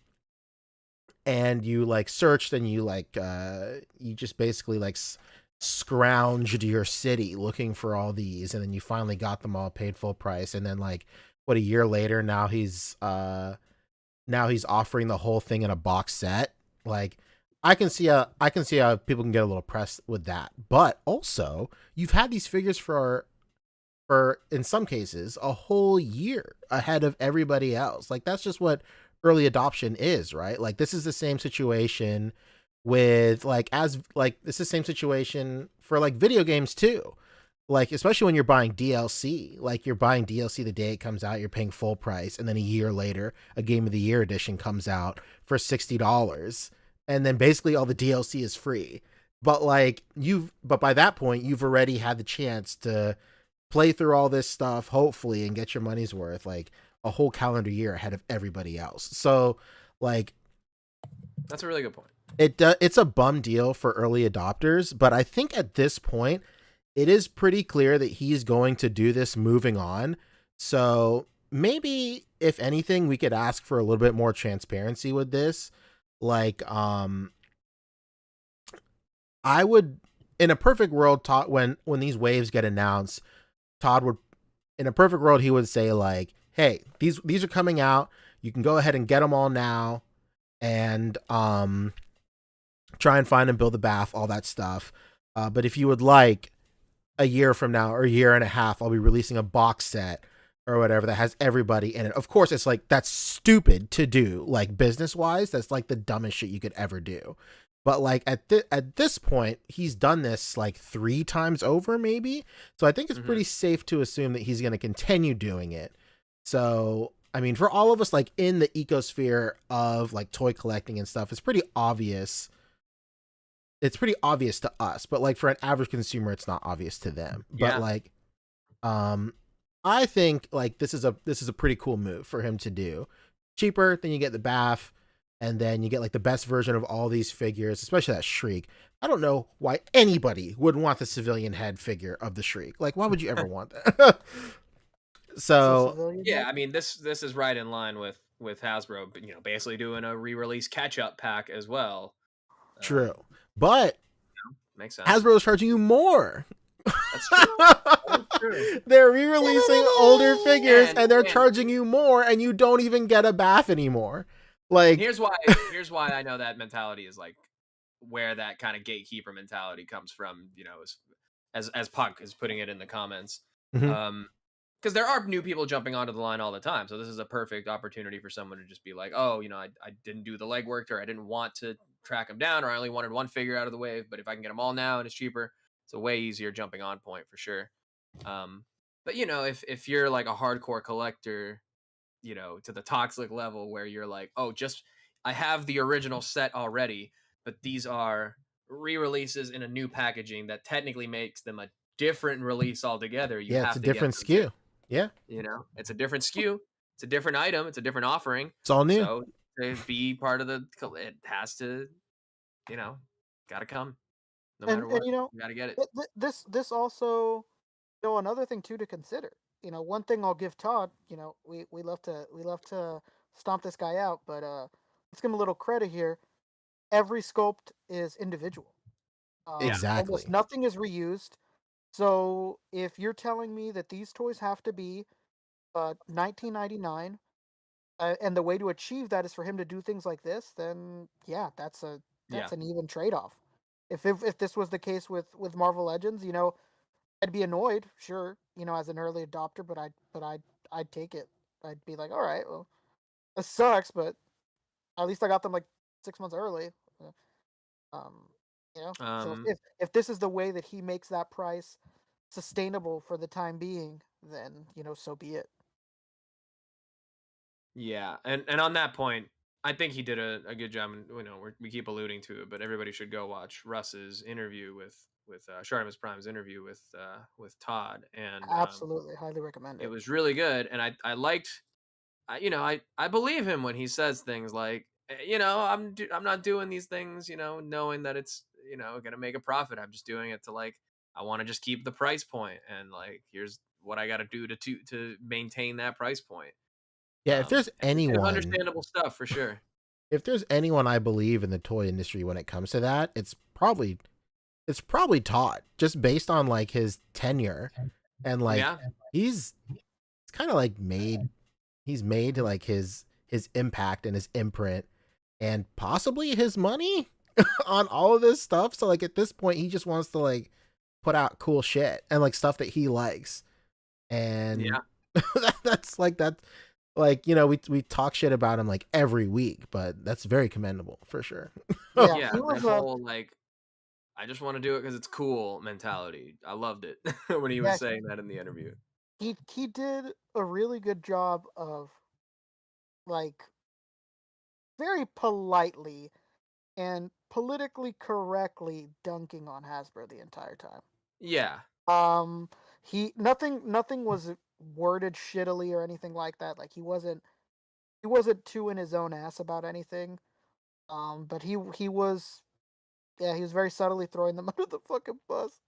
S1: and you like searched and you like you just basically like scrounged your city looking for all these, and then you finally got them all paid full price, and then like what, a year later, now he's offering the whole thing in a box set. Like, I can see how people can get a little pressed with that, but also you've had these figures for in some cases a whole year ahead of everybody else. Like, that's just what early adoption is, right? Like, this is the same situation with like, this is the same situation for like video games too. Like, especially when you're buying DLC, like you're buying DLC the day it comes out, you're paying full price, and then a year later, a Game of the Year edition comes out for $60, and then basically all the DLC is free. But by that point, you've already had the chance to play through all this stuff, hopefully, and get your money's worth, like a whole calendar year ahead of everybody else. So, like,
S4: that's a really good point.
S1: It's a bum deal for early adopters, but I think at this point, it is pretty clear that he's going to do this moving on. So maybe, if anything, we could ask for a little bit more transparency with this. Like, I would, in a perfect world, Todd, when these waves get announced, Todd would, in a perfect world, he would say like, hey, these are coming out. You can go ahead and get them all now, and try and find and build the bath, all that stuff. But if you would like, a year from now or a year and a half, I'll be releasing a box set or whatever that has everybody in it. Of course, it's like, that's stupid to do, like, business wise. That's like the dumbest shit you could ever do. But like at this point, he's done this like 3 times over, maybe. So I think it's pretty safe to assume that he's going to continue doing it. So, I mean, for all of us like in the ecosphere of like toy collecting and stuff, it's pretty obvious. It's pretty obvious to us, but like for an average consumer, it's not obvious to them. Yeah. But like, I think like this is a pretty cool move for him to do. Cheaper, then you get the bath, and then you get like the best version of all these figures, especially that Shriek. I don't know why anybody would want the civilian head figure of the Shriek. Like, why would you ever want that? So
S4: yeah, I mean, this is right in line with Hasbro, you know, basically doing a re-release catch-up pack as well.
S1: True. But
S4: makes sense.
S1: Hasbro is charging you more.
S4: That's true. That's true.
S1: They're re-releasing older figures, and they're charging you more, and you don't even get a bath anymore. Like,
S4: here's why I know that mentality is like where that kind of gatekeeper mentality comes from. You know, as Puck is putting it in the comments, because there are new people jumping onto the line all the time. So this is a perfect opportunity for someone to just be like, oh, you know, I didn't do the legwork, or I didn't want to track them down, or I only wanted one figure out of the wave, but if I can get them all now and it's cheaper, it's a way easier jumping on point for sure. But you know, if you're like a hardcore collector, you know, to the toxic level where you're like, oh, just I have the original set already, but these are re-releases in a new packaging that technically makes them a different release altogether, you have
S1: it's a
S4: to get
S1: different
S4: them
S1: SKU.
S4: too.
S1: Yeah,
S4: It's a different SKU, it's a different item, it's a different offering.
S1: it's all new.
S4: So to be part of it has to, gotta come. No matter what, you gotta get it.
S7: This also, another thing too to consider. One thing I'll give Todd. We love to stomp this guy out, but let's give him a little credit here. Every sculpt is individual.
S1: Exactly.
S7: Almost nothing is reused. So if you're telling me that these toys have to be $19.99, and the way to achieve that is for him to do things like this, then yeah, that's an even trade-off. If this was the case with Marvel Legends, I'd be annoyed, sure, as an early adopter, but I'd take it. I'd be like, all right, well, this sucks, but at least I got them like 6 months early. Um, so if this is the way that he makes that price sustainable for the time being, then so be it.
S4: Yeah, and on that point, I think he did a good job. And we keep alluding to it, but everybody should go watch Russ's interview with Shartimus Prime's interview with Todd, and
S7: Absolutely, highly recommend
S4: it
S7: it.
S4: was really good. And I liked, I believe him when he says things like, I'm not doing these things, knowing that it's gonna make a profit. I'm just doing it to I want to just keep the price point, and here's what I got to do to maintain that price point.
S1: Yeah, if there's anyone,
S4: understandable stuff for sure.
S1: If there's anyone I believe in the toy industry when it comes to that, it's probably Todd, just based on his tenure and he's kind of made to his impact and his imprint and possibly his money on all of this stuff. So at this point, he just wants to put out cool shit and stuff that he likes, and that's that. We talk shit about him every week, but that's very commendable for sure.
S4: Yeah, that whole I just want to do it because it's cool mentality. I loved it when he was saying that in the interview.
S7: He did a really good job of very politely and politically correctly dunking on Hasbro the entire time.
S4: Yeah.
S7: Nothing was worded shittily or anything like that. He wasn't too in his own ass about anything. But he was very subtly throwing them under the fucking bus.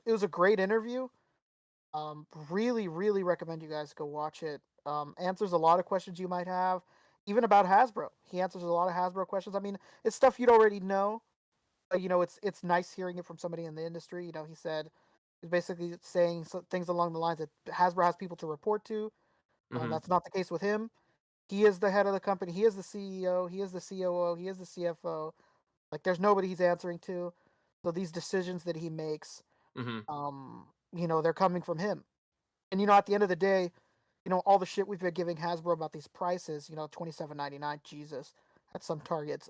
S7: It was a great interview. Really, really recommend you guys go watch it. Answers a lot of questions you might have, even about Hasbro. He answers a lot of Hasbro questions. I mean, it's stuff you'd already know. But, it's nice hearing it from somebody in the industry. He said he's basically saying things along the lines that Hasbro has people to report to. That's not the case with him. He is the head of the company. He is the CEO. He is the COO. He is the CFO. There's nobody he's answering to. So these decisions that he makes, they're coming from him. And at the end of the day, all the shit we've been giving Hasbro about these prices, $27.99, Jesus, at some targets.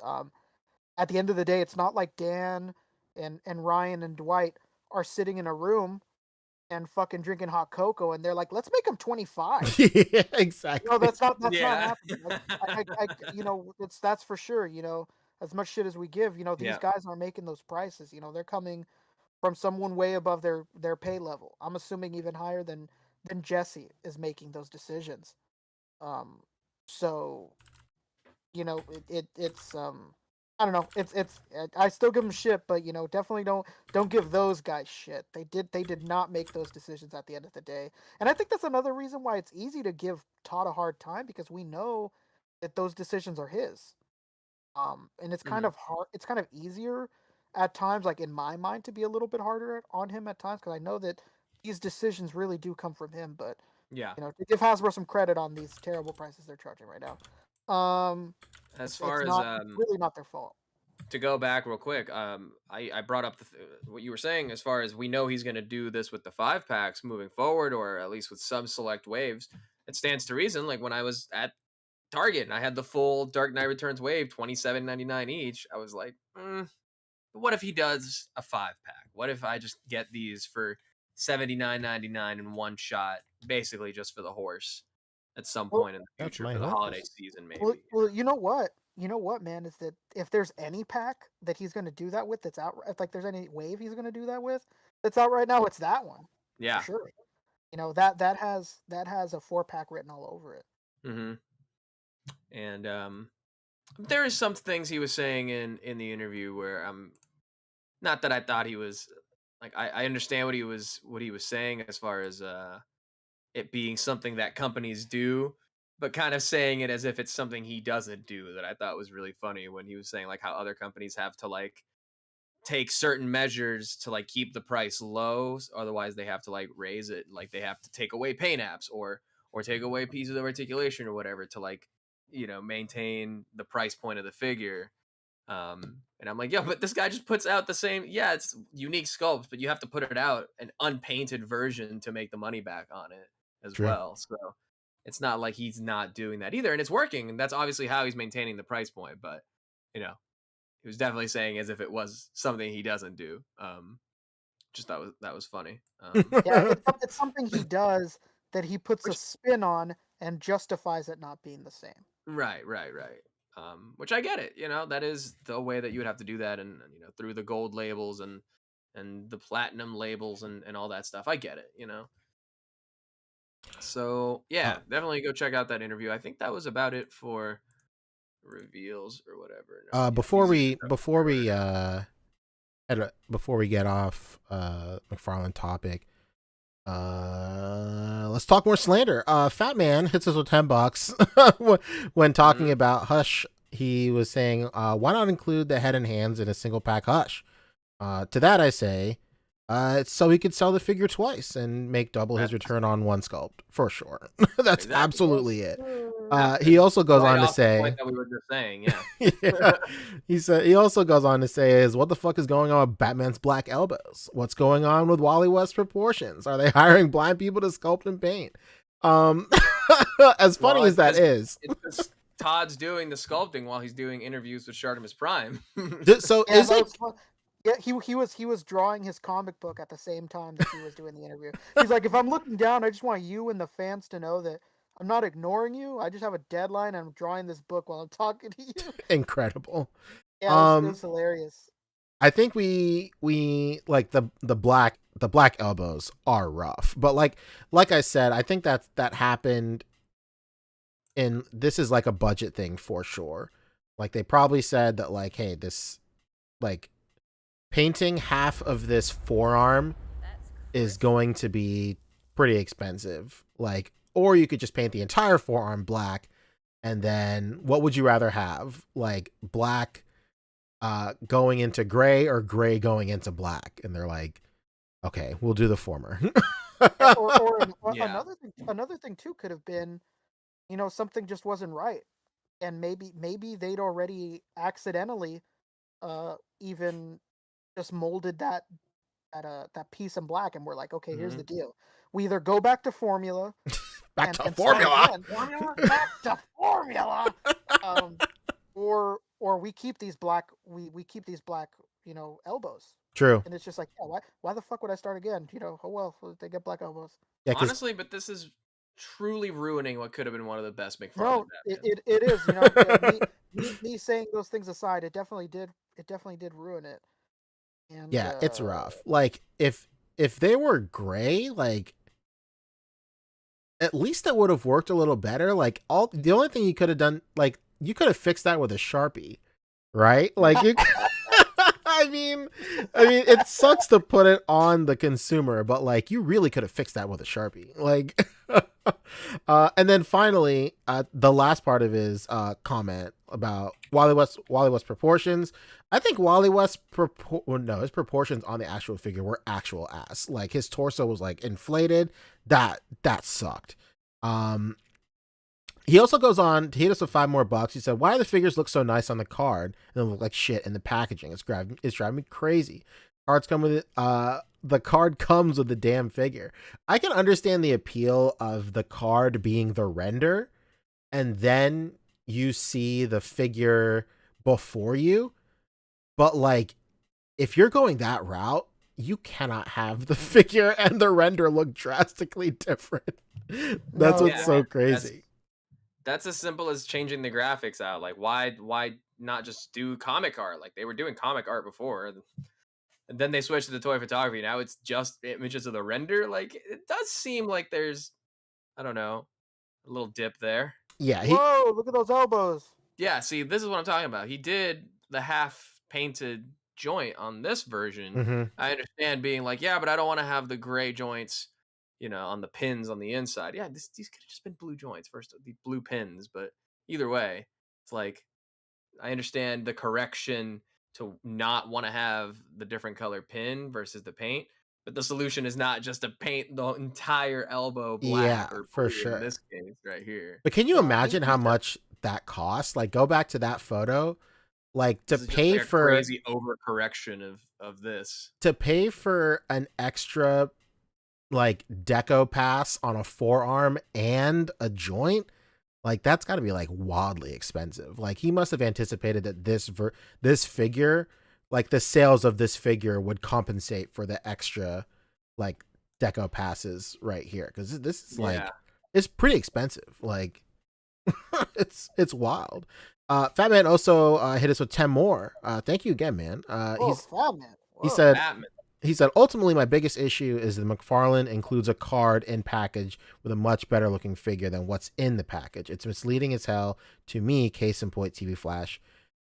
S7: At the end of the day, it's not like Dan and Ryan and Dwight are sitting in a room and fucking drinking hot cocoa, and they're like, "Let's make them 25."
S1: Yeah, exactly.
S7: No, that's not happening. That's for sure. As much shit as we give, these guys aren't making those prices. They're coming from someone way above their pay level. I'm assuming even higher than Jesse is making those decisions. So it's I don't know. It's I still give them shit, but definitely don't give those guys shit. They did not make those decisions at the end of the day, and I think that's another reason why it's easy to give Todd a hard time, because we know that those decisions are his. And it's kind of hard. It's kind of easier at times, in my mind, to be a little bit harder on him at times, because I know that these decisions really do come from him. But to give Hasbro some credit on these terrible prices they're charging right now.
S4: As far
S7: it's
S4: as
S7: really not their fault.
S4: To go back real quick, I brought up what you were saying as far as we know he's going to do this with the 5-packs moving forward, or at least with some select waves. It stands to reason. When I was at Target and I had the full Dark Knight Returns wave, $27.99 each, I was like, what if he does a 5-pack? What if I just get these for $79.99 in one shot, basically just for the horse at some point in the future for the holiday season, maybe?
S7: Well, you know what? you know what, man, is that if there's any pack that he's going to do that with that's out, if like there's any wave he's going to do that with that's out right now, it's that one.
S4: Yeah.
S7: For sure. You know, that has a 4-pack written all over it.
S4: Mm-hmm. And there is some things he was saying in the interview where not that I thought he was like I understand what he was saying as far as it being something that companies do, but kind of saying it as if it's something he doesn't do, that I thought was really funny when he was saying like how other companies have to like take certain measures to like keep the price low, otherwise they have to like raise it, like they have to take away paint apps or take away pieces of articulation or whatever to like, you know, maintain the price point of the figure. And I'm like, yeah, but this guy just puts out the same, yeah, it's unique sculpts, but you have to put it out an unpainted version to make the money back on it as
S1: True.
S4: well. So it's not like he's not doing that either, and it's working, and that's obviously how he's maintaining the price point. But you know, he was definitely saying as if it was something he doesn't do. Just that was funny.
S7: Yeah, it's something he does that he puts a spin on and justifies it not being the same.
S4: Right. Which I get it. You know, that is the way that you would have to do that, and you know, through the gold labels and the platinum labels and all that stuff. I get it. You know. So yeah, definitely go check out that interview. I think that was about it for reveals or whatever. No,
S1: before we get off McFarlane topic, let's talk more slander. Fat Man hits us with $10 when talking about Hush. He was saying, why not include the head and hands in a single pack Hush? To that I say, it's so he could sell the figure twice and make double his return on one sculpt for sure. That's exactly. Absolutely it. He also goes on to say,
S4: point that we were just saying, yeah.
S1: He also goes on to say, is what the fuck is going on with Batman's black elbows? What's going on with Wally West proportions? Are they hiring blind people to sculpt and paint? As funny as that is,
S4: it's Todd's doing the sculpting while he's doing interviews with Shartimus Prime.
S1: So yeah, is it?
S7: Yeah, he was drawing his comic book at the same time that he was doing the interview. He's like, if I'm looking down, I just want you and the fans to know that I'm not ignoring you. I just have a deadline and I'm drawing this book while I'm talking to you.
S1: Incredible.
S7: Yeah, it was hilarious.
S1: I think we like the black elbows are rough, but like I said, I think that happened. And this is like a budget thing for sure. Like they probably said that like, hey, this like painting half of this forearm is going to be pretty expensive. Like, or you could just paint the entire forearm black, and then what would you rather have? Like black going into gray or gray going into black? And they're like, okay, we'll do the former.
S7: Another thing too could have been, you know, something just wasn't right, and maybe they'd already accidentally even just molded that piece in black, and we're like, okay, here's the deal: we either go back to formula,
S1: back to formula,
S7: or we keep these black, you know, elbows.
S1: True.
S7: And it's just like, yeah, why the fuck would I start again? You know, oh well, they get black elbows.
S4: Yeah, honestly, but this is truly ruining what could have been one of the best McFarlane.
S7: No, it is. You know, me saying those things aside, it definitely did ruin it. And,
S1: yeah, it's rough. Like if they were gray, like at least it would have worked a little better. Like the only thing you could have done, like you could have fixed that with a Sharpie, right? Like you. I mean, it sucks to put it on the consumer, but like you really could have fixed that with a Sharpie. Like, and then finally, the last part of his comment about Wally West proportions. I think Wally West his proportions on the actual figure were actual ass. Like his torso was like inflated. That sucked. He also goes on to hit us with $5 more. He said, why do the figures look so nice on the card and they look like shit in the packaging? It's driving me crazy. Cards come with it. The card comes with the damn figure. I can understand the appeal of the card being the render, and then you see the figure before you. But like, if you're going that route, you cannot have the figure and the render look drastically different. That's what's so crazy.
S4: That's as simple as changing the graphics out. Like, why not just do comic art? Like they were doing comic art before, and then they switched to the toy photography. Now it's just images of the render. Like it does seem like there's, I don't know, a little dip there.
S1: Yeah.
S7: Whoa! Look at those elbows.
S4: Yeah. See, this is what I'm talking about. He did the half painted joint on this version.
S1: Mm-hmm.
S4: I understand being like, yeah, but I don't want to have the gray joints, on the pins on the inside. Yeah, these could have just been blue joints first, the blue pins. But either way, it's like I understand the correction to not want to have the different color pin versus the paint, but the solution is not just to paint the entire elbow black or
S1: for
S4: blue
S1: sure.
S4: in this case right here.
S1: But can you imagine how much that costs? Like, go back to that photo. Like to pay for
S4: crazy overcorrection of this.
S1: To pay for an extra like deco pass on a forearm and a joint, like that's got to be like wildly expensive. Like he must have anticipated that this figure, like the sales of this figure would compensate for the extra like deco passes right here, because this is like it's pretty expensive. Like it's wild. Fat Man also hit us with 10 more. Thank you again, man.
S7: Fat Man.
S1: He said, ultimately, my biggest issue is that McFarlane includes a card in package with a much better looking figure than what's in the package. It's misleading as hell to me. Case in point, TV Flash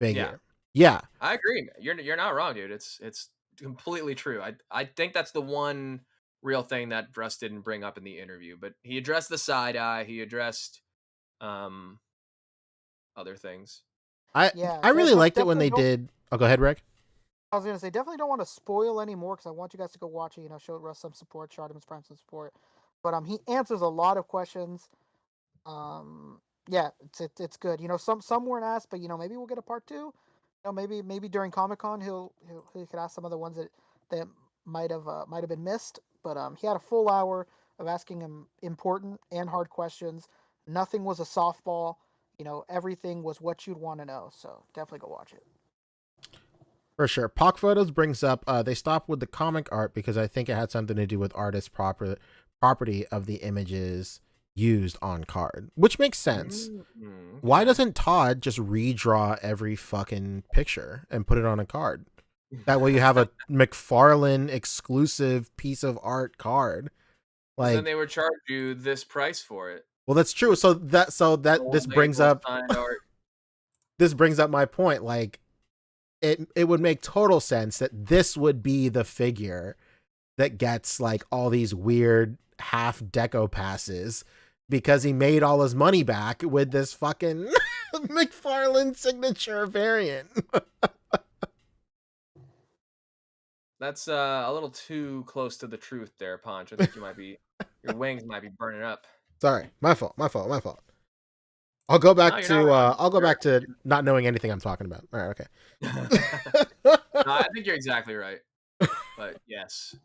S1: figure. Yeah,
S4: I agree. You're not wrong, dude. It's completely true. I think that's the one real thing that Russ didn't bring up in the interview, but he addressed the side eye. He addressed other things.
S1: I really liked it when they did. Oh, go ahead, Rick.
S7: I was gonna say, definitely don't want to spoil any more because I want you guys to go watch it. Show Russ some support, show Artemis Prime some support. But he answers a lot of questions. Yeah, it's good. Some weren't asked, but maybe we'll get a part 2. Maybe during Comic-Con he could ask some other ones that might have been missed. But he had a full hour of asking him important and hard questions. Nothing was a softball. Everything was what you'd want to know. So definitely go watch it.
S1: For sure. Pock Photos brings up, they stopped with the comic art because I think it had something to do with artist property of the images used on card, which makes sense. Mm-hmm. Why doesn't Todd just redraw every fucking picture and put it on a card? That way you have a McFarlane exclusive piece of art card. Like,
S4: then they would charge you this price for it.
S1: Well, that's true. So this brings up this brings up my point. Like, it would make total sense that this would be the figure that gets like all these weird half deco passes because he made all his money back with this fucking McFarlane signature variant.
S4: That's a little too close to the truth there, Ponch. I think your wings might be burning up.
S1: Sorry, my fault. I'll go back to not knowing anything I'm talking about. All right, okay.
S4: No, I think you're exactly right. But yes,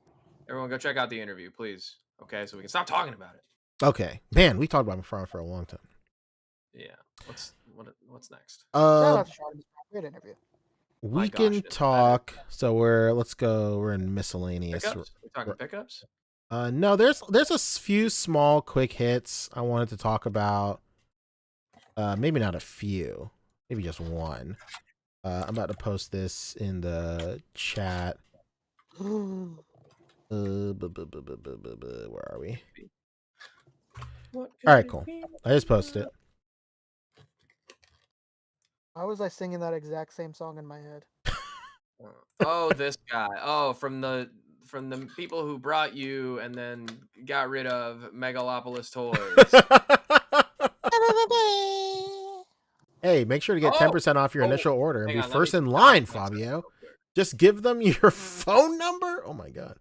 S4: everyone go check out the interview, please. Okay, so we can stop talking about it.
S1: Okay, man, we talked about McFarlane for a long time.
S4: Yeah. What's next?
S7: Great interview.
S1: We can talk. So we're in miscellaneous.
S4: Pickups? We're talking pickups?
S1: No, there's a few small quick hits I wanted to talk about. Maybe not a few, maybe just one. I'm about to post this in the chat. Where are we? All right, cool. I just posted it.
S7: Why was I singing that exact same song in my head?
S4: Oh, this guy. Oh, from the people who brought you and then got rid of Megalopolis Toys.
S1: Hey, make sure to get 10% off your initial order and be first in line, Fabio. Just give them your phone number. Oh my god.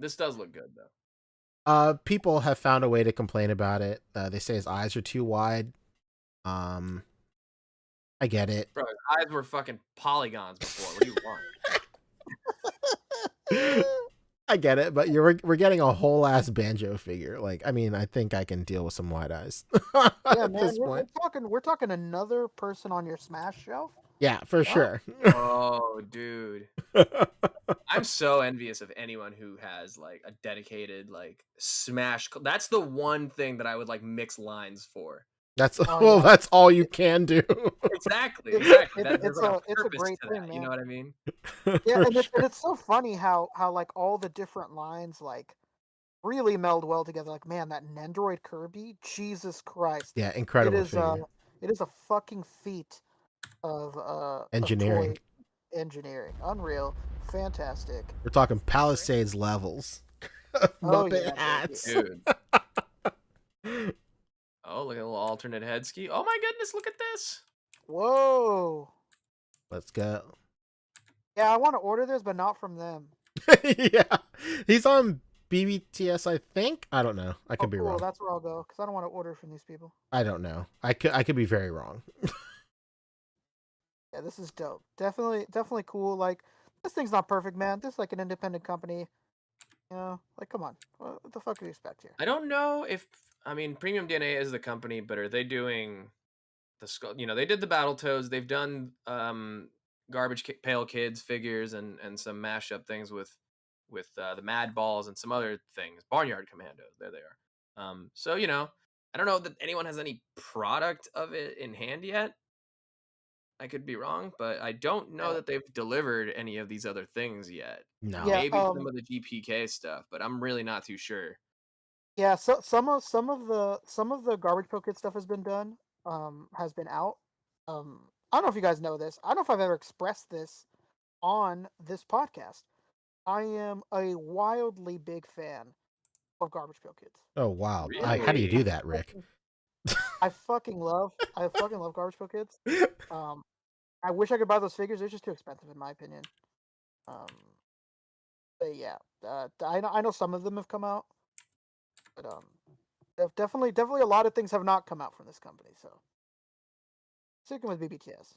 S4: This does look good though.
S1: People have found a way to complain about it. They say his eyes are too wide. I get it.
S4: Bro, his eyes were fucking polygons before. What do you want?
S1: I get it, but we're getting a whole ass Banjo figure. Like, I mean, I think I can deal with some wide eyes.
S7: Yeah, man, we're talking another person on your Smash shelf.
S1: Yeah, for sure.
S4: Oh, dude. I'm so envious of anyone who has like a dedicated like Smash. That's the one thing that I would like mix lines for.
S1: That's
S7: Oh, yeah.
S1: that's all you can do.
S4: Exactly. There's like a
S7: it's a
S4: purpose
S7: great
S4: to
S7: thing,
S4: that. You
S7: man.
S4: know what I mean?
S7: Yeah,
S1: For
S7: and
S1: sure.
S7: it's so funny how like all the different lines like really meld well together. Like, man, that Nendoroid Kirby, Jesus Christ.
S1: Yeah,
S7: It
S1: incredible
S7: is
S1: figure.
S7: it is a fucking feat of
S1: Engineering.
S7: toy engineering. Unreal. Fantastic.
S1: We're talking Palisades levels.
S7: Oh
S1: Muppet
S7: yeah, baby.
S1: hats.
S4: Dude. Oh, look at a little alternate head ski. Oh my goodness, look at this.
S7: Whoa.
S1: Let's go.
S7: Yeah, I want to order this, but not from them.
S1: Yeah. He's on BBTS, I think. I don't know. I could be
S7: Cool.
S1: wrong.
S7: That's where I'll go because I don't want to order from these people.
S1: I don't know. I could be very wrong.
S7: Yeah, this is dope. Definitely cool. Like, this thing's not perfect, man. This is like an independent company. You know, like, come on. What the fuck do you expect here?
S4: I don't know if I mean Premium DNA is the company, but are they doing the skull? You know, they did the Battletoads. They've done Garbage Pail Kids figures and some mashup things with the Mad Balls and some other things. Barnyard Commandos. There they are. So you know, I don't know that anyone has any product of it in hand yet. I could be wrong, but I don't know that they've delivered any of these other things yet.
S1: No.
S7: Yeah,
S4: Maybe some of the GPK stuff, but I'm really not too sure.
S7: yeah. So some of the Garbage Pail Kid stuff has been done. Has been out. I don't know if you guys know this. I don't know if I've ever expressed this on this podcast. I am a wildly big fan of Garbage Pail Kids.
S1: Oh wow.
S4: Really?
S1: How do you do that, Rick?
S7: I fucking love Garbage Pail Kids. I wish I could buy those figures. They're just too expensive, in my opinion. But yeah, I know some of them have come out, but definitely a lot of things have not come out from this company. So sticking with BBTS.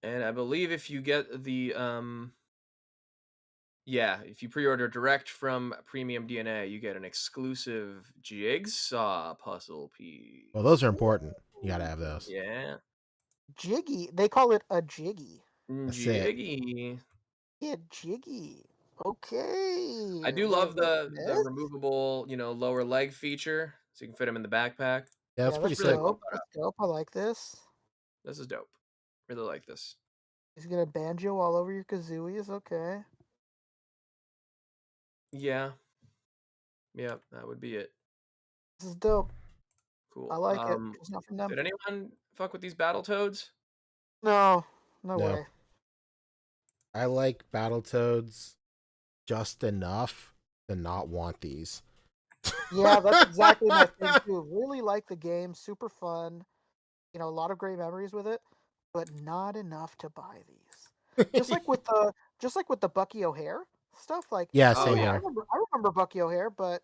S4: And I believe if you get the if you pre-order direct from Premium DNA, you get an exclusive Jigsaw puzzle piece.
S1: Well, those are important. You gotta have those.
S4: Yeah.
S7: Jiggy. They call it a Jiggy.
S1: That's it.
S4: Jiggy.
S7: Yeah, Jiggy. Okay.
S4: I do love the
S7: this?
S4: removable, lower leg feature, so you can fit them in the backpack.
S1: Yeah, that's pretty
S4: really
S1: sick.
S4: cool.
S7: That's dope. I like this.
S4: This is dope. Really like this.
S7: He's gonna banjo all over your kazooies. Okay.
S4: Yeah. Yeah, that would be it.
S7: This is dope.
S4: Cool.
S7: I like it. It's not from them.
S4: Did anyone fuck with these Battletoads?
S7: No
S1: No.
S7: way.
S1: I like Battletoads just enough to not want these.
S7: Yeah, that's exactly my thing too. Really like the game, super fun. A lot of great memories with it, but not enough to buy these. Just like with the Bucky O'Hare stuff. Like,
S1: Yeah,
S4: Oh,
S1: same
S4: yeah.
S1: here.
S7: I remember Bucky O'Hare, but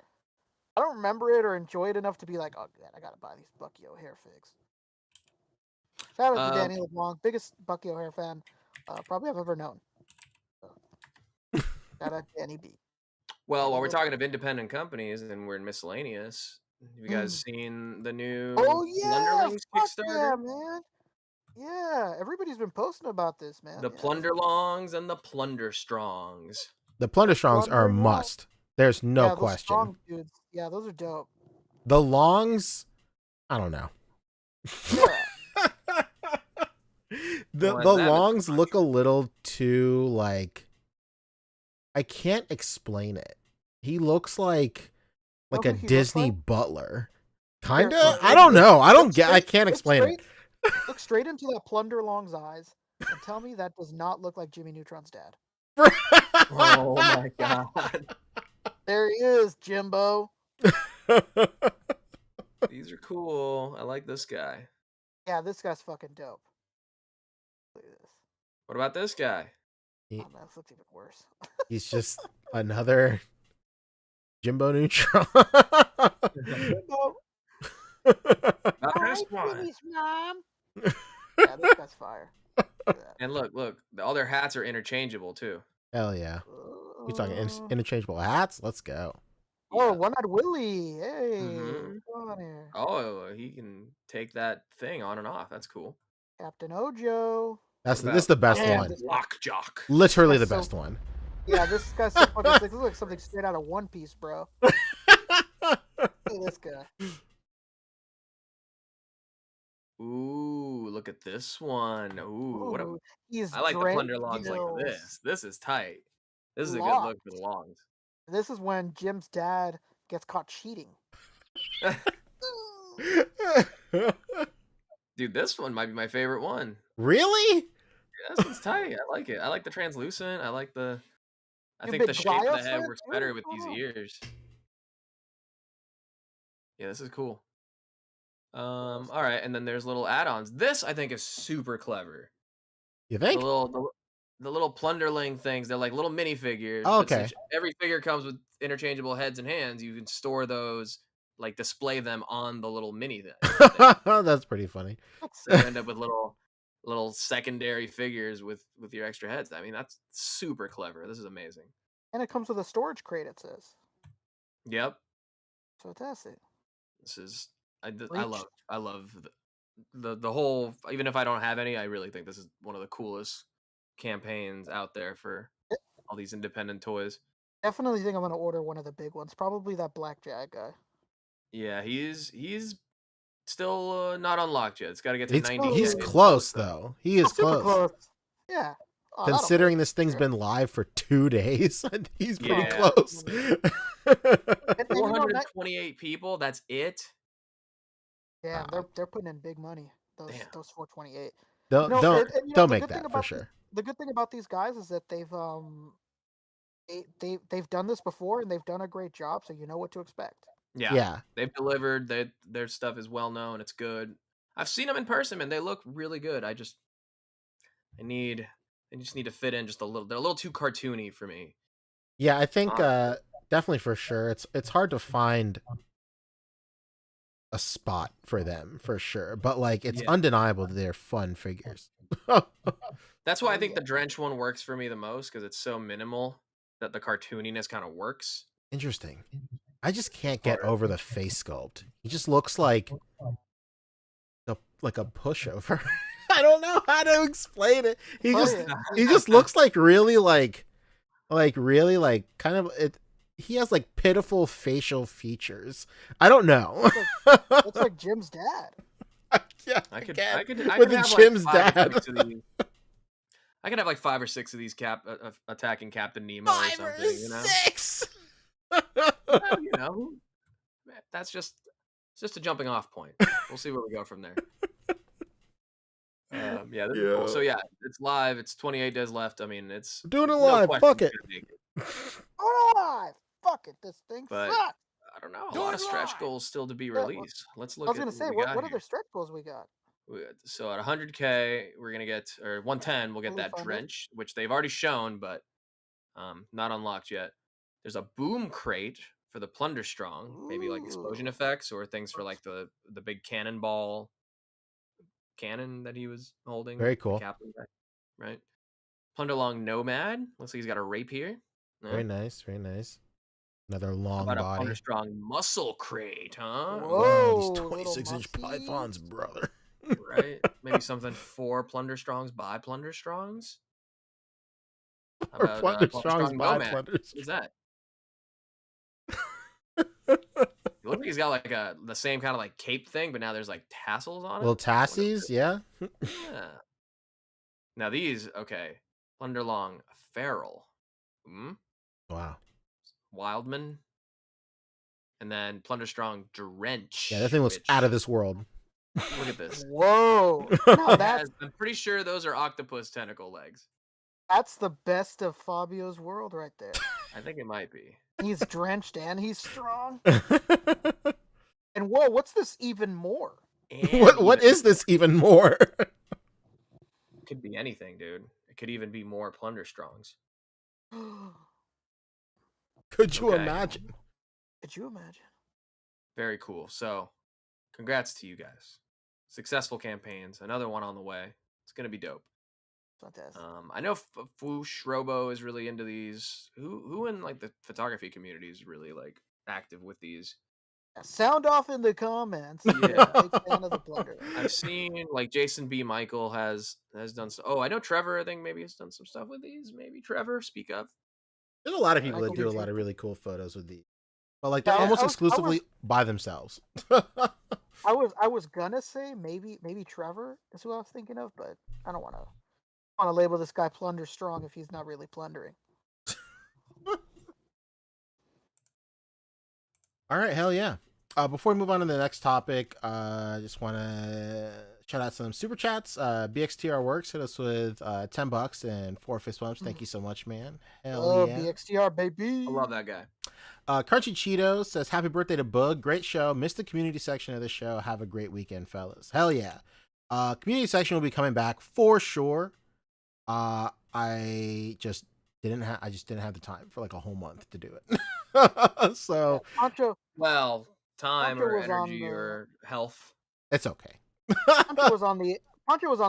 S7: I don't remember it or enjoy it enough to be like, oh man, I gotta buy these Bucky O'Hare figs. Shout out to Danny LeBlanc, biggest Bucky O'Hare fan probably I've ever known. So, shout out Danny B.
S4: Well, while we're talking of independent companies and we're in miscellaneous, have you guys seen the new
S7: Oh yeah,
S4: Plunderlings
S7: fuck
S4: Kickstarter?
S7: yeah, man. Yeah, everybody's been posting about this, man.
S4: The
S7: Yeah.
S4: Plunderlongs and the Plunderstrongs.
S1: The Plunderstrongs are a must. There's no
S7: those
S1: question.
S7: strong dudes. Yeah, those are dope.
S1: The Longs, I don't know.
S7: Yeah.
S1: the Longs look a little too like, I can't explain it. He looks like a Disney butler. Kinda?
S7: Here,
S1: I don't know. I can't explain it.
S7: Look straight into that Plunderlong's eyes and tell me that does not look like Jimmy Neutron's dad.
S4: Oh my god.
S7: There he is, Jimbo.
S4: These are cool. I like this guy.
S7: Yeah, this guy's fucking dope. Look at this.
S4: What about this guy?
S7: Oh man, this looks even worse.
S1: He's just another Jimbo Neutron.
S7: Jimbo.
S4: This one.
S7: Jimmy's mom. Yeah, this guy's fire. Look at that.
S4: And look, all their hats are interchangeable too.
S1: Hell yeah. You talking interchangeable hats? Let's go.
S7: Oh, One-Eyed Willie. Hey,
S4: Mhm.
S7: come on here.
S4: Oh, he can take that thing on and off. That's cool.
S7: Captain Ojo.
S1: This is the best
S7: Damn,
S1: one.
S7: this-
S4: Lockjock.
S1: Literally the
S7: That's so-
S1: best one.
S7: Yeah, this guy's so fucking sick. This looks like something straight out of One Piece, bro. Look at this guy.
S4: Ooh, look at this one. Ooh, what a
S7: Ooh, he's
S4: I like the
S7: Drake
S4: plunder longs like
S7: Gills.
S4: this. This is tight. This is a good
S7: Locked.
S4: look for the longs.
S7: This is when Jim's dad gets caught cheating.
S4: Dude, this one might be my favorite one.
S1: Really?
S4: Yeah, this one's tight. I like it. I like the translucent. I like the. I
S7: You
S4: think the
S7: big
S4: shape of the
S7: Glyos
S4: head
S7: fan,
S4: works
S7: too?
S4: better with these
S7: Oh.
S4: ears. Yeah, this is cool. All right, and then there's little add-ons. This I think is super clever.
S1: You
S4: The
S1: think?
S4: little plunderling things. They're like little minifigures.
S1: Oh,
S4: but
S1: okay.
S4: since every figure comes with interchangeable heads and hands, you can store those, like display them on the little mini thing.
S1: That's pretty funny.
S4: So you end up with little secondary figures with your extra heads. I mean, that's super clever. This is amazing.
S7: And it comes with a storage crate, it says.
S4: Yep.
S7: Fantastic.
S4: This is I
S7: Reach.
S4: love the whole. Even if I don't have any, I really think this is one of the coolest campaigns out there for all these independent toys.
S7: Definitely think I'm going to order one of the big ones. Probably that blackjack guy.
S4: Yeah, he's still not unlocked yet. It's got to get to 90.
S1: He's close though. He is
S7: Super
S1: close.
S7: Yeah. Oh, that'll
S1: Considering
S7: work.
S1: this thing's been live for 2 days, he's pretty
S4: Yeah.
S1: close.
S7: And you know,
S4: 428 people. That's it.
S7: yeah,
S1: Wow.
S7: they're putting in big money. Those
S4: Damn.
S7: 428.
S1: Don't
S7: No,
S1: don't
S7: and, you know,
S1: don't
S7: the
S1: make
S7: good thing
S1: that for
S7: about
S1: sure.
S7: The good thing about these guys is that they've done this before and they've done a great job, so you know what to expect.
S4: Yeah. They've delivered. Their stuff is well known. It's good. I've seen them in person, man. They look really good. I just need to fit in just a little. They're a little too cartoony for me.
S1: Yeah, I think definitely for sure. It's hard to find a spot for them for sure, but like it's undeniable that they're fun figures.
S4: That's why I think the Drench one works for me the most, because it's so minimal that the cartooniness kind of works.
S1: Interesting. I just can't get over the face sculpt. He just looks like a pushover. I don't know how to explain it. He just looks like really kind of it. He has like pitiful facial features. I don't know.
S7: Looks like Jim's dad.
S1: Yeah,
S4: I could
S1: with
S4: have
S1: Jim's
S4: like 5 or
S1: dad.
S4: 6 of these. I could have like 5 or 6 of these attacking Captain Nemo or something. You know,
S1: 6.
S4: well, you know, that's just a jumping off point. We'll see where we go from there. Yeah, this is cool. So yeah, it's live. It's 28 days left. I mean, it's
S1: Doing it
S4: no
S1: live.
S4: question
S1: Fuck
S4: it's
S1: it.
S4: gonna make it.
S7: Oh, fuck it. This thing
S4: But
S7: sucks.
S4: I don't know. A
S7: Do
S4: lot
S7: it
S4: of stretch
S7: live.
S4: goals still to be
S7: Yeah,
S4: released. Let's look
S7: I was
S4: at
S7: gonna say,
S4: we
S7: what
S4: got
S7: other
S4: here.
S7: stretch goals we got?
S4: So at 100K, we're gonna get, or 110, we'll get
S7: Fully
S4: that
S7: funded.
S4: Drench, which they've already shown, but not unlocked yet. There's a boom crate for the Plunder Strong, maybe like explosion
S7: Ooh.
S4: effects or things for like the big cannonball cannon that he was holding.
S1: Very
S4: the
S1: cool.
S4: captain guy, right? Plunderlong Nomad. Looks like he's got a rapier. Yeah.
S1: Very nice. Very nice. Another
S4: How
S1: long
S4: about a
S1: body.
S4: Plunder Strong muscle crate, huh?
S7: Whoa,
S1: These
S7: little
S1: 26-inch pythons,
S7: mussies.
S1: brother.
S4: Right? Maybe something for Plunder Strongs by Plunder Strongs. How
S1: Or
S4: about,
S1: Plunder
S4: Plunder
S1: Strongs
S4: Strong
S1: by
S4: Nomad?
S1: Plunders.
S4: What's that? It looks like he's got like the same kind of like cape thing, but now there's like tassels on it.
S1: Little tassies, yeah.
S4: Yeah. Now these, okay. Plunderlong Feral.
S1: Wow.
S4: Wildman. And then Plunderstrong Drench.
S1: Yeah, that thing looks out of this world.
S4: Look at this.
S7: Whoa. Now
S4: I'm pretty sure those are octopus tentacle legs.
S7: that's the best of Fabio's world right there.
S4: I think it might be.
S7: He's drenched and he's strong. And whoa, what's this even more?
S4: And
S1: what is this even more?
S4: It could be anything, dude. It could even be more Plunderstrongs.
S1: Could you
S4: Okay.
S1: imagine?
S7: Could you imagine?
S4: Very cool. So, congrats to you guys. Successful campaigns. Another one on the way. It's gonna be dope.
S7: Fantastic.
S4: I know Foosh Robo is really into these. Who in like the photography community is really like active with these?
S7: Sound off in the comments.
S4: Yeah.
S7: Big fan of the plunder.
S4: I've seen like Jason B. Michael has done. Oh, I know Trevor. I think maybe has done some stuff with these. Maybe Trevor, speak up.
S1: There's a lot of people
S7: Michael
S1: that do a
S7: B.
S1: lot of really cool photos with these, but like they're
S7: Yeah,
S1: almost
S7: I was-
S1: exclusively by themselves.
S7: I was gonna say maybe Trevor is who I was thinking of, but I don't want to label this guy plunder strong if he's not really plundering.
S1: All right, hell yeah. Before we move on to the next topic, I just want to shout out some super chats. BXTR Works hit us with $10 and 4 fist bumps. Thank you so much, man. Hell yeah.
S7: BXTR baby.
S4: I love that guy.
S1: Crunchy Cheetos says, happy birthday to Boog. Great show. Missed the community section of the show. Have a great weekend, fellas. Hell yeah. Community section will be coming back for sure. I just didn't have the time for like a whole month to do it. So
S7: Pancho,
S4: Well, time
S7: Hunter
S4: or
S7: was on
S4: energy
S7: the-
S4: or health.
S1: it's okay.
S7: Pancho was on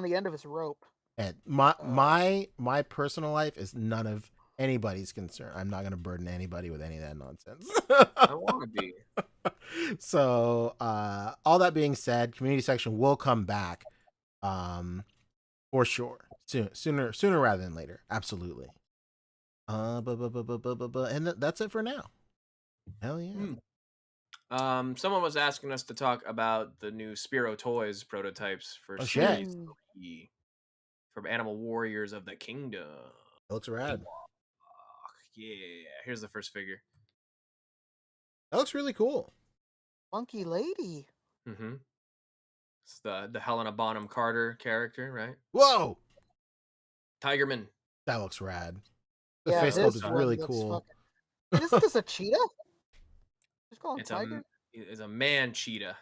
S7: the end of his rope.
S1: And my personal life is none of anybody's concern. I'm not gonna burden anybody with any of that nonsense.
S4: I want to be.
S1: So all that being said, community section will come back for sure. Sooner rather than later. Absolutely. And that's it for now. Hell yeah.
S4: Someone was asking us to talk about the new Spiro Toys prototypes for
S1: Oh, shit.
S4: Series 3 from Animal Warriors of the Kingdom.
S1: It looks rad.
S4: Yeah, here's the first figure.
S1: That looks really cool.
S7: Funky lady.
S4: Mm-hmm. It's the Helena Bonham Carter character, right?
S1: Whoa,
S4: Tigerman.
S1: that looks rad. The
S7: Yeah,
S1: face
S7: this
S1: sculpt is
S7: one
S1: really
S7: looks
S1: cool.
S7: Isn't this a cheetah? Just call him
S4: It's
S7: tiger.
S4: it's a man cheetah.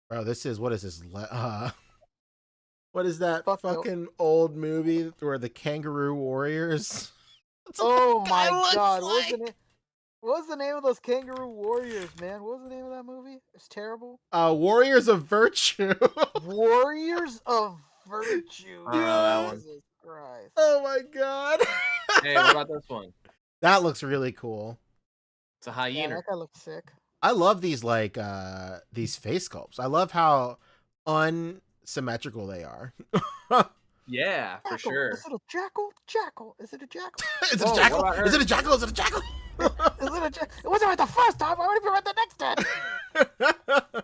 S1: Bro, what is this? What is that
S7: Fuck no.
S1: fucking old movie where the kangaroo warriors? That's what
S7: Oh
S1: that guy
S7: my
S1: looks
S7: god,
S1: like.
S7: what was the name of those kangaroo warriors, man? What was the name of that movie? It's terrible.
S1: Warriors of Virtue.
S7: Warriors of Virtue.
S4: I don't know that one.
S7: Jesus Christ.
S1: Oh my god.
S4: Hey, what about this one?
S1: That looks really cool.
S4: It's a
S7: Yeah,
S4: hyena.
S7: that guy looks sick.
S1: I love these these face sculpts. I love how unsymmetrical they are.
S4: Yeah, for
S7: Jackal.
S4: sure.
S7: Is it a jackal? Jackal. Is it a jackal?
S1: Is it
S4: Oh,
S1: a jackal?
S4: what about
S1: Is it
S4: her?
S1: a jackal? Is it a jackal?
S7: Is it a jackal? It wasn't right the first time. Why would it be right the next time?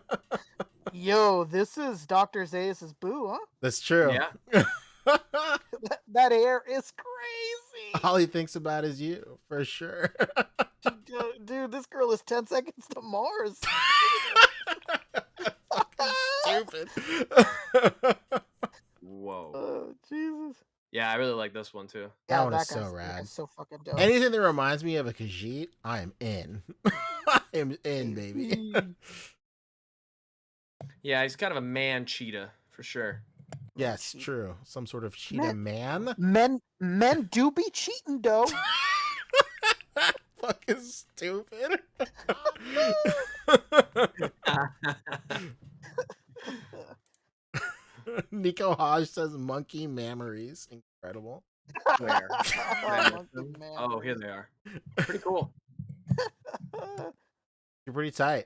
S7: Yo, this is Dr. Zayas' boo, huh?
S1: That's true.
S4: Yeah.
S7: That hair is crazy.
S1: All he thinks about is you, for sure.
S7: Dude, this girl is 10 seconds to Mars.
S1: Stupid.
S4: Whoa.
S7: Oh, Jesus.
S4: Yeah, I really like this one too.
S1: That one is
S7: that
S1: so
S7: guy's- that
S1: rad.
S7: guy's so fucking dope.
S1: Anything that reminds me of a Khajiit, I am in. I am in, baby.
S4: Yeah, he's kind of a man cheetah for sure.
S1: Yes,
S7: cheetah.
S1: true. Some sort of cheetah man.
S7: Men do be cheating, though.
S1: Fucking stupid. Nico Hodge says monkey memories. Incredible.
S4: Where?
S7: Monkey man.
S4: Oh, here they are. Pretty cool.
S1: You're pretty tight.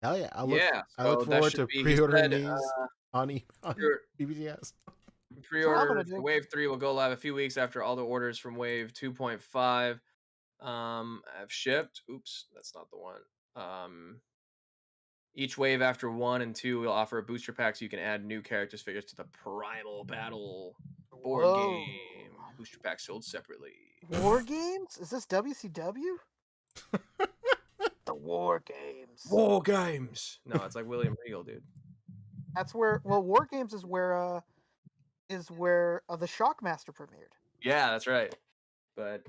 S1: Hell yeah. I look
S4: so that
S1: forward
S4: should
S1: to
S4: be- he
S1: pre-ordering
S4: said,
S1: these on
S4: Pre-
S1: BBS.
S4: Pre-order
S7: gonna
S4: for
S7: do.
S4: Wave 3 will go live a few weeks after all the orders from Wave 2.5 have shipped. Oops, that's not the one. Each wave after 1 and 2 will offer a booster pack so you can add new characters figures to the Primal Battle board
S7: Whoa.
S4: game. Booster pack sold separately.
S7: War games? Is this WCW? The War Games.
S4: War games. No, it's like William Regal, dude.
S7: That's where. Well, War Games is where the Shockmaster premiered.
S4: Yeah, that's right. But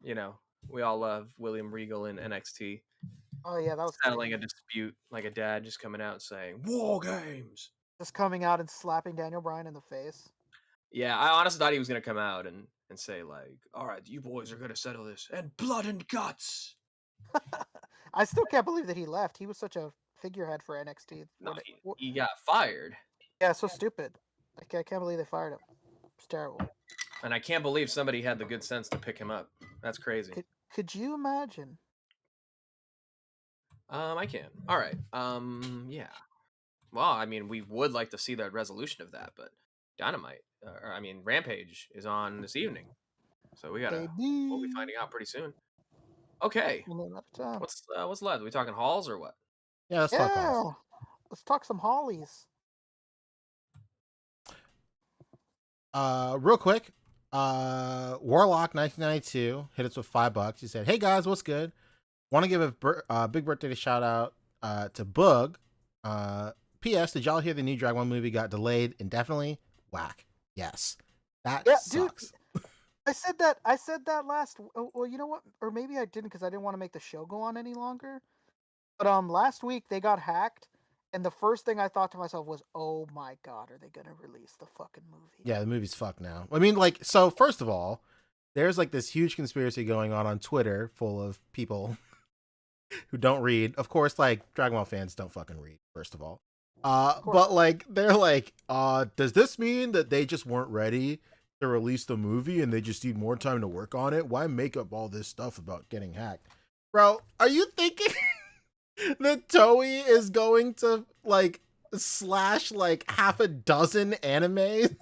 S4: you know, we all love William Regal in NXT.
S7: Oh yeah, that was
S4: Settling
S7: crazy.
S4: a dispute, like a dad just coming out and saying "War games."
S7: Just coming out and slapping Daniel Bryan in the face.
S4: Yeah, I honestly thought he was gonna come out and say like, "All right, you boys are gonna settle this, and blood and guts."
S7: I still can't believe that he left. He was such a figurehead for NXT.
S4: No,
S7: What-
S4: he got fired,
S7: Yeah, so stupid. Like, I can't believe they fired him. It's terrible.
S4: and I can't believe somebody had the good sense to pick him up. That's crazy.
S7: Could you imagine?
S4: I can. All right. Yeah. Well, I mean, we would like to see the resolution of that, but Dynamite, Rampage is on this evening, so we'll be finding out pretty soon. Okay. What's left? Are we talking halls or what?
S1: Yeah, let's talk halls.
S7: Let's talk some Hollies.
S1: Real quick, Warlock 1992 hit us with $5. He said, "Hey guys, what's good? Want to give a big birthday shout out to Boog. P.S. Did y'all hear the new Dragon Ball movie got delayed indefinitely? Whack. Yes, that sucks."
S7: Dude, I said that last. Well, you know what? Or maybe I didn't because I didn't want to make the show go on any longer. But last week they got hacked, and the first thing I thought to myself was, "Oh my god, are they gonna release the fucking movie?"
S1: Yeah, the movie's fucked now. I mean, like, so first of all, there's like this huge conspiracy going on Twitter full of people who don't read. Of course, like Dragon Ball fans don't fucking read, first of all. But like they're like, does this mean that they just weren't ready to release the movie and they just need more time to work on it? Why make up all this stuff about getting hacked? Bro, are you thinking that Toei is going to like slash like half a dozen anime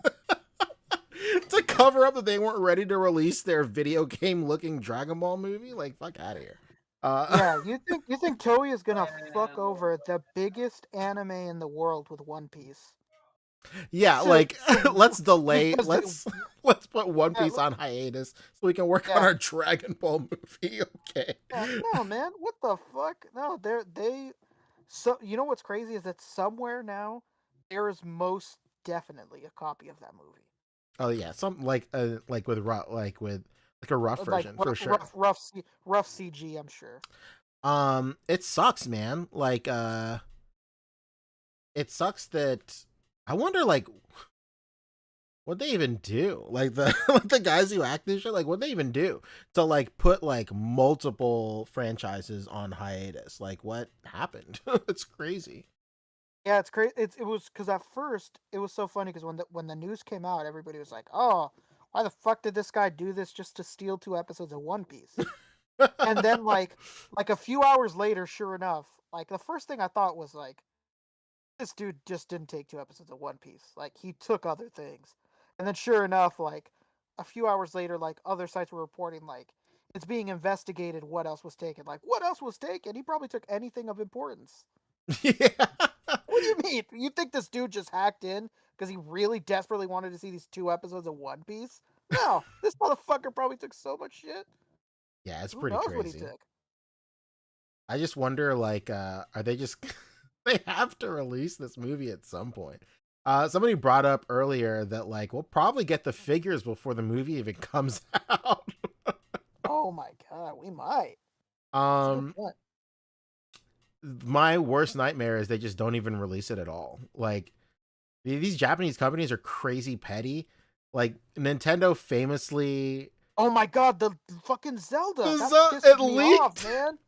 S1: to cover up that they weren't ready to release their video game looking Dragon Ball movie? Like, fuck out of here.
S7: Yeah, you think Toei is gonna fuck over the biggest anime in the world with One Piece?
S1: Yeah, like let's delay. Let's put One Piece on hiatus so we can work on our Dragon Ball movie. Okay.
S7: No, man, what the fuck? No, So you know what's crazy is that somewhere now there is most definitely a copy of that movie.
S1: Oh yeah, something like a rough version for sure.
S7: Rough CG, I'm sure.
S1: It sucks, man. Like it sucks that I wonder like what they even do. Like the guys who act this shit, like what they even do to like put like multiple franchises on hiatus. Like what happened? It's crazy.
S7: Yeah, it's crazy. It was because at first it was so funny because when the news came out, everybody was like, "Oh, why the fuck did this guy do this just to steal 2 episodes of One Piece?" And then like a few hours later, sure enough, like the first thing I thought was like, this dude just didn't take 2 episodes of One Piece. Like he took other things. And then sure enough, like a few hours later, like other sites were reporting like it's being investigated what else was taken. Like what else was taken? He probably took anything of importance.
S1: Yeah.
S7: What do you mean? You think this dude just hacked in because he really desperately wanted to see these 2 episodes of One Piece? No, this motherfucker probably took so much shit.
S1: Yeah, it's
S7: Who
S1: pretty
S7: knows
S1: crazy.
S7: what he took?
S1: I just wonder, like, are they just they have to release this movie at some point? Somebody brought up earlier that like we'll probably get the figures before the movie even comes out.
S7: Oh my god, we might.
S1: My worst nightmare is they just don't even release it at all. Like these Japanese companies are crazy petty. Like Nintendo famously.
S7: Oh my god, the fucking Zelda!
S1: It leaked,
S7: off, man.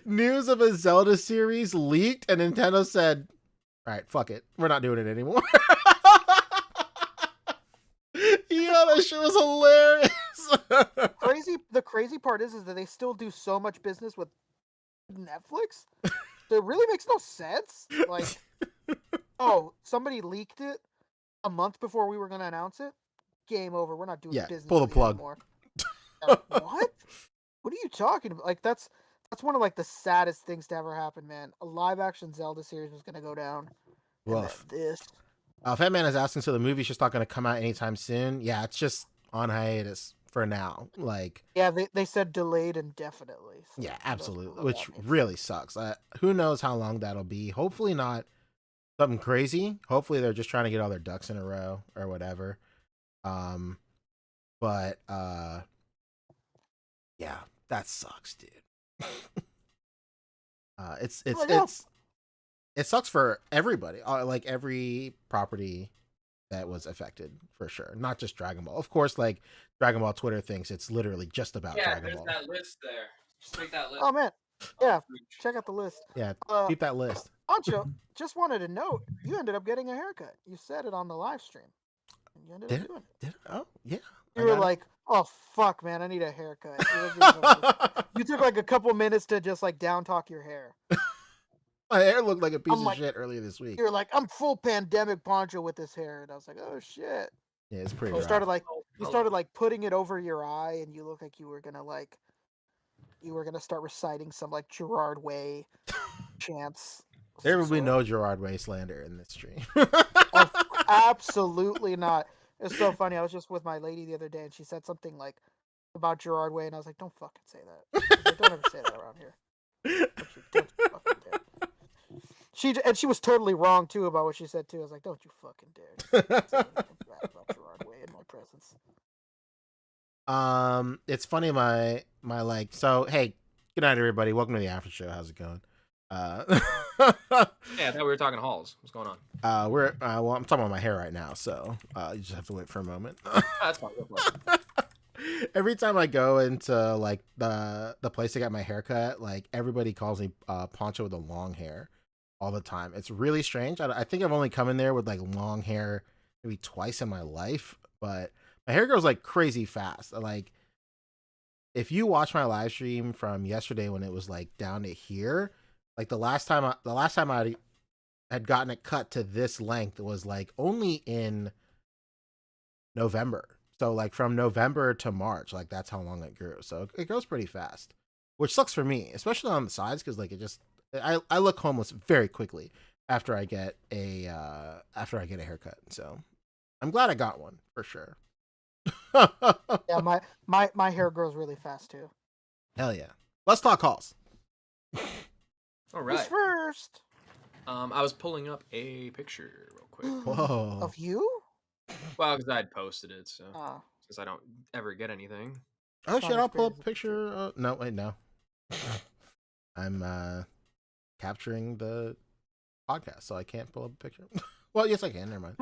S1: News of a Zelda series leaked, and Nintendo said, "All right, fuck it, we're not doing it anymore." Yeah, that shit was hilarious.
S7: The crazy part is that they still do so much business with Netflix. It really makes no sense. Like, oh, somebody leaked it a month before we were going to announce it. Game over. We're not doing business.
S1: Pull the plug.
S7: Anymore. Like, what? What are you talking about? Like, that's one of like the saddest things to ever happen, man. A live action Zelda series was going to go down.
S1: Rough.
S7: This.
S1: Fat Man is asking, so the movie's just not going to come out anytime soon? Yeah, it's just on hiatus for now. Like,
S7: yeah, they said delayed indefinitely. So
S1: yeah, absolutely, which really sucks. Who knows how long that'll be? Hopefully not something crazy. Hopefully they're just trying to get all their ducks in a row or whatever. But yeah, that sucks, dude. It sucks for everybody, like every property that was affected for sure, not just Dragon Ball. Of course, like Dragon Ball Twitter thinks it's literally just about Dragon Ball.
S4: Yeah, there's that list there. Just take that list.
S7: Oh man, yeah, check out the list.
S1: Yeah, keep that list.
S7: Ancho, just wanted to note, you ended up getting a haircut. You said it on the live stream. You ended up doing it.
S1: Did it? Oh, yeah.
S7: You were like, Oh fuck, man! I need a haircut. You took like a couple minutes to just like down talk your hair.
S1: My hair looked like a piece
S7: I'm
S1: of
S7: like-
S1: shit earlier this week.
S7: You're like, I'm full pandemic poncho with this hair, and I was like, oh shit.
S1: Yeah, it's pretty
S7: You
S1: rough.
S7: started like putting it over your eye, and you look like you were gonna start reciting some like Gerard Way chants.
S1: There will be no Gerard Way slander in this stream.
S7: Oh, absolutely not. It's so funny. I was just with my lady the other day, and she said something like about Gerard Way, and I was like, "Don't fucking say that. Like, don't ever say that around here." Don't you fucking dare. She was totally wrong too about what she said too. I was like, "Don't you fucking dare say anything bad about Gerard Way in my presence."
S1: It's funny. My like. So hey, good night, everybody. Welcome to the after show. How's it going?
S4: Yeah, I thought we were talking halls. What's going on?
S1: We're well, I'm talking about my hair right now, so you just have to wait for a moment.
S4: That's fine.
S1: Every time I go into like the place to get my haircut, like everybody calls me Poncho with the long hair all the time. It's really strange. I think I've only come in there with like long hair maybe twice in my life, but my hair grows like crazy fast. Like if you watch my live stream from yesterday when it was like down to here, like the last time I had gotten it cut to this length was like only in November. So like from November to March, like that's how long it grew. So it grows pretty fast, which sucks for me, especially on the sides, because like I look homeless very quickly after I get a haircut. So I'm glad I got one for sure.
S7: Yeah, my hair grows really fast too.
S1: Hell yeah. Let's talk calls.
S4: All
S7: Who's
S4: right.
S7: first?
S4: I was pulling up a picture real quick.
S1: Whoa.
S7: Of you?
S4: Well, because I'd posted it, so
S7: Oh.
S4: since I don't ever get anything.
S1: Oh shit! I'll pull up a
S7: Picture.
S1: picture. No, wait, no. I'm capturing the podcast, so I can't pull up a picture. Well, yes, I can. Never mind.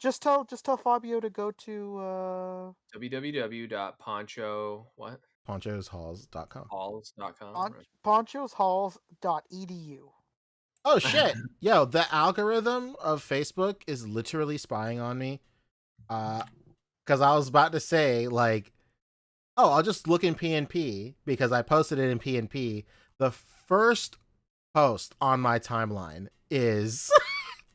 S7: Just tell Fabio to go to
S4: www.poncho what?
S1: Ponchoshalls.com.
S4: Halls.com. right?
S7: ponchoshalls.edu.
S1: Oh shit! Yo, the algorithm of Facebook is literally spying on me. Because I was about to say like, oh, I'll just look in PNP because I posted it in PNP. The first post on my timeline is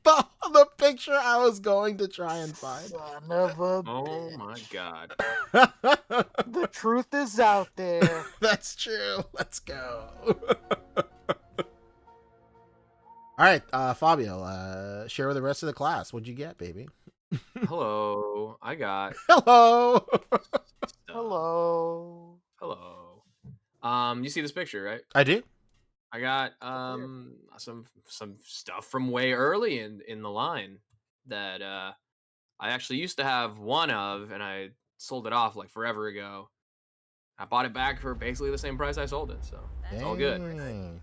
S1: the picture I was going to try and find.
S7: Son of a
S4: Oh
S7: bitch.
S4: my god.
S7: The truth is out there.
S1: That's true. Let's go. All right, Fabio, share with the rest of the class. What'd you get, baby?
S4: Hello. I got
S1: Hello.
S4: stuff.
S7: Hello.
S4: Hello. You see this picture, right?
S1: I do.
S4: I got some stuff from way early in the line that I actually used to have one of, and I sold it off like forever ago. I bought it back for basically the same price I sold it, so it's all good.
S1: Dang.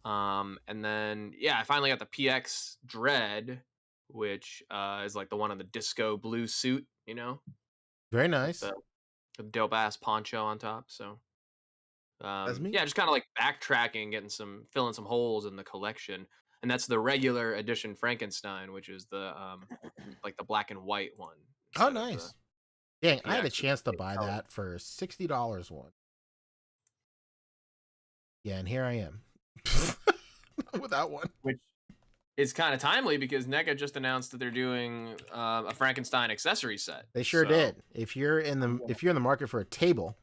S4: And then yeah, I finally got the PX Dread, which is like the one in the disco blue suit, you know,
S1: Very nice.
S4: the dope ass poncho on top. So
S1: That's me.
S4: yeah, just kind of like backtracking, filling some holes in the collection. And that's the regular edition Frankenstein, which is the like the black and white one.
S1: Oh,
S4: instead of
S1: nice. Dang, I had a
S4: PX
S1: chance to
S4: with
S1: buy
S4: color.
S1: that for $60 one. Yeah, and here I am. Without one.
S4: Which is kind of timely because NECA just announced that they're doing a Frankenstein accessory set.
S1: They sure
S4: So,
S1: did. If you're in the market for a table,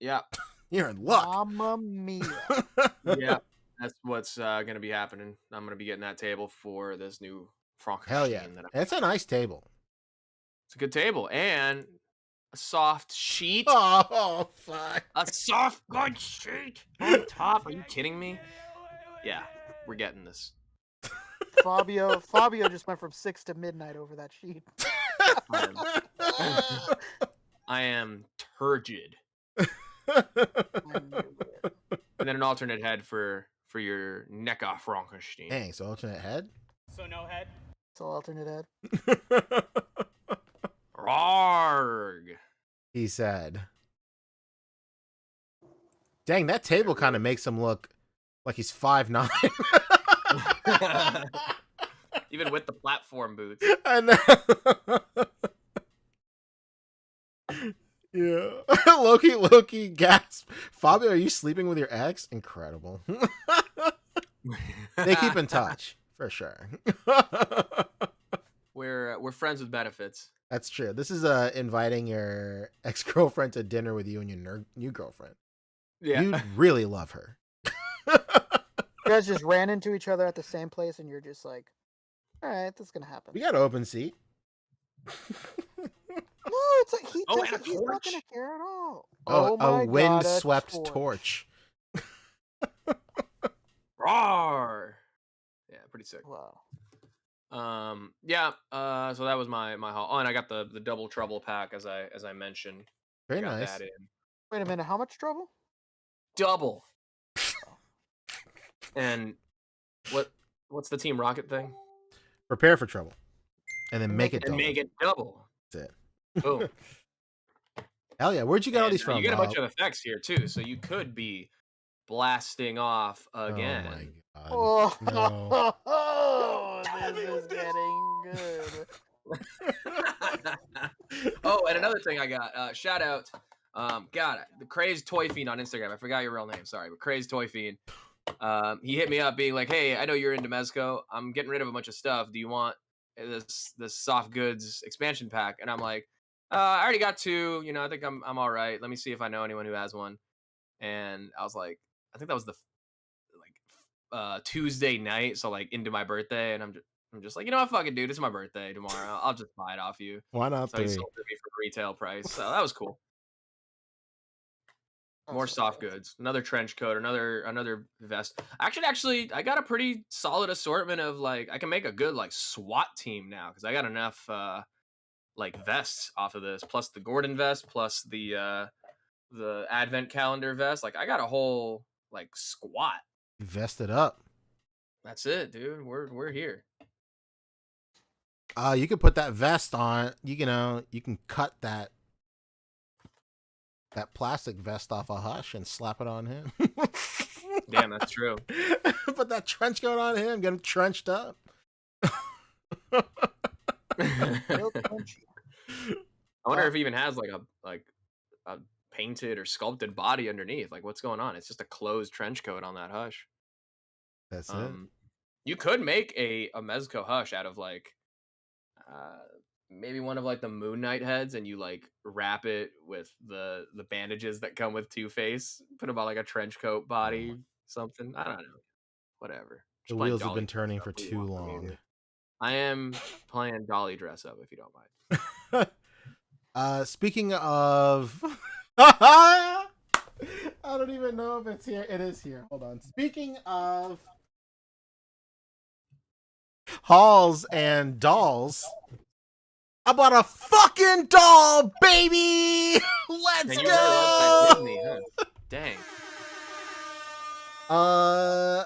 S4: Yeah,
S1: you're in luck.
S7: Mamma mia.
S4: yeah, that's what's going to be happening. I'm going to be getting that table for this new Frankenstein.
S1: Hell yeah. It's a nice table.
S4: It's a good table and a soft sheet.
S1: Oh, fuck.
S4: A soft good sheet on top. Are you kidding me? Yeah, we're getting this.
S7: Fabio just went from 6 to midnight over that sheet.
S4: I am turgid.
S7: I knew it.
S4: And then an alternate head for your NECA Frankenstein.
S1: Dang, so alternate head?
S2: So no head.
S7: So alternate head.
S4: Rarg.
S1: He said. Dang, that table kind of makes him look like he's 5'9".
S4: Even with the platform boots.
S1: I know. Yeah. Loki, gasp. Fabio, are you sleeping with your ex? Incredible. They keep in touch, for sure.
S4: We're friends with benefits.
S1: That's true. This is inviting your ex-girlfriend to dinner with you and your new girlfriend.
S4: Yeah.
S1: You really love her.
S7: You guys just ran into each other at the same place, and you're just like, all right, that's gonna happen.
S1: We got an open seat.
S7: No, it's like he
S4: Oh, and
S7: doesn't.
S4: a
S7: He's not
S4: torch.
S7: gonna care at all.
S1: Oh,
S7: my
S1: a
S7: God,
S1: wind-swept torch.
S4: Roar. Yeah, pretty sick.
S7: Wow.
S4: Yeah. So that was my haul. Oh, and I got the double trouble pack as I mentioned.
S1: Very
S4: Got
S1: nice.
S4: that in.
S7: Wait a minute, how much trouble?
S4: Double. And what's the Team Rocket thing?
S1: Prepare for trouble. And then make it double.
S4: And make it double.
S1: That's it.
S4: Boom.
S1: Hell yeah. Where'd you get all these from?
S4: You get a bunch of effects here too, so you could be blasting off again.
S1: Oh my god. No.
S7: Oh, this is getting good.
S4: Oh, and another thing I got. Shout out. God, the Crazed Toy Fiend on Instagram. I forgot your real name. Sorry, but Crazed Toy Fiend. He hit me up being like, "Hey, I know you're into Mezco. I'm getting rid of a bunch of stuff. Do you want this soft goods expansion pack?" And I'm like, "I already got 2. You know, I think I'm all right. Let me see if I know anyone who has one." And I was like, I think that was the Tuesday night, so like into my birthday, and I'm just like, you know what, fucking dude, it's my birthday tomorrow. I'll just buy it off you.
S1: Why not?
S4: So he sold it to me for retail price. So that was cool. More soft goods, another trench coat, another vest. Actually, I got a pretty solid assortment of like I can make a good like SWAT team now because I got enough like vests off of this, plus the Gordon vest, plus the Advent calendar vest. Like I got a whole like squad.
S1: Vested up.
S4: That's it, dude. We're here.
S1: You can put that vest on. You can cut that plastic vest off a Hush and slap it on him.
S4: Damn, that's true.
S1: Put that trench coat on him. Get him trenched up.
S4: I wonder if he even has like a painted or sculpted body underneath. Like, what's going on? It's just a closed trench coat on that Hush.
S1: That's it.
S4: You could make a Mezco Hush out of like maybe one of like the Moon Knight heads, and you like wrap it with the bandages that come with Two-Face. Put him on like a trench coat body, something. I don't know. Whatever.
S1: The wheels have been turning for too long.
S4: I am playing Dolly dress up if you don't mind.
S1: Speaking of I don't even know if it's here. It is here. Hold on. Speaking of hauls and dolls, I bought a fucking doll, baby. Let's
S4: Man, you
S1: go.
S4: really love that Disney, huh?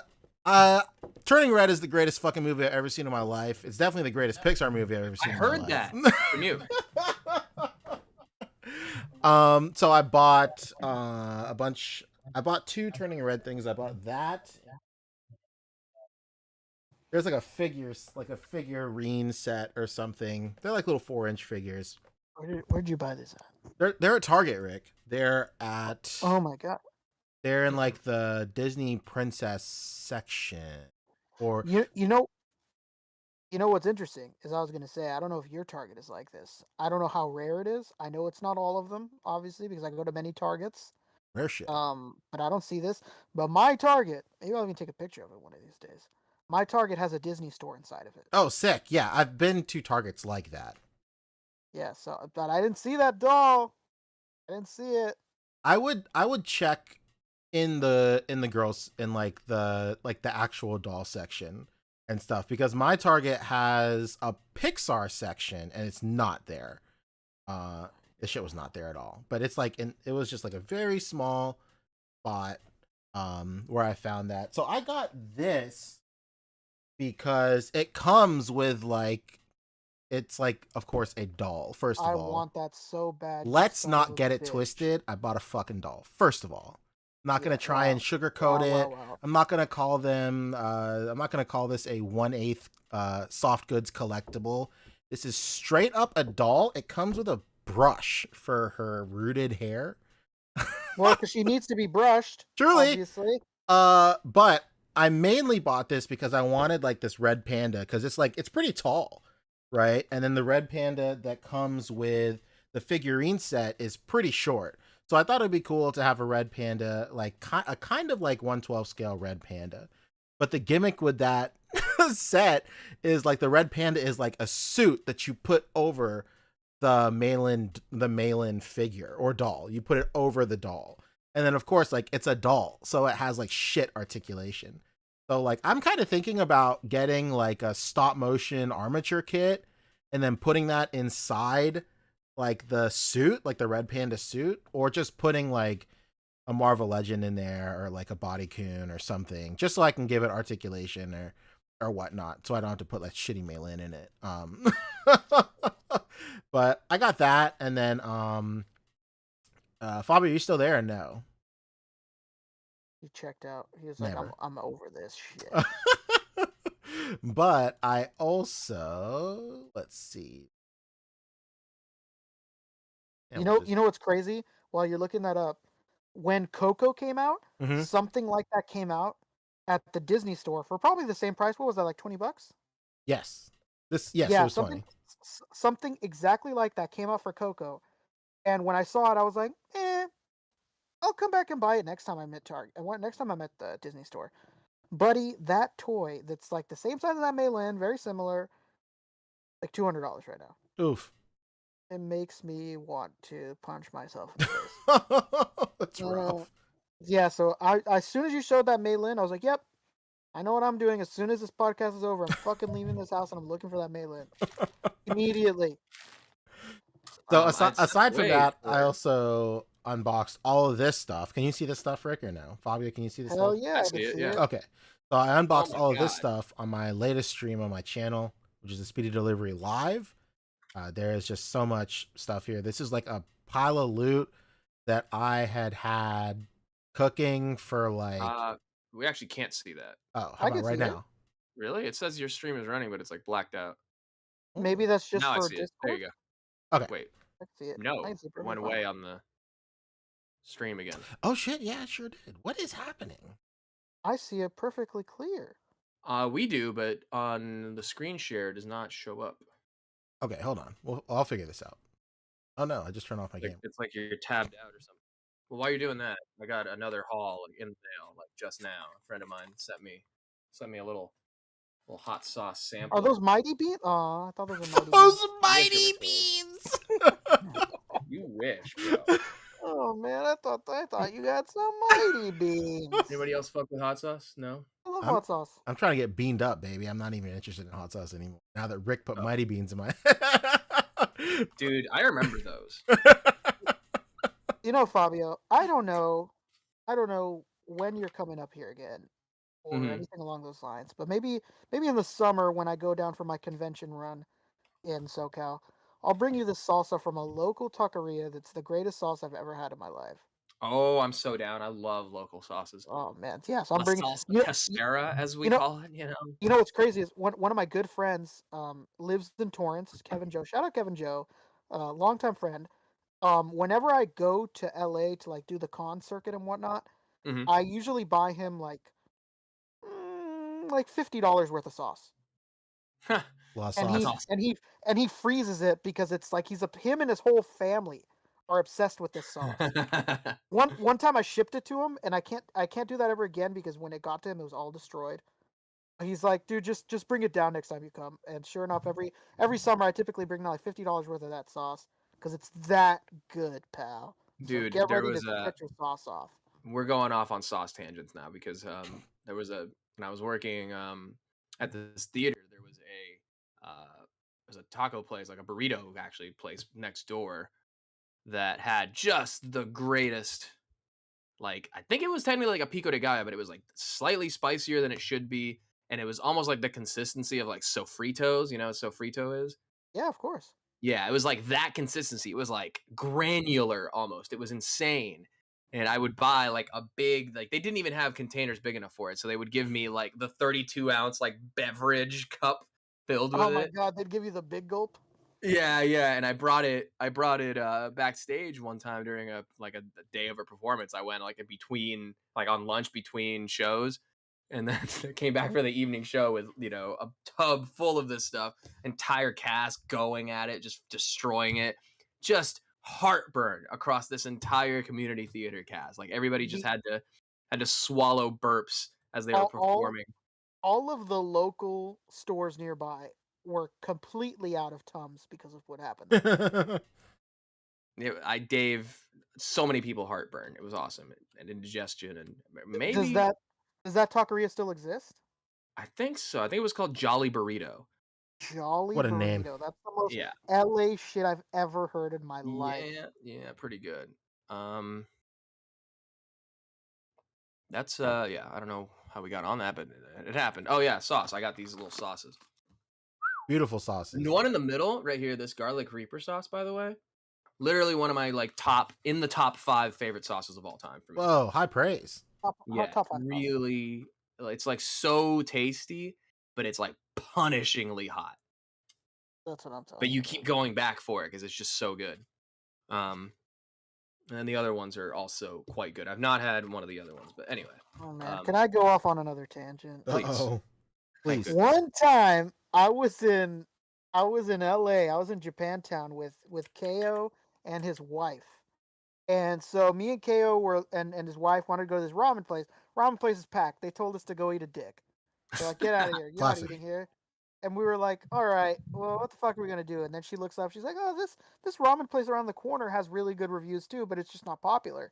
S4: Dang.
S1: Turning Red is the greatest fucking movie I've ever seen in my life. It's definitely the greatest Pixar movie I've ever seen.
S4: I
S1: in my
S4: heard
S1: life.
S4: that from you.
S1: So I bought a bunch. I bought 2 Turning Red things. I bought that. There's like a figurine set or something. They're like little 4-inch figures.
S7: Where'd you buy this at?
S1: They're at Target, Rick. They're at.
S7: Oh my god.
S1: They're in like the Disney princess section. Or
S7: you know what's interesting is I was gonna say I don't know if your Target is like this. I don't know how rare it is. I know it's not all of them, obviously, because I go to many Targets.
S1: rare shit.
S7: But I don't see this. But my Target, maybe I'll even take a picture of it one of these days. My Target has a Disney store inside of it.
S1: Oh, sick! Yeah, I've been to Targets like that.
S7: Yeah, so but I didn't see that doll. I didn't see it.
S1: I would check in the girls in like the actual doll section and stuff, because my Target has a Pixar section and it's not there. The shit was not there at all. But it's like it was just like a very small spot where I found that. So I got this because it comes with like, it's like, of course, a doll. First of all,
S7: I want that so bad.
S1: Let's not get it twisted. I bought a fucking doll. First of all, I'm not gonna try and sugarcoat it.
S7: Wow.
S1: I'm not gonna call them. I'm not gonna call this a 1/8 soft goods collectible. This is straight up a doll. It comes with a brush for her rooted hair.
S7: Well, because she needs to be brushed.
S1: Truly.
S7: Obviously.
S1: But I mainly bought this because I wanted like this red panda because it's pretty tall, right? And then the red panda that comes with the figurine set is pretty short. So I thought it'd be cool to have a red panda, like a kind of like 1/12 scale red panda. But the gimmick with that set is like the red panda is like a suit that you put over the Malin figure or doll. You put it over the doll. And then of course, like it's a doll, so it has like shit articulation. So like I'm kind of thinking about getting like a stop motion armature kit and then putting that inside like the suit, like the red panda suit, or just putting like a Marvel Legend in there or like a Body Coon or something, just so I can give it articulation or whatnot, so I don't have to put like shitty Malin in it. But I got that, and then Fabio, you still there or no?
S7: He checked out. He was
S1: Never.
S7: like, I'm over this shit.
S1: But I also, let's see.
S7: You know what's crazy? While you're looking that up, when Coco came out, something like that came out at the Disney store for probably the same price. What was that, like $20?
S1: Yes. Yes,
S7: yeah,
S1: it was 20.
S7: Something exactly like that came out for Coco. And when I saw it, I was like, I'll come back and buy it next time I'm at Target. Next time I'm at the Disney store. Buddy, that toy that's like the same size as that Malin, very similar, like $200 right now.
S1: Oof.
S7: It makes me want to punch myself in the face.
S1: That's rough.
S7: Yeah, so as soon as you showed that Malin, I was like, yep, I know what I'm doing. As soon as this podcast is over, I'm fucking leaving this house and I'm looking for that Malin. Immediately.
S1: So aside from that, I also unboxed all of this stuff. Can you see this stuff, Rick, or no? Fabio, can you see this stuff?
S7: Hell yeah,
S4: I see it, yeah.
S1: Okay. So I unboxed all of this stuff on my latest stream on my channel, which is the Speedy Delivery Live. There is just so much stuff here. This is like a pile of loot that I had cooking for like...
S4: we actually can't see that.
S1: Oh, how about right now?
S4: Really? It says your stream is running, but it's like blacked out.
S7: Maybe that's just
S4: now
S7: for
S4: I see
S7: Discord?
S4: It. There you go.
S1: Okay.
S4: Wait.
S7: I see it.
S4: No, it went away on the stream again.
S1: Oh shit, yeah, it sure did. What is happening?
S7: I see it perfectly clear.
S4: We do, but on the screen share, it does not show up.
S1: Okay, hold on. Well, I'll figure this out. Oh no, I just turned off my game.
S4: It's like you're tabbed out or something. Well, while you're doing that, I got another haul in the mail, like just now. A friend of mine sent me a little hot sauce sample.
S7: Are those Mighty Beans? Oh, I thought those were Mighty
S1: Those Mighty Beans!
S4: You wish, bro.
S7: Oh man, I thought you got some Mighty Beans.
S4: Anybody else fuck with hot sauce? No?
S7: I love hot sauce.
S1: I'm trying to get beaned up, baby. I'm not even interested in hot sauce anymore. Now that Rick put Mighty Beans in my...
S4: Dude, I remember those.
S7: You know, Fabio, I don't know when you're coming up here again or anything along those lines, but maybe in the summer when I go down for my convention run in SoCal, I'll bring you this salsa from a local taqueria that's the greatest sauce I've ever had in my life.
S4: Oh, I'm so down. I love local sauces.
S7: Oh man, yeah. So I'm bringing
S4: salsa casera, as we call it.
S7: You know what's crazy is one of my good friends lives in Torrance. Kevin Joe. Shout out Kevin Joe, longtime friend. Whenever I go to LA to like do the con circuit and whatnot, I usually buy him like $50 worth of sauce. And he freezes it because it's like him and his whole family are obsessed with this sauce. One time I shipped it to him, and I can't do that ever again because when it got to him, it was all destroyed. He's like, dude, just bring it down next time you come. And sure enough, every summer I typically bring down like $50 worth of that sauce because it's that good, pal.
S4: Dude,
S7: so get ready to get your sauce off.
S4: We're going off on sauce tangents now because there was when I was working at this theater, there was a taco place, like a burrito actually place next door that had just the greatest, like, I think it was technically like a pico de gallo, but it was like slightly spicier than it should be. And it was almost like the consistency of like sofritos, you know what sofrito is?
S7: Yeah, of course.
S4: Yeah, it was like that consistency. It was like granular almost. It was insane. And I would buy like a big, like they didn't even have containers big enough for it. So they would give me like the 32 ounce like beverage cup filled with it.
S7: Oh my God, they'd give you the big gulp?
S4: Yeah, and I brought it backstage one time during a day of a performance. I went like in between, like on lunch between shows, and then came back for the evening show with, a tub full of this stuff, entire cast going at it, just destroying it, just heartburn across this entire community theater cast. Like everybody just had to swallow burps as they were performing.
S7: All of the local stores nearby were completely out of Tums because of what happened.
S4: I gave so many people heartburn. It was awesome, and indigestion, and maybe
S7: does that taqueria still exist?
S4: I think so. I think it was called Jolly Burrito.
S7: Jolly
S1: What a
S7: Burrito.
S1: name.
S7: That's the most
S4: Yeah.
S7: LA shit I've ever heard in my life.
S4: Yeah, pretty good. That's I don't know how we got on that, but it happened. Oh yeah, sauce. I got these little sauces.
S1: Beautiful sauces.
S4: The one in the middle, right here, this garlic reaper sauce, by the way, literally one of my top 5 favorite sauces of all time for me.
S1: Whoa, high praise.
S4: Really, it's like so tasty, but it's like punishingly hot.
S7: That's what I'm talking.
S4: But you keep going back for it because it's just so good. And then the other ones are also quite good. I've not had one of the other ones, but anyway.
S7: Oh man, can I go off on another tangent?
S1: Please.
S7: One time I was in LA. I was in Japantown with KO and his wife. And so me and KO were and his wife wanted to go to this ramen place. Ramen place is packed. They told us to go eat a dick. They're like, get out of here. You're not eating here. And we were like, all right, well, what the fuck are we gonna do? And then she looks up, she's like, oh, this ramen place around the corner has really good reviews too, but it's just not popular.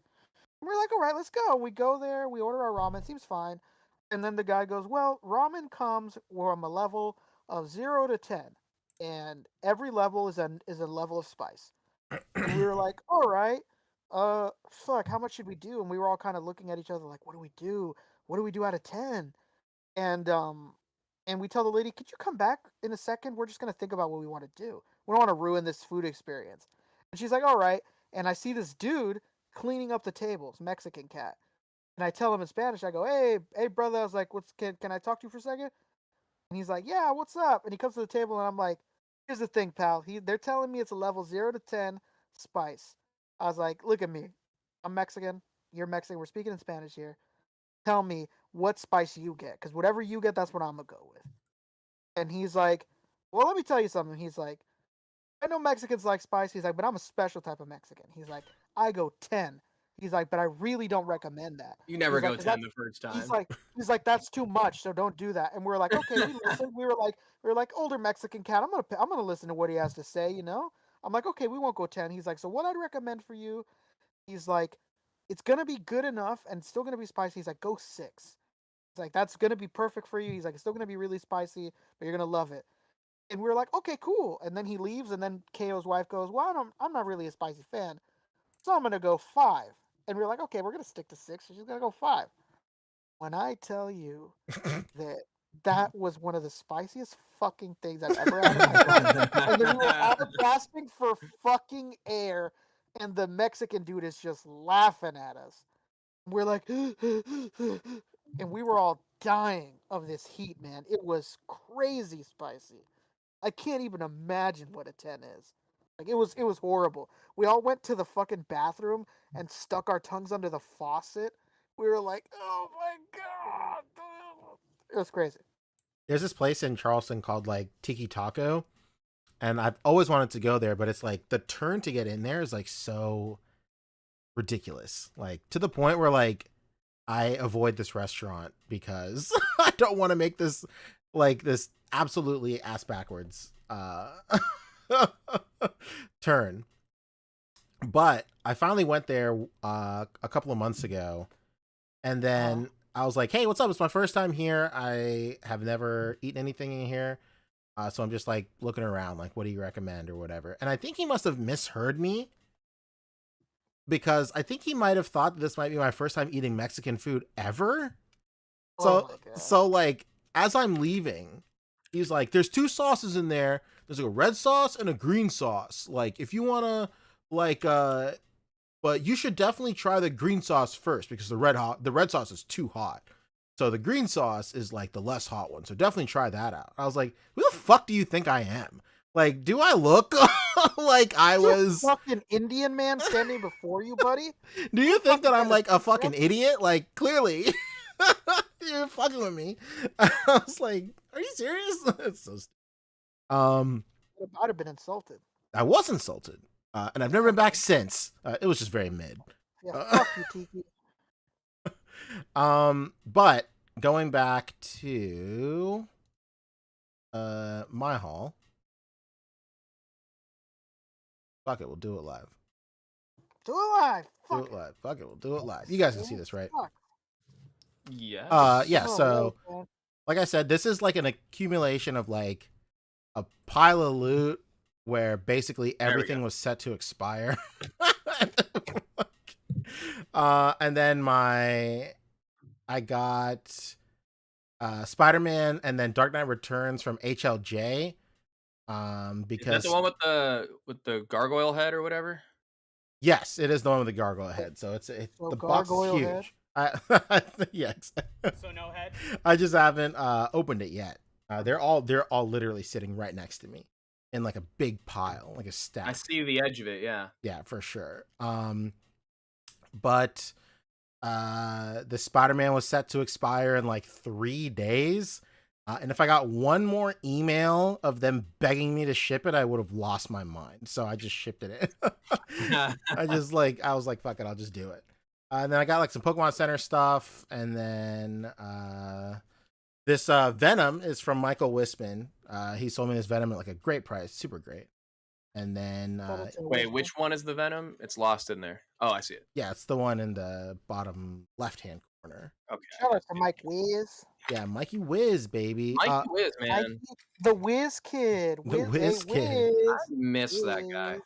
S7: And we're like, all right, let's go. We go there, we order our ramen, seems fine. And then the guy goes, well, ramen comes from a level of 0 to 10. And every level is a level of spice. And we were like, all right, fuck, how much should we do? And we were all kind of looking at each other like, what do we do? What do we do out of 10? And we tell the lady, could you come back in a second? We're just going to think about what we want to do. We don't want to ruin this food experience. And she's like, all right. And I see this dude cleaning up the tables, Mexican cat. And I tell him in Spanish, I go, hey, brother. I was like, can I talk to you for a second? And he's like, yeah, what's up? And he comes to the table and I'm like, here's the thing, pal. They're telling me it's a level 0 to 10 spice. I was like, look at me. I'm Mexican. You're Mexican. We're speaking in Spanish here. Tell me what spice you get, because whatever you get, that's what I'm gonna go with. And he's like, well, let me tell you something. He's like, I know Mexicans like spice. He's like, but I'm a special type of Mexican. He's like, I go 10. He's like, but I really don't recommend that.
S4: You never go 10 the first time.
S7: He's like, that's too much, so don't do that. And we're like, okay, we listen. We were like, older Mexican cat. I'm gonna listen to what he has to say. I'm like, okay, we won't go 10. He's like, so what I'd recommend for you, he's like, it's gonna be good enough and still gonna be spicy. He's like, go 6. He's like, that's gonna be perfect for you. He's like, it's still gonna be really spicy, but you're gonna love it. And we were like, okay, cool. And then he leaves, and then KO's wife goes, well, I'm not really a spicy fan, so I'm gonna go 5. And we were like, okay, we're gonna stick to 6. So she's gonna go 5. When I tell you that was one of the spiciest fucking things I've ever had in my life, and then we were all gasping for fucking air, and the Mexican dude is just laughing at us. We're like, and we were all dying of this heat, man. It was crazy spicy. I can't even imagine what a 10 is. Like it was horrible. We all went to the fucking bathroom and stuck our tongues under the faucet. We were like, oh my god. It was crazy.
S1: There's this place in Charleston called like Tiki Taco, and I've always wanted to go there, but it's like the turn to get in there is like so ridiculous. Like to the point where like I avoid this restaurant because I don't want to make this absolutely ass backwards turn. But I finally went there a couple of months ago, and then I was like, hey, what's up? It's my first time here. I have never eaten anything in here. So I'm just like looking around, like, what do you recommend or whatever? And I think he must have misheard me, because I think he might have thought that this might be my first time eating Mexican food ever. So like, as I'm leaving, he's like, there's 2 sauces in there. There's like a red sauce and a green sauce. Like, if you want to, like, but you should definitely try the green sauce first, because the red sauce is too hot. So the green sauce is like the less hot one. So definitely try that out. I was like, who the fuck do you think I am? Like, do I look like I was
S7: fucking Indian man standing before you, buddy?
S1: Do you think that I'm like a fucking idiot? Like, clearly, you're fucking with me. I was like, are you serious? It's so stupid.
S7: I'd have been insulted.
S1: I was insulted, and I've never been back since. It was just very mid.
S7: Yeah, fuck you, Tiki.
S1: But going back to my haul. Fuck it, we'll do it live.
S7: Do it live.
S1: Do it live. Fuck it, we'll do it live. You guys can see this, right?
S4: Yes.
S1: Yeah. So, like I said, this is like an accumulation of like a pile of loot where basically everything was set to expire. And then I got Spider-Man and then Dark Knight Returns from HLJ. Because
S4: is that the one with the gargoyle head or whatever?
S1: Yes, it is the one with the gargoyle head. So it's the box is huge. Yes.
S8: So no head.
S1: I just haven't opened it yet. They're all literally sitting right next to me in like a big pile, like a stack.
S4: I see the edge of it. Yeah.
S1: Yeah, for sure. But the Spider-Man was set to expire in like 3 days. And if I got one more email of them begging me to ship it, I would have lost my mind. So I just shipped it. I was like, fuck it, I'll just do it. And then I got like some Pokemon Center stuff. And then this Venom is from Michael Wispin. He sold me this Venom at like a great price, super great. And then
S4: wait, which one is the Venom? It's lost in there. Oh, I see it.
S1: Yeah, it's the one in the bottom left-hand corner.
S4: Okay.
S7: Shout out to Mike Wiz.
S1: Yeah, Mikey Wiz, baby.
S4: Mikey Wiz, man.
S7: Mikey, the Wiz Kid.
S1: The Wiz Kid.
S4: I miss that guy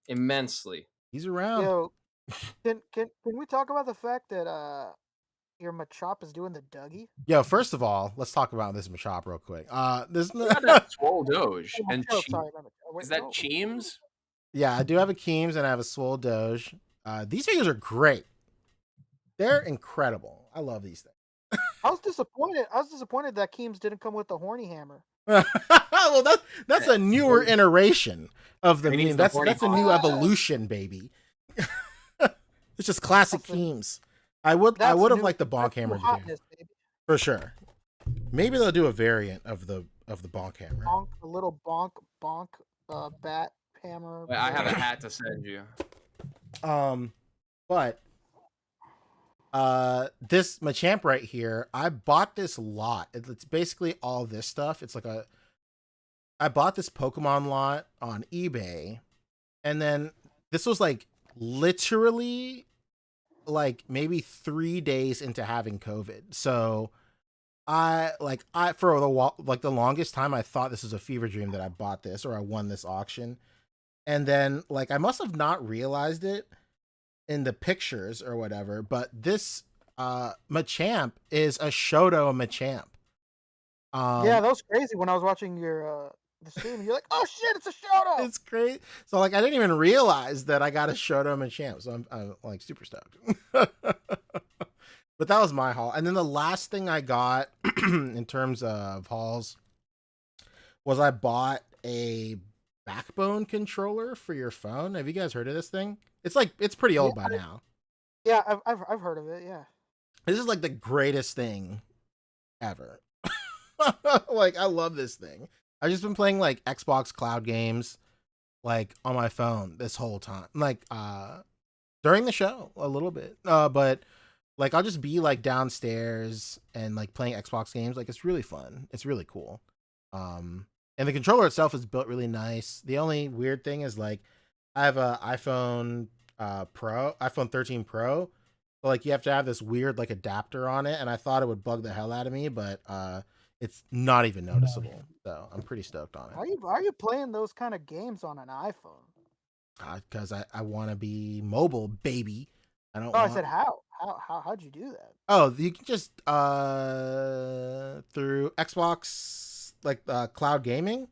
S4: immensely.
S1: He's around.
S7: Yo, can we talk about the fact that your Machop is doing the Dougie?
S1: Yo, first of all, let's talk about this Machop real quick. This
S4: Swole Doge and is that
S7: no.
S4: Cheems?
S1: Yeah, I do have a Keems and I have a Swole Doge. These figures are great. They're incredible. I love these things.
S7: I was disappointed that Keems didn't come with the horny hammer.
S1: Well, that's a newer iteration of the meme. That's a new evolution, baby. It's just classic Keems. I would have liked the bonk hammer for sure. Maybe they'll do a variant of the bonk hammer.
S7: A little bonk bat hammer.
S4: Wait, I have a hat to send you.
S1: But this Machamp right here, I bought this lot. It's basically all this stuff. It's like I bought this Pokemon lot on eBay, and then this was like literally like maybe 3 days into having COVID. So I for the longest time I thought this was a fever dream that I bought this or I won this auction. And then like I must have not realized it in the pictures or whatever, but this Machamp is a Shoto Machamp.
S7: Yeah, that was crazy when I was watching your the stream. You're like, oh shit, it's a Shoto.
S1: It's great. So like I didn't even realize that I got a Shoto Machamp. So I'm like super stoked. But that was my haul. And then the last thing I got in terms of hauls was I bought a Backbone controller for your phone. Have you guys heard of this thing? It's pretty old by now.
S7: Yeah, I've heard of it. Yeah,
S1: this is like the greatest thing ever. Like I love this thing. I've just been playing like Xbox cloud games like on my phone this whole time. Like during the show a little bit. But like I'll just be like downstairs and like playing Xbox games. Like it's really fun. It's really cool. And the controller itself is built really nice. The only weird thing is like I have a iPhone 13 Pro. So like you have to have this weird like adapter on it, and I thought it would bug the hell out of me, but it's not even noticeable. So I'm pretty stoked on it.
S7: Are you playing those kind of games on an iPhone?
S1: Because I want to be mobile, baby. I don't.
S7: I said how'd you do that?
S1: Oh, you can just through Xbox like cloud gaming.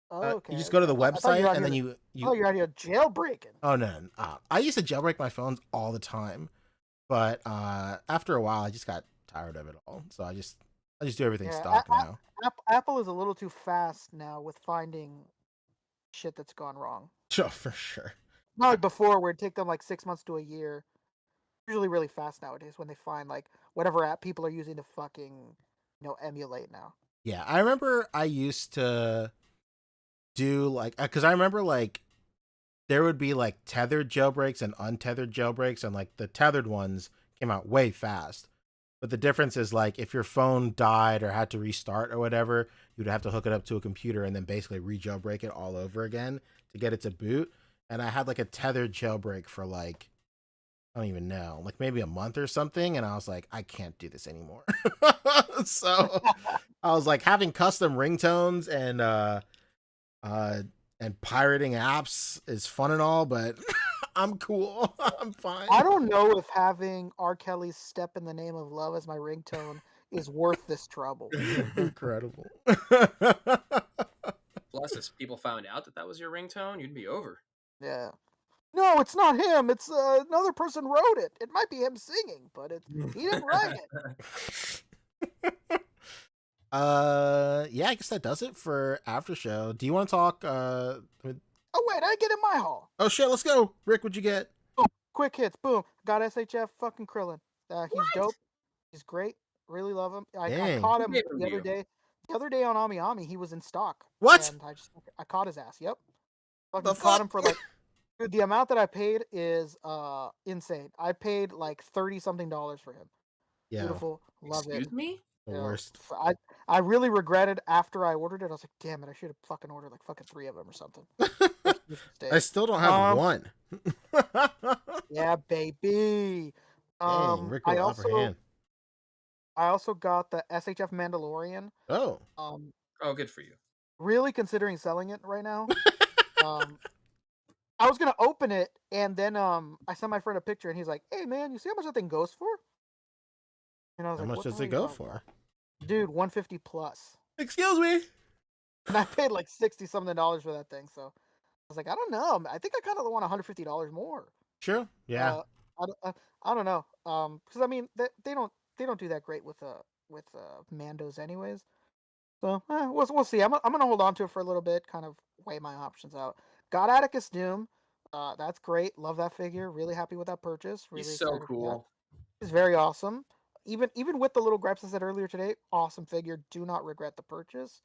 S7: Oh, okay.
S1: You just go to the website and then you.
S7: Oh, you're out here jailbreaking.
S1: Oh no! I used to jailbreak my phones all the time, but after a while, I just got tired of it all. So I just do everything stock now.
S7: Apple is a little too fast now with finding shit that's gone wrong.
S1: Sure, for sure.
S7: Not like before, where it'd take them like 6 months to a year. Usually really fast nowadays when they find like whatever app people are using to fucking emulate now.
S1: Yeah, I remember I used to do like, because I remember like there would be like tethered jailbreaks and untethered jailbreaks, and like the tethered ones came out way fast. But the difference is like if your phone died or had to restart or whatever, you'd have to hook it up to a computer and then basically re-jailbreak it all over again to get it to boot. And I had like a tethered jailbreak for like, I don't even know, like maybe a month or something. And I was like, I can't do this anymore. So I was like, having custom ringtones and pirating apps is fun and all, but I'm cool. I'm fine.
S7: I don't know if having R. Kelly's "Step in the Name of Love" as my ringtone is worth this trouble.
S1: Incredible.
S4: Plus, if people found out that was your ringtone, you'd be over.
S7: Yeah. No, it's not him. It's another person wrote it. It might be him singing, but he didn't write it.
S1: Yeah, I guess that does it for after show. Do you want to talk?
S7: Oh wait, I get in my haul.
S1: Oh shit, let's go. Rick, what'd you get?
S7: Boom, quick hits. Boom, got SHF fucking Krillin. He's dope. He's great. Really love him. I caught him the other day. The other day on Ami Ami, he was in stock.
S1: What?
S7: And I caught his ass. Yep. Fucking caught him for like. Dude, the amount that I paid is insane. I paid like $30-something for him.
S1: Yeah.
S7: Beautiful. Love it.
S4: Excuse me?
S1: The worst.
S7: I really regretted after I ordered it. I was like, damn it, I should have fucking ordered like fucking 3 of them or something.
S1: I still don't have one.
S7: Yeah, baby.
S1: Dang, Rick with upper hand.
S7: I also got the SHF Mandalorian.
S1: Oh.
S4: Oh, good for you.
S7: Really considering selling it right now. I was gonna open it, and then I sent my friend a picture, and he's like, "Hey man, you see how much that thing goes for?" And I was
S1: like, "How much does it go for?"
S7: Dude, $150 plus.
S1: Excuse me.
S7: And I paid like $60-something for that thing, so I was like, I don't know. I think I kind of want $150 more.
S1: Sure. Yeah.
S7: I don't know. Because I mean, they don't do that great with Mandos anyways. So we'll see. I'm gonna hold on to it for a little bit, kind of weigh my options out. Got Atticus Doom. That's great. Love that figure. Really happy with that purchase. Really
S4: He's so cool.
S7: He's very awesome. Even with the little gripes I said earlier today, awesome figure. Do not regret the purchase.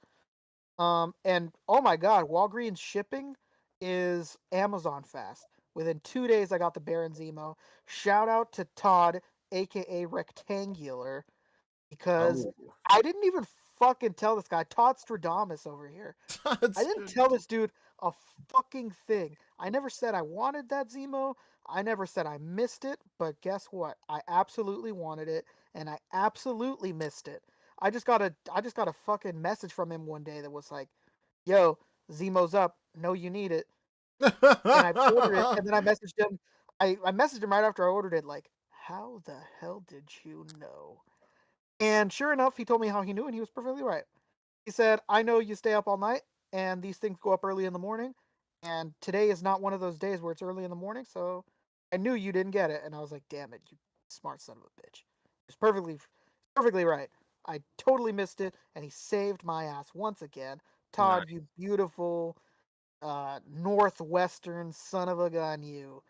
S7: And oh my god, Walgreens shipping is Amazon fast. Within 2 days, I got the Baron Zemo. Shout out to Todd, aka Rectangular, because I didn't even fucking tell this guy, Todd Stradamus over here. I didn't tell this dude a fucking thing. I never said I wanted that Zemo. I never said I missed it, but guess what? I absolutely wanted it, and I absolutely missed it. I just got a fucking message from him one day that was like, "Yo, Zemo's up. No, you need it." And I ordered it, and then I messaged him. I messaged him right after I ordered it, like, "How the hell did you know?" And sure enough, he told me how he knew, and he was perfectly right. He said, "I know you stay up all night, and these things go up early in the morning, and today is not one of those days where it's early in the morning, so I knew you didn't get it." And I was like, "Damn it, you smart son of a bitch." He's perfectly right. I totally missed it, and he saved my ass once again. Todd, you beautiful northwestern son of a gun, you.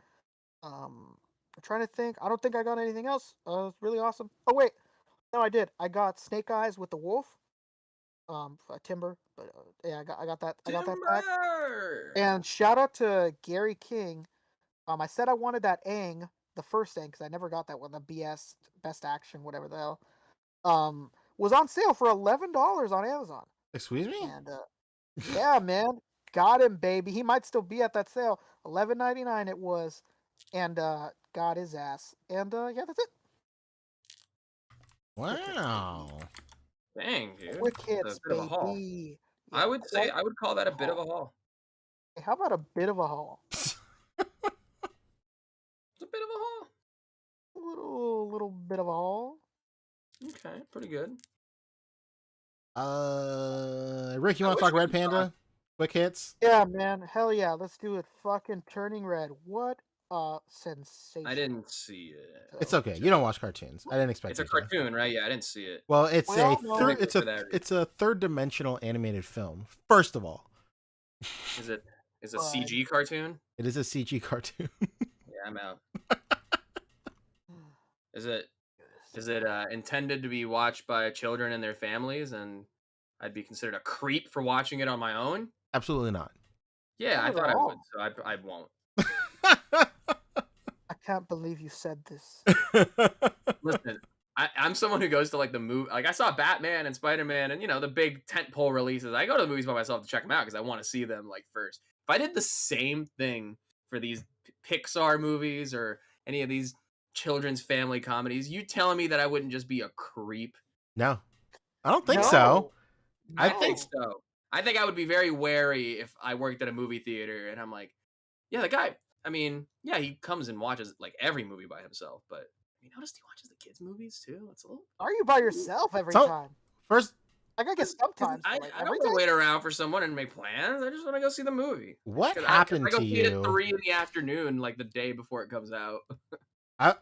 S7: I'm trying to think. I don't think I got anything else. It was really awesome. Oh wait, no, I did. I got Snake Eyes with the wolf. Timber, but yeah, I got that. I got that back. And shout out to Gary King. I said I wanted that Aang, the first Aang, because I never got that one. The BS Best Action, whatever the hell. Was on sale for $11 on Amazon.
S1: Excuse me?
S7: And yeah, man, got him, baby. He might still be at that sale. $11.99 it was, and got his ass. And yeah, that's it.
S1: Wow.
S4: Dang, dude.
S7: Quick hits,
S4: That's a bit of a haul.
S7: baby.
S4: Yeah, I would call that a bit of a haul.
S7: Hey, how about a bit of a haul?
S4: It's a bit of a haul.
S7: A little bit of a haul.
S4: Okay, pretty good.
S1: Rick, you want to talk Red Panda? Quick hits?
S7: Yeah, man. Hell yeah. Let's do it. Fucking Turning Red. What a sensation.
S4: I didn't see it.
S1: It's okay. You don't watch cartoons. I didn't expect
S4: it's a cartoon, right? Yeah, I didn't see it.
S1: Well, it's a third dimensional animated film. First of all.
S4: Is it is a CG cartoon.
S1: It is a CG cartoon.
S4: Yeah, I'm out. Is it intended to be watched by children and their families, and I'd be considered a creep for watching it on my own?
S1: Absolutely not.
S4: Yeah, I thought I would, so I won't.
S7: I can't believe you said this.
S4: Listen, I'm someone who goes to like the movie. Like I saw Batman and Spider-Man and the big tentpole releases. I go to the movies by myself to check them out because I want to see them like first. If I did the same thing for these Pixar movies or any of these children's family comedies, you telling me that I wouldn't just be a creep?
S1: No, I don't think so.
S4: I think so. I think I would be very wary if I worked at a movie theater and I'm like, yeah, the guy, I mean, yeah, he comes and watches like every movie by himself, but you noticed he watches the kids' movies too? That's a little...
S7: Are you by yourself every time?
S1: First,
S7: I guess sometimes.
S4: I don't want to wait around for someone and make plans. I just want to go see the movie.
S1: What happened to you?
S4: I go see it at 3 in the afternoon, like the day before it comes out.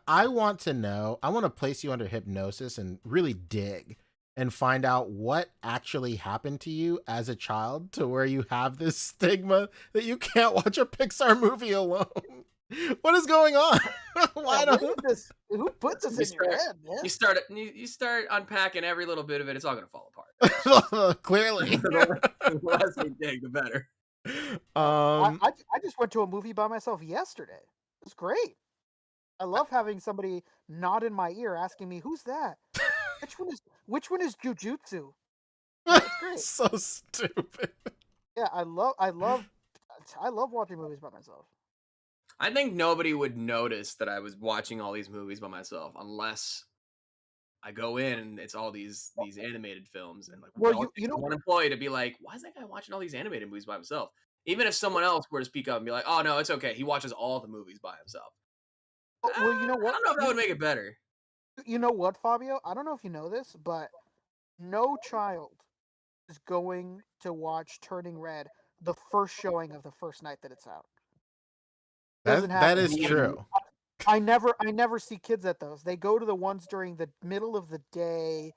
S1: I want to know. I want to place you under hypnosis and really dig and find out what actually happened to you as a child to where you have this stigma that you can't watch a Pixar movie alone. What is going on? Why
S7: who put this in your head, man?
S4: You start unpacking every little bit of it. It's all gonna fall apart.
S1: Clearly,
S4: the less we dig, the better.
S7: I just went to a movie by myself yesterday. It was great. I love having somebody nod in my ear, asking me, "Who's that? Which one is Jujutsu?" That's great.
S1: So stupid.
S7: Yeah, I love watching movies by myself.
S4: I think nobody would notice that I was watching all these movies by myself unless I go in and it's all these animated films and like one employee to be like, why is that guy watching all these animated movies by himself? Even if someone else were to speak up and be like, oh no, it's okay, he watches all the movies by himself.
S7: Well, you know what?
S4: I don't know if that would make it better.
S7: You know what, Fabio? I don't know if you know this, but no child is going to watch Turning Red the first showing of the first night that it's out.
S1: That is true.
S7: I never see kids at those. They go to the ones during the middle of the day,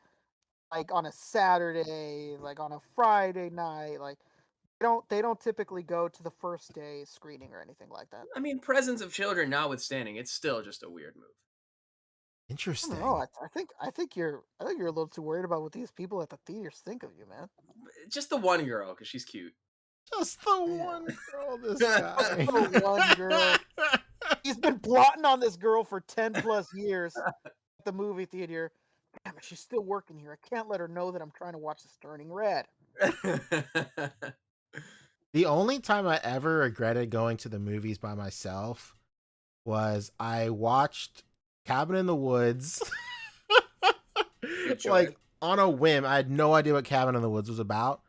S7: like on a Saturday, like on a Friday night. Like they don't typically go to the first day screening or anything like that.
S4: I mean, presence of children notwithstanding, it's still just a weird move.
S1: Interesting.
S7: I think you're a little too worried about what these people at the theaters think of you, man.
S4: Just the one girl, because she's cute.
S1: Just the one girl, this guy.
S7: The one girl. He's been plotting on this girl for 10 plus years at the movie theater. Damn it, she's still working here. I can't let her know that I'm trying to watch this Turning Red.
S1: The only time I ever regretted going to the movies by myself was I watched Cabin in the Woods. Like on a whim. I had no idea what Cabin in the Woods was about.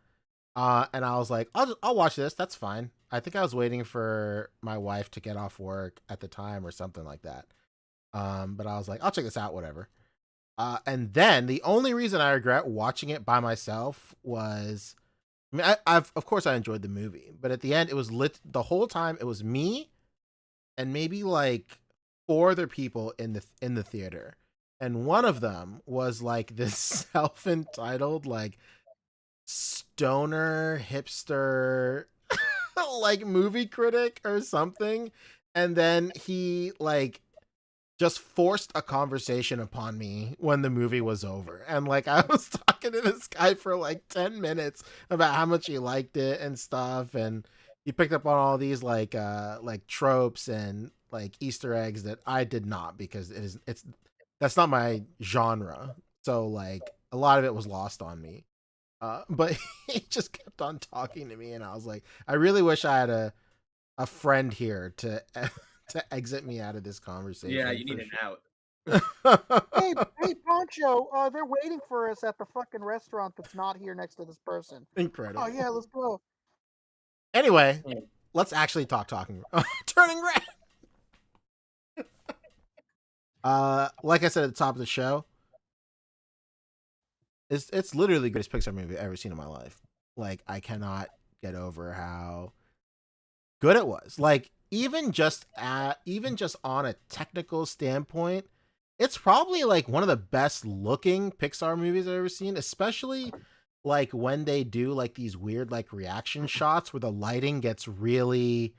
S1: And I was like, I'll watch this. That's fine. I think I was waiting for my wife to get off work at the time or something like that. But I was like, I'll check this out, whatever. And then the only reason I regret watching it by myself was, I mean, of course I enjoyed the movie, but at the end it was lit the whole time. It was me and maybe like 4 other people in the theater. And one of them was like this self-entitled, like, stoner hipster like movie critic or something, and then he like just forced a conversation upon me when the movie was over, and like I was talking to this guy for like 10 minutes about how much he liked it and stuff, and he picked up on all these like tropes and like Easter eggs that I did not, because that's not my genre, so like a lot of it was lost on me. But he just kept on talking to me, and I was like, I really wish I had a friend here to exit me out of this conversation.
S4: Yeah, you need an out.
S7: Hey, Poncho, they're waiting for us at the fucking restaurant that's not here next to this person.
S1: Incredible.
S7: Oh yeah, let's go.
S1: Anyway, let's actually talking. Turning Red. Like I said at the top of the show, it's literally the greatest Pixar movie I've ever seen in my life. Like, I cannot get over how good it was. Like, even just on a technical standpoint, it's probably like one of the best looking Pixar movies I've ever seen, especially like when they do like these weird like reaction shots where the lighting gets really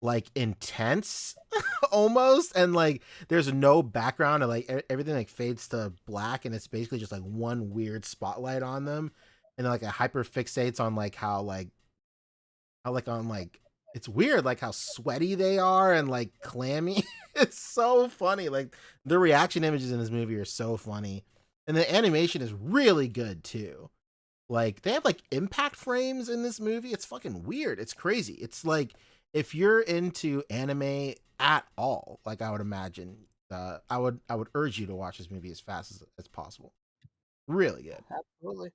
S1: like intense almost, and like there's no background, and like everything like fades to black, and it's basically just like one weird spotlight on them, and like it hyper fixates on like how like on like it's weird like how sweaty they are and like clammy. It's so funny. Like the reaction images in this movie are so funny, and the animation is really good too. Like they have like impact frames in this movie. It's fucking weird. It's crazy. It's like if you're into anime at all, like I would imagine, I would urge you to watch this movie as fast as possible. Really good.
S7: Absolutely.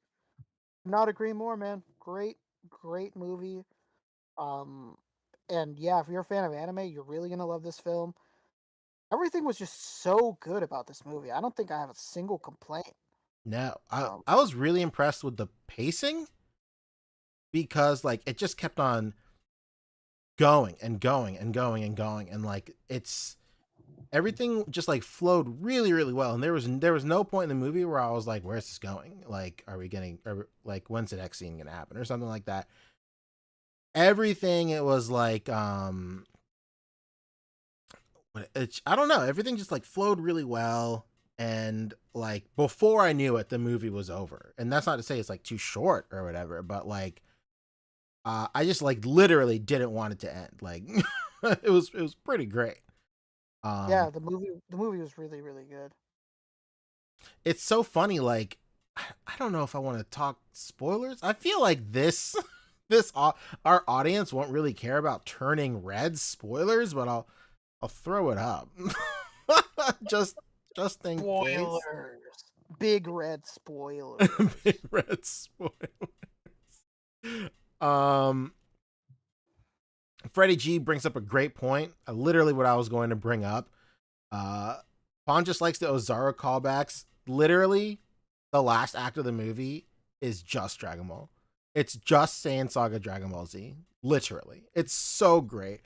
S7: Not agree more, man. Great, great movie. And yeah, if you're a fan of anime, you're really gonna love this film. Everything was just so good about this movie. I don't think I have a single complaint.
S1: No, I was really impressed with the pacing, because like it just kept on going and going and going and going, and like it's everything just like flowed really really well, and there was no point in the movie where I was like, where's this going? Like, like when's the next scene gonna happen or something like that. Everything, it was like I don't know, everything just like flowed really well, and like before I knew it, the movie was over. And that's not to say it's like too short or whatever, but like I just like literally didn't want it to end. Like it was pretty great.
S7: Yeah, the movie was really really good.
S1: It's so funny. Like I don't know if I want to talk spoilers. I feel like this our audience won't really care about turning red spoilers, but I'll throw it up. just in
S7: Spoilers.
S1: case.
S7: Big red spoilers.
S1: Big red spoilers. Freddie G brings up a great point. Literally what I was going to bring up. Pon just likes the Ozaru callbacks. Literally, the last act of the movie is just Dragon Ball. It's just Saiyan Saga Dragon Ball Z. Literally. It's so great.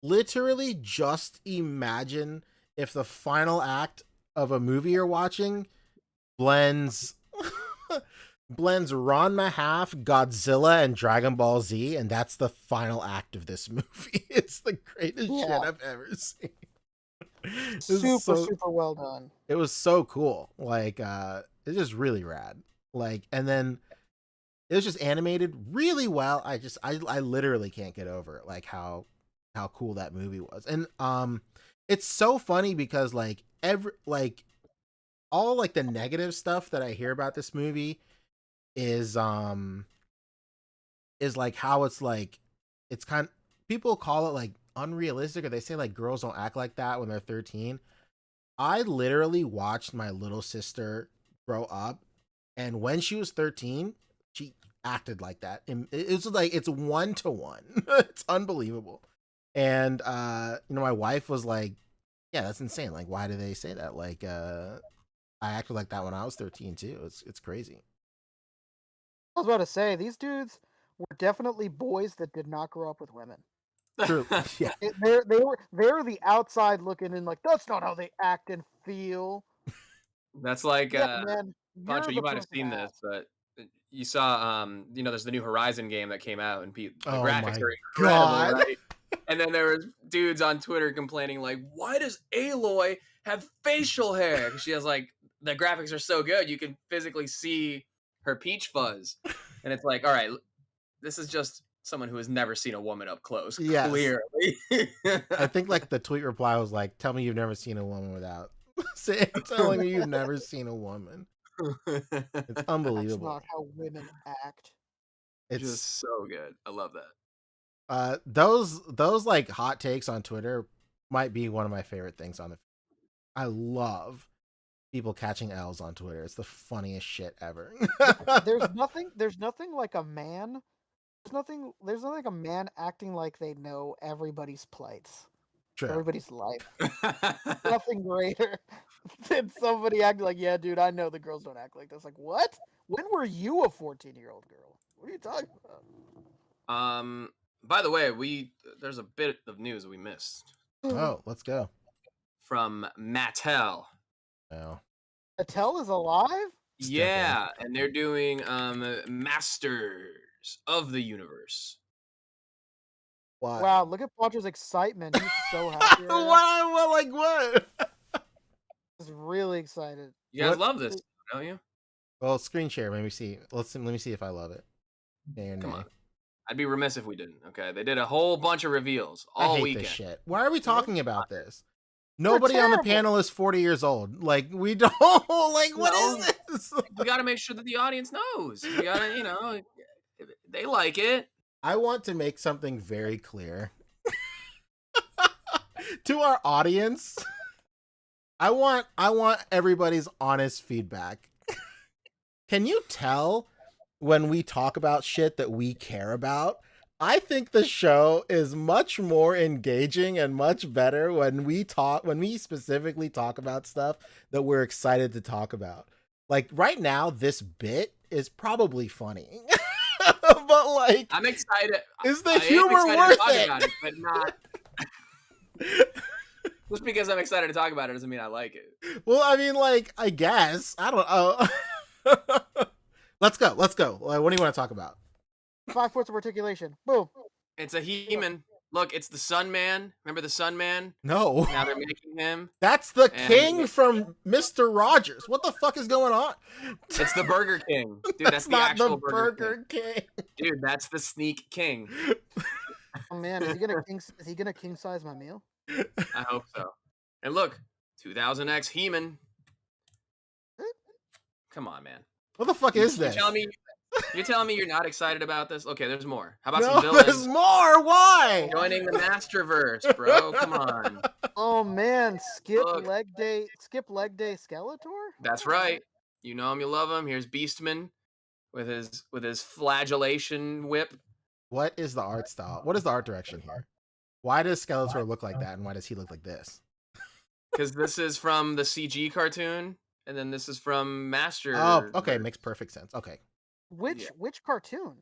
S1: Literally just imagine if the final act of a movie you're watching blends Ranma half, Godzilla, and Dragon Ball Z, and that's the final act of this movie. It's the greatest shit I've ever seen.
S7: Super well done.
S1: It was so cool. Like it's just really rad. Like, and then it was just animated really well. I literally can't get over it, like how cool that movie was. And it's so funny because like all like the negative stuff that I hear about this movie is like how it's like it's kind people call it like unrealistic, or they say like girls don't act like that when they're 13. I literally watched my little sister grow up, and when she was 13, she acted like that. And it's like it's 1-to-1. It's unbelievable. And my wife was like, yeah, that's insane. Like, why do they say that? Like I acted like that when I was 13 too. It's crazy.
S7: I was about to say, these dudes were definitely boys that did not grow up with women.
S1: True. Yeah.
S7: They're the outside looking in, like, that's not how they act and feel.
S4: That's like
S7: man,
S4: Pancho, you might have seen this, but you saw there's the new Horizon game that came out, and the graphics are incredible, right? And then there was dudes on Twitter complaining like, why does Aloy have facial hair? She has like, the graphics are so good you can physically see her peach fuzz. And it's like, all right, this is just someone who has never seen a woman up close. Yes. Clearly.
S1: I think like the tweet reply was like, tell me you've never seen a woman without telling me you've never seen a woman. It's unbelievable.
S7: That's not how women act.
S4: It's just so good. I love that.
S1: Those like hot takes on Twitter might be one of my favorite things on the. I love people catching L's on Twitter. It's the funniest shit ever.
S7: There's nothing like a man. There's nothing like a man acting like they know everybody's plights. True. Everybody's life. Nothing greater than somebody acting like, yeah, dude, I know the girls don't act like this. Like, what? When were you a 14-year-old girl? What are you talking about?
S4: By the way, there's a bit of news we missed.
S1: Oh, let's go.
S4: From Mattel.
S1: Oh.
S7: Mattel is alive?
S4: Yeah, and they're doing Masters of the Universe.
S1: Why?
S7: Wow, look at Poncho's excitement. He's so happy. Right now.
S1: What? Like what?
S7: He's really excited.
S4: You guys
S1: What?
S4: love this, don't you?
S1: Well, screen share. Let me see. Let me see if I love it.
S4: Come on. I'd be remiss if we didn't. Okay, they did a whole bunch of reveals all
S1: I hate
S4: weekend.
S1: this shit. Why are we talking about this? Nobody on the panel is 40 years old. Like, we don't. Like, what is this?
S4: We got to make sure that the audience knows. We got to, they like it.
S1: I want to make something very clear to our audience. I want everybody's honest feedback. Can you tell when we talk about shit that we care about? I think the show is much more engaging and much better when we specifically talk about stuff that we're excited to talk about. Like right now, this bit is probably funny. But like,
S4: I'm excited.
S1: Is the humor worth it?
S4: But not. Just because I'm excited to talk about it doesn't mean I like it.
S1: Well, I mean, like, I guess. I don't know. Let's go. What do you want to talk about?
S7: 5 points of articulation. Boom.
S4: It's a He-Man. Look, it's the Sun Man. Remember the Sun Man?
S1: No.
S4: Now they're making him.
S1: That's the king from Mr. Rogers. What the fuck is going on?
S4: It's the Burger King. Dude, that's the
S1: not
S4: actual
S1: the
S4: Burger
S1: King.
S4: Dude, that's the Sneak King.
S7: Oh man, is he gonna king size my meal?
S4: I hope so. And look, 2000X He-Man. Come on, man.
S1: What the fuck is this?
S4: You're telling me you're not excited about this? Okay, there's more. How about
S1: No,
S4: some villains?
S1: there's more. Why?
S4: Joining the Masterverse, bro. Come on.
S7: Oh man,
S4: Look.
S7: leg day Skeletor?
S4: That's right. You know him, you love him. Here's Beastman with his flagellation whip.
S1: What is the art style? What is the art direction here? Why does Skeletor look like that, and why does he look like this?
S4: Because this is from the CG cartoon, and then this is from Master.
S1: Oh, okay, makes perfect sense. Okay.
S7: Which cartoon?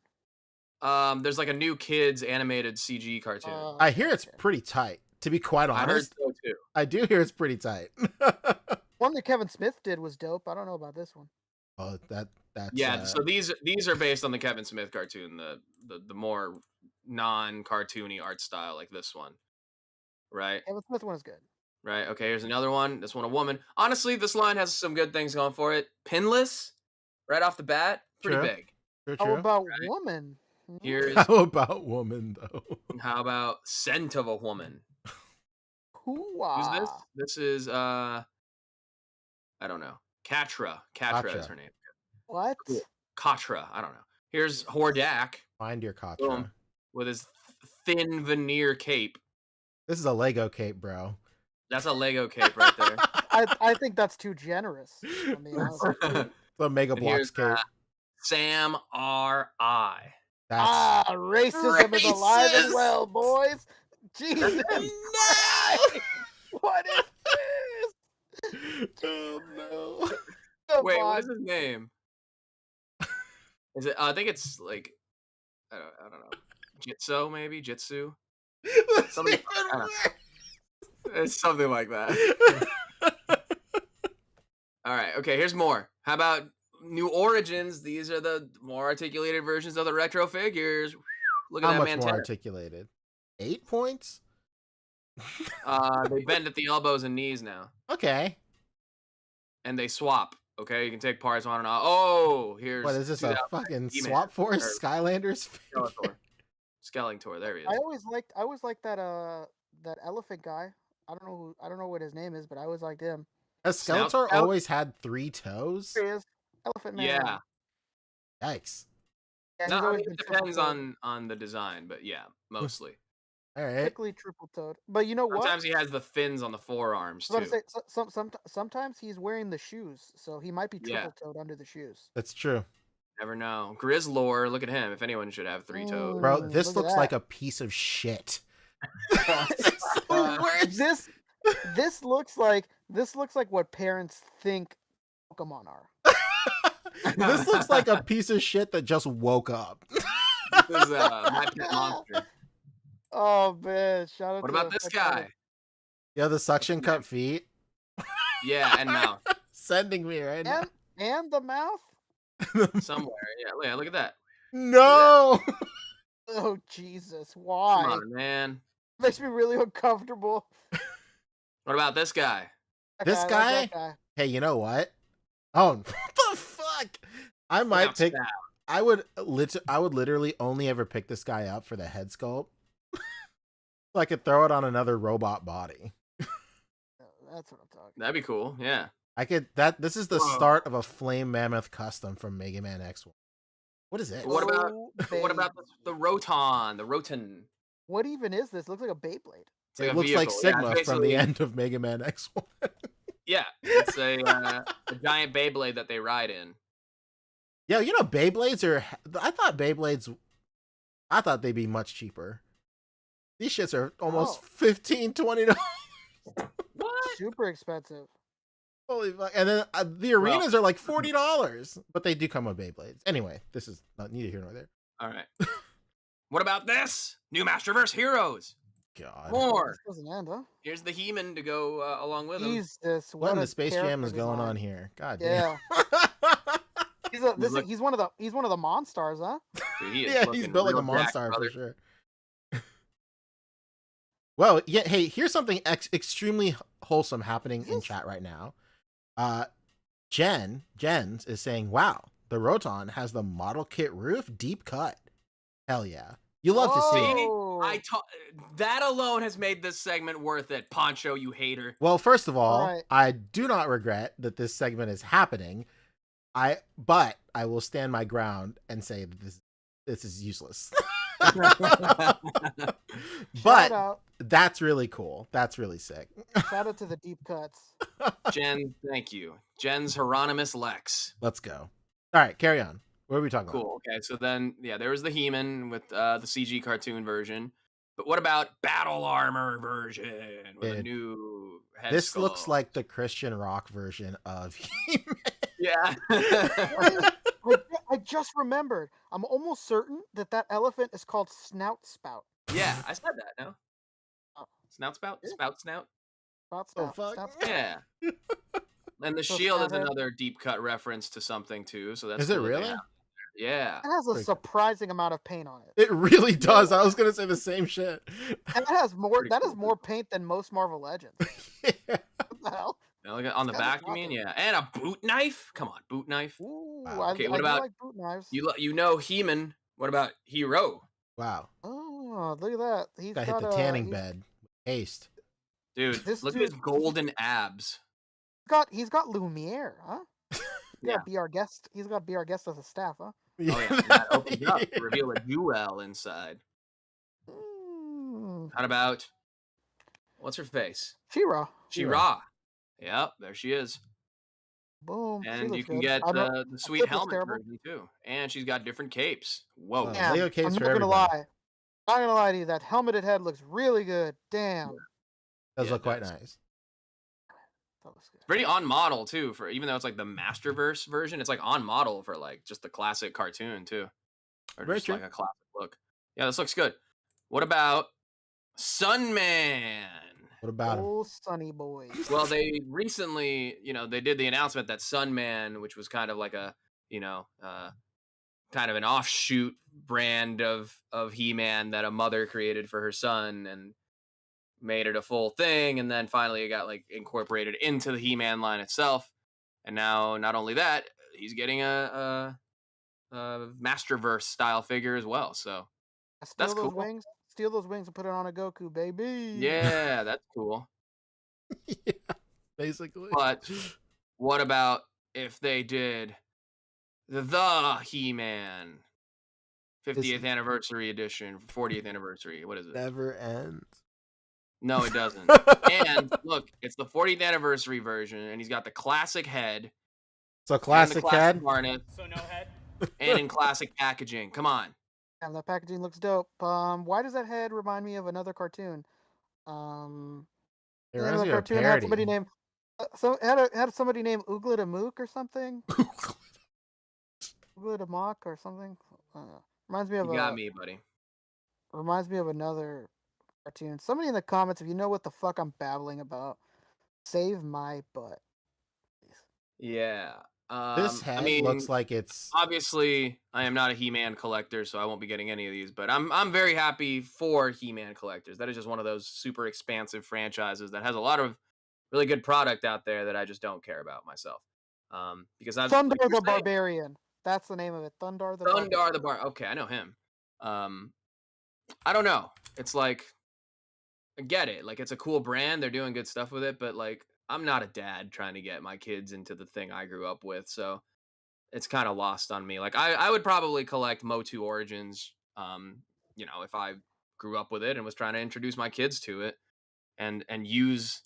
S4: There's like a new kids animated CG cartoon.
S1: I hear it's pretty tight. To be quite honest,
S4: I heard so too.
S1: I do hear it's pretty tight.
S7: One that Kevin Smith did was dope. I don't know about this one.
S1: Oh, that's
S4: yeah. So these are based on the Kevin Smith cartoon, the more non-cartoony art style like this one, right?
S7: Kevin Smith one is good.
S4: Right. Okay. Here's another one. This one, a woman. Honestly, this line has some good things going for it. Pinless, right off the bat, pretty big.
S1: True.
S7: How about woman?
S4: Here's
S1: how about woman though?
S4: How about scent of a woman? Who's this? This is I don't know. Katra. Katra is her name.
S7: What?
S4: Cool. Katra. I don't know. Here's Hordak.
S1: Find your Katra.
S4: With his thin veneer cape.
S1: This is a Lego cape, bro.
S4: That's a Lego cape right there.
S7: I think that's too generous. I mean,
S1: it's a Mega Bloks cape.
S4: Sam R.I.
S1: That's
S7: racism is alive and well, boys. Jesus.
S1: No!
S7: What is this?
S1: Oh no.
S4: Wait, what is his name? Is it? I think it's like I don't know. Jitsu, maybe Jitsu. Something. It's something like that. All right. Okay. Here's more. How about new origins? These are the more articulated versions of the retro figures. Look at
S1: How
S4: that
S1: much
S4: man.
S1: More articulated? 8 points.
S4: They bend at the elbows and knees now.
S1: Okay.
S4: And they swap. Okay, you can take parts on and off. Oh, here's
S1: what is this? A fucking Swap Force Skylanders figure?
S4: Skeletor. There he is.
S7: I always liked that elephant guy. I don't know what his name is, but I always liked him.
S1: Has Skeletor always had 3 toes?
S7: There he is. Elephant Man.
S4: Yeah.
S1: Yikes.
S7: Yeah,
S4: no, I mean, it depends on the design, but yeah, mostly.
S1: All right.
S7: Typically triple toed. But you know what?
S4: Sometimes he has the fins on the forearms too.
S7: Sometimes he's wearing the shoes, so he might be triple toed under the shoes.
S1: That's true.
S4: Never know. Grizzlor, look at him. If anyone should have 3 toes.
S1: Bro, this looks like a piece of shit.
S7: This looks like what parents think Pokemon are.
S1: This looks like a piece of shit that just woke up.
S4: This is My Pet Monster.
S7: Oh man! Shout out.
S4: What about this guy?
S1: Yeah, the suction cup feet.
S4: Yeah, and mouth.
S1: Sending me right now.
S7: And the mouth?
S4: somewhere. Yeah, look at that.
S1: No.
S7: Oh, Jesus.
S4: Come
S7: Why?
S4: on, man.
S7: Makes me really uncomfortable.
S4: What about this guy?
S1: This
S7: I
S1: guy?
S7: like that guy.
S1: Hey, you know what? Oh, what the fuck? I might
S4: Bounce
S1: pick.
S4: back.
S1: I would literally only ever pick this guy up for the head sculpt. So I could throw it on another robot body.
S7: That's what I'm talking about.
S4: That'd be cool. Yeah.
S1: I could that. This is the
S4: Whoa.
S1: start of a Flame Mammoth custom from Mega Man X1. What is it?
S4: What about
S7: Oh,
S4: the Roton? The Roton.
S7: What even is this? Looks like a Beyblade.
S4: It's like
S1: It
S4: a
S1: looks like
S4: vehicle. Yeah,
S1: Sigma
S4: it's
S1: from the
S4: basically-
S1: end of Mega Man X1.
S4: Yeah, it's a giant Beyblade that they ride in.
S1: Yeah, you know Beyblades are. I thought they'd be much cheaper. These shits are almost $15, $20.
S4: What?
S7: Super expensive.
S1: Holy fuck! And then the arenas are like $40, but they do come with Beyblades. Anyway, this is not neither here nor there.
S4: All right. What about this? New Masterverse Heroes.
S1: God,
S4: More.
S7: This doesn't end, huh?
S4: Here's the He-Man to go along with him.
S7: Jesus,
S1: what in
S7: a
S1: the Space Jam
S7: character
S1: is going
S7: design.
S1: on here? God
S7: Yeah.
S1: damn.
S7: He's one of the Monstars, huh?
S4: Dude, he is
S1: Yeah, he's
S4: looking
S1: built like a
S4: real jacked,
S1: monster
S4: brother.
S1: for sure. Well, yeah. Hey, here's something extremely wholesome happening in chat right now. Jens is saying, "Wow, the Roton has the model kit roof deep cut. Hell yeah, you love to see it."
S7: Oh.
S4: That alone has made this segment worth it. Poncho, you hater.
S1: Well, first of all,
S7: Right.
S1: I do not regret that this segment is happening. But I will stand my ground and say that this is useless.
S7: Shout
S1: But
S7: out.
S1: that's really cool. That's really sick.
S7: Shout out to the deep cuts.
S4: Jen, thank you. Jen's Hieronymus Lex.
S1: Let's go. All right, carry on. What are we talking about?
S4: Cool. Okay, so then, yeah, there was the He-Man with the CG cartoon version. But what about Battle Armor version with a
S1: Dude,
S4: new head
S1: This looks
S4: sculpt?
S1: like the Christian rock version of He-Man.
S4: Yeah.
S7: I just remembered. I'm almost certain that elephant is called Snout Spout.
S4: Yeah, I said that, no?
S7: Oh.
S4: Snout spout?
S7: Yeah.
S4: Spout snout?
S7: Spout,
S1: Oh,
S7: Snout,
S1: fuck.
S7: Snout, Spout.
S4: Yeah. And the
S7: So
S4: shield is
S7: Snouthead?
S4: another deep cut reference to something too, so that's
S1: Is it
S4: cool that they
S1: really?
S4: have that. Yeah.
S7: It has a
S1: Pretty cool.
S7: surprising amount of paint on it.
S1: It really does. I was gonna say the same shit.
S7: And that has more.
S4: Pretty
S7: That
S4: cool.
S7: has more paint than most Marvel Legends.
S1: Yeah.
S7: What the hell?
S4: Now look at on the
S7: kinda
S4: back, you mean?
S7: shocking.
S4: Yeah. And a boot knife? Come on, boot knife.
S7: Ooh,
S1: Wow.
S4: Okay,
S7: I
S4: what
S7: do
S4: about-
S7: like boot knives.
S4: You know He-Man. What about Hero?
S1: Wow.
S7: Oh, look at that. He's
S1: Guy hit
S7: got
S1: the
S7: a-
S1: tanning
S7: he's
S1: bed. Haste.
S4: Dude,
S7: This
S4: look at his
S7: dude-
S4: golden abs.
S7: He's got Lumiere, huh?
S4: Yeah.
S7: Be our guest. He's got be our guest as a staff, huh?
S4: Oh yeah, and that opens up to reveal a jewel inside.
S7: Mm.
S4: How about what's her face?
S7: She-Ra.
S4: She-Ra. Yep, there she is.
S7: Boom. she
S4: And you
S7: looks
S4: can
S7: good.
S4: get
S7: I don't-
S4: the sweet
S7: looks
S4: helmet
S7: terrible.
S4: version too. And she's got different capes. Whoa.
S1: Wow.
S7: Damn,
S1: Lego capes
S7: I'm
S1: for
S7: not gonna
S1: everybody.
S7: lie. Not gonna lie to you. That helmeted head looks really good. Damn.
S1: Does
S4: Yeah,
S1: look
S4: it
S1: quite
S4: does.
S1: nice.
S7: That looks good.
S4: Pretty on model too, for even though it's like the Masterverse version, it's like on model for like just the classic cartoon too. Or
S1: Very
S4: just
S1: true.
S4: like a classic look. Yeah, this looks good. What about Sunman?
S1: What about him?
S7: Oh, Sunny boy.
S4: Well, they recently, they did the announcement that Sunman, which was kind of like a, kind of an offshoot brand of He-Man that a mother created for her son and made it a full thing, and then finally it got like incorporated into the He-Man line itself. And now, not only that, he's getting a Masterverse style figure as well. So
S7: Steal
S4: That's
S7: those
S4: cool.
S7: wings. Steal those wings and put it on a Goku, baby.
S4: yeah, that's cool.
S1: Yeah, basically.
S4: But what about if they did the He-Man 50th anniversary edition, 40th anniversary? What is it?
S1: Never ends.
S4: No, it doesn't. And look, it's the 40th anniversary version, and he's got the classic head,
S1: So
S4: and the
S1: classic
S4: classic
S1: head.
S4: harness,
S2: So no head.
S4: and in classic packaging. Come on.
S7: Damn, that packaging looks dope. Why does that head remind me of another cartoon?
S1: It
S7: the name
S1: reminds
S7: of
S1: me
S7: the
S1: of a
S7: cartoon had somebody
S1: parody.
S7: named had somebody named Oogla to Mook or something. Oogla to Mock or something. Reminds me of
S4: You got me, buddy.
S7: Reminds me of another cartoon. Somebody in the comments, if you know what the fuck I'm babbling about, save my butt.
S4: Yeah.
S1: This head looks like it's
S4: obviously I am not a He-Man collector, so I won't be getting any of these. But I'm very happy for He-Man collectors. That is just one of those super expansive franchises that has a lot of really good product out there that I just don't care about myself. Because I've
S7: Thundar the Barbarian. That's the name of it. Thundar the Barbarian.
S4: Okay, I know him. I don't know. It's like I get it. Like it's a cool brand. They're doing good stuff with it, but like I'm not a dad trying to get my kids into the thing I grew up with, so it's kind of lost on me. Like I would probably collect Motu Origins, if I grew up with it and was trying to introduce my kids to it, and use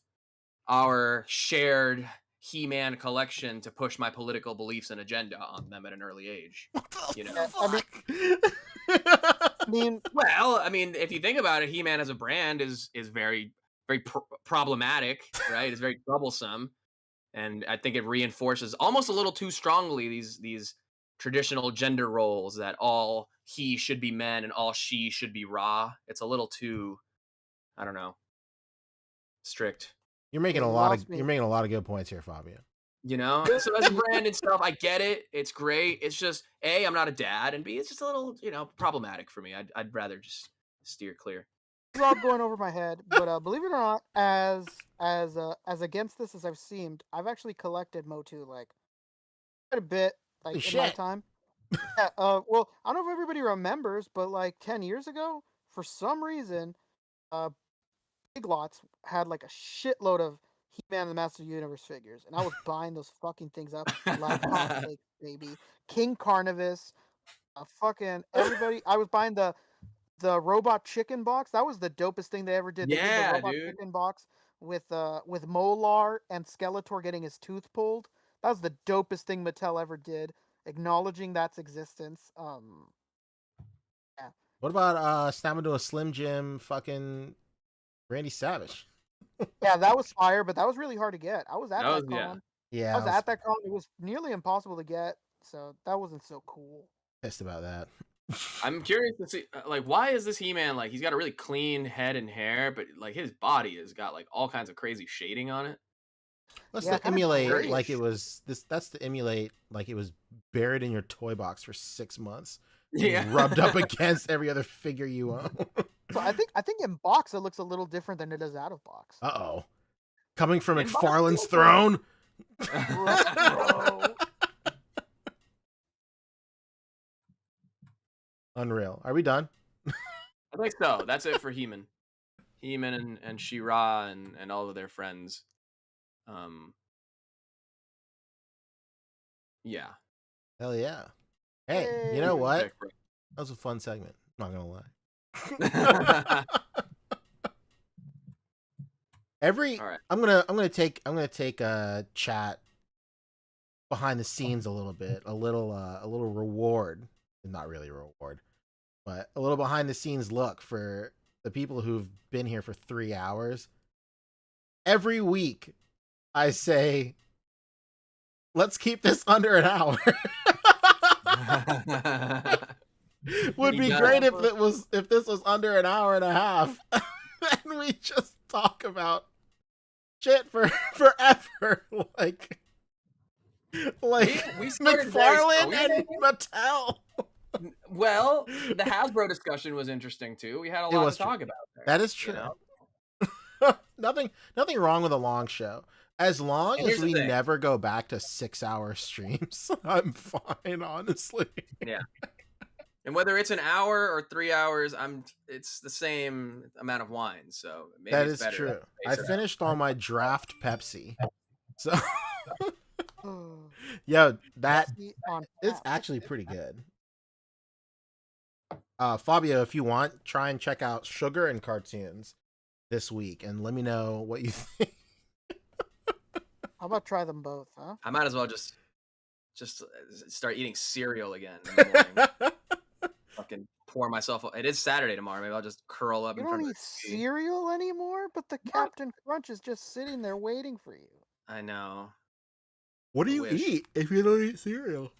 S4: our shared He-Man collection to push my political beliefs and agenda on them at an early age. I mean, if you think about it, He-Man as a brand is very, very problematic, right? It's very troublesome, and I think it reinforces almost a little too strongly these traditional gender roles that all he should be men and all she should be Ra. It's a little too, I don't know, strict.
S1: You're making a lot of good points here, Fabio.
S4: So as a brand and stuff, I get it. It's great. It's just A, I'm not a dad, and B, it's just a little, problematic for me. I'd rather just steer clear.
S7: It's all going over my head, but believe it or not, as against this as I've seemed, I've actually collected Motu like quite a bit, like in my time. Yeah. Well, I don't know if everybody remembers, but like 10 years ago, for some reason, Big Lots had like a shitload of He-Man and the Master of the Universe figures, and I was buying those fucking things up like hotcakes, baby. King Carnivus, fucking everybody. I was buying the robot chicken box. That was the dopest thing they ever did. They did the robot chicken box with Molar and Skeletor getting his tooth pulled. That was the dopest thing Mattel ever did. Acknowledging that's existence. Yeah.
S1: What about Stamina a Slim Jim fucking Randy Savage?
S7: Yeah, that was fire, but that was really hard to get. I was at that con.
S1: Yeah.
S7: I was at that con. It was nearly impossible to get, so that wasn't so cool.
S1: Pissed about that.
S4: I'm curious to see, like, why is this He-Man, like, he's got a really clean head and hair, but, like, his body has got, like, all kinds of crazy shading on it.
S1: That's to emulate, like, it was, that's to emulate, like, it was buried in your toy box for 6 months. Yeah. Rubbed up against every other figure you own.
S7: So I think in box it looks a little different than it does out of box.
S1: Uh-oh. Coming from McFarlane's throne? Unreal. Are we done?
S4: I think so. That's it for He-Man. He-Man and She-Ra and all of their friends. Yeah.
S1: Hell yeah. Hey, you know what? That was a fun segment. I'm not gonna lie. I'm gonna take a chat behind the scenes a little bit, a little reward. Not really a reward, but a little behind the scenes look for the people who've been here for 3 hours. Every week I say, let's keep this under an hour. Would be great if this was under an hour and a half and we just talk about shit for forever, like McFarlane and Mattel.
S4: Well, the Hasbro discussion was interesting too. We had a lot to talk about there.
S1: That is true. Nothing wrong with a long show. As long as we never go back to 6-hour streams, I'm fine, honestly.
S4: Yeah. And whether it's an hour or 3 hours, it's the same amount of wine. So maybe
S1: that is true. I finished all my draft Pepsi. So yo, that is actually pretty good. Fabio, if you want, try and check out Sugar and Cartoons this week and let me know what you think.
S7: How about try them both, huh?
S4: I might as well just start eating cereal again in the morning. Fucking pour myself. It is Saturday tomorrow. Maybe I'll just curl up.
S7: You don't eat cereal anymore, but the Captain Crunch is just sitting there waiting for you.
S4: I know.
S1: What do you eat if you don't eat cereal?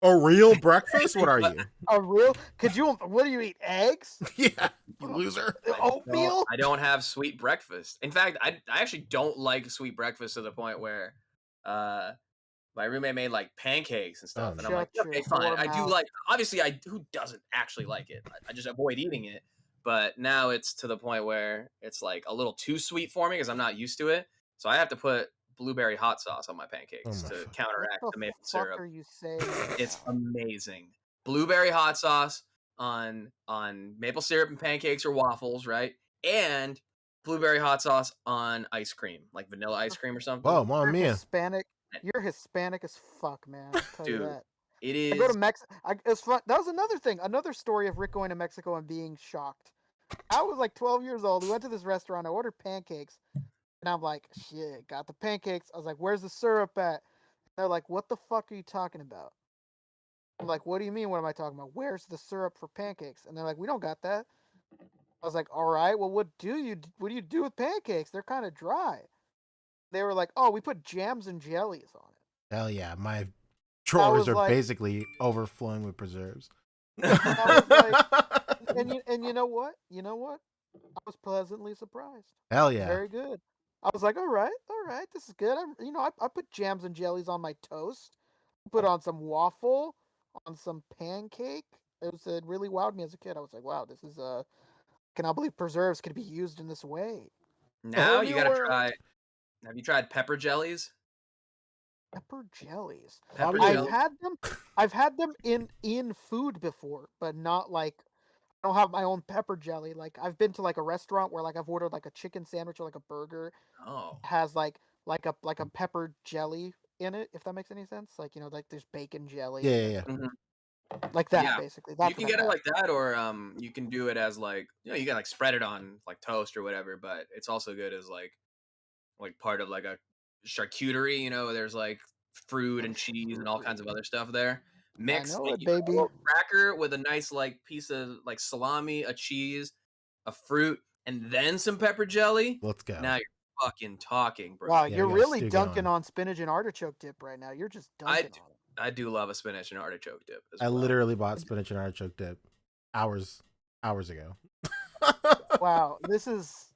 S1: A real breakfast? What are you?
S7: A real? What do you eat? Eggs?
S1: Yeah, you loser.
S7: Oatmeal?
S4: I don't have sweet breakfast. In fact, I actually don't like sweet breakfast to the point where my roommate made like pancakes and stuff, and I'm like,
S7: Shut
S4: okay,
S7: your
S4: fine.
S7: whore
S4: I do
S7: mouth.
S4: like, obviously, who doesn't actually like it? I just avoid eating it. But now it's to the point where it's like a little too sweet for me because I'm not used to it. So I have to put blueberry hot sauce on my pancakes to
S7: What
S4: counteract
S7: the
S4: the maple
S7: fuck
S4: syrup.
S7: are you saying right
S4: It's
S7: now?
S4: amazing. Blueberry hot sauce on maple syrup and pancakes or waffles, right? And blueberry hot sauce on ice cream, like vanilla ice cream or something.
S1: Whoa, mamma
S7: You're
S1: mia.
S7: Hispanic. You're Hispanic as fuck, man. I'll tell you
S4: Dude,
S7: that.
S4: it
S7: I go to
S4: is.
S7: Mexico. It's fun. That was another thing. Another story of Rick going to Mexico and being shocked. I was like 12 years old. We went to this restaurant. I ordered pancakes. And I'm like, shit, got the pancakes. I was like, where's the syrup at? They're like, what the fuck are you talking about? I'm like, what do you mean? What am I talking about? Where's the syrup for pancakes? And they're like, we don't got that. I was like, all right, well, what do you do with pancakes? They're kind of dry. They were like, oh, we put jams and jellies on it.
S1: Hell yeah, my
S7: I
S1: drawers
S7: was
S1: are
S7: like,
S1: basically overflowing with preserves.
S7: I was like, and you know what? You know what? I was pleasantly surprised.
S1: Hell yeah.
S7: Very good. I was like, all right, this is good. I put jams and jellies on my toast. Put on some waffle, on some pancake. It really wowed me as a kid. I was like, wow, this is cannot believe preserves could be used in this way.
S4: Now you gotta try. Have you tried pepper jellies?
S7: Pepper jellies.
S4: Pepper
S7: I've
S4: jellies.
S7: had them. I've had them in food before, but not like I don't have my own pepper jelly. Like I've been to like a restaurant where like I've ordered like a chicken sandwich or like a burger.
S4: Oh.
S7: Has like a pepper jelly in it, if that makes any sense. Like, like there's bacon jelly.
S1: Yeah.
S4: Mhm.
S7: Like that,
S4: Yeah.
S7: basically. That's
S4: You can
S7: what
S4: get
S7: I've
S4: it
S7: had.
S4: like that, or you can do it as like, you can like spread it on like toast or whatever. But it's also good as like part of like a charcuterie. There's like fruit and cheese and all kinds of other stuff there. Mix
S7: know
S4: like
S7: it,
S4: you got a
S7: baby.
S4: little cracker with a nice like piece of like salami, a cheese, a fruit, and then some pepper jelly.
S1: Let's go.
S4: Now you're fucking talking, bro.
S7: Wow,
S1: Yeah,
S7: you're
S1: we got a
S7: really
S1: stew
S7: dunking
S1: going.
S7: on spinach and artichoke dip right now. You're just dunking on it.
S4: I do love a spinach and artichoke dip as
S1: I
S4: well.
S1: literally bought spinach and artichoke dip hours ago.
S7: Wow, this is.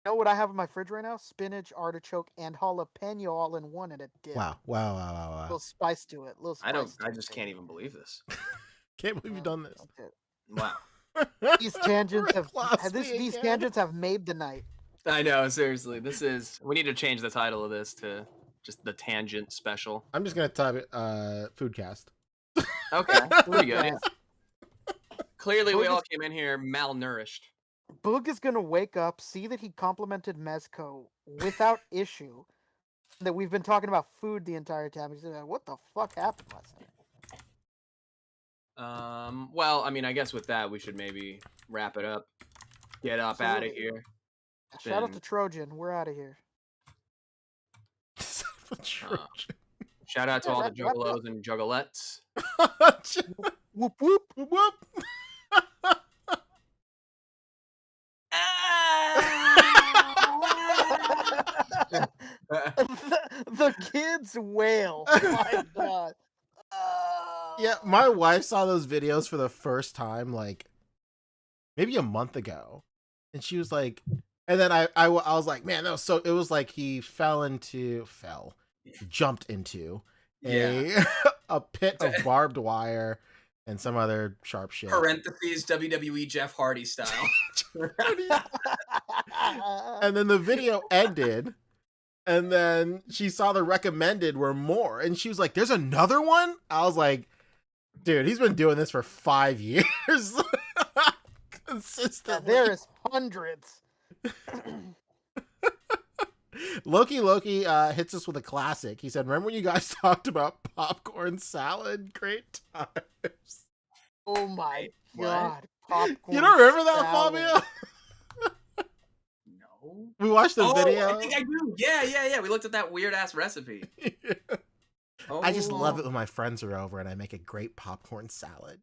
S7: You know what I have in my fridge right now? Spinach, artichoke, and jalapeno all in one in a dip.
S1: Wow.
S7: A little spice to it.
S4: I just can't even believe this.
S1: Can't believe you've done this.
S4: Wow.
S7: These tangents
S1: Rick lost me
S7: these
S1: again.
S7: tangents have made the night.
S4: I know, seriously. We need to change the title of this to just the tangent special.
S1: I'm just gonna type it foodcast.
S4: Okay, pretty good.
S7: Foodcast.
S4: Clearly, we all came in here malnourished.
S7: Boog is gonna wake up, see that he complimented Mezco without issue. That we've been talking about food the entire time. He's like, what the fuck happened last night?
S4: Well, I mean, I guess with that, we should maybe wrap it up. Get up out of
S7: Absolutely.
S4: here.
S7: Shout out to Trojan. We're out of here.
S4: Shout out to all the juggalos and juggalettes.
S7: Whoop whoop
S1: whoop.
S7: the kids wail. Oh my god.
S1: Yeah, my wife saw those videos for the first time like maybe a month ago, and she was like, and then I was like, man, that was so. It was like he jumped into a pit of barbed wire and some other sharp shit.
S4: Parentheses WWE Jeff Hardy style.
S1: And then the video ended. And then she saw the recommended were more. And she was like, there's another one? I was like, dude, he's been doing this for 5 years. Consistently.
S7: There is hundreds.
S1: Loki hits us with a classic. He said, remember when you guys talked about popcorn salad? Great times.
S7: Oh my god. Popcorn
S1: You don't remember that,
S7: salad.
S1: Fabio? We watched the video.
S4: I think I do. Yeah. We looked at that weird ass recipe.
S1: I just love it when my friends are over and I make a great popcorn salad.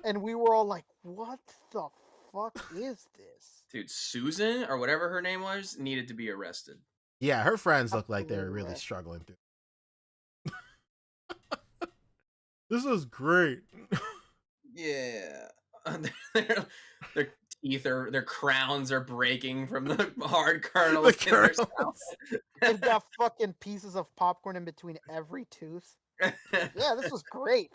S7: And we were all like, what the fuck is this?
S4: Dude, Susan, or whatever her name was, needed to be arrested.
S1: Yeah, her friends looked like they were really struggling through. This was great.
S4: Yeah. They're teeth are, their crowns are breaking from the hard kernels in their mouth.
S7: They've got fucking pieces of popcorn in between every tooth. Yeah, this was great.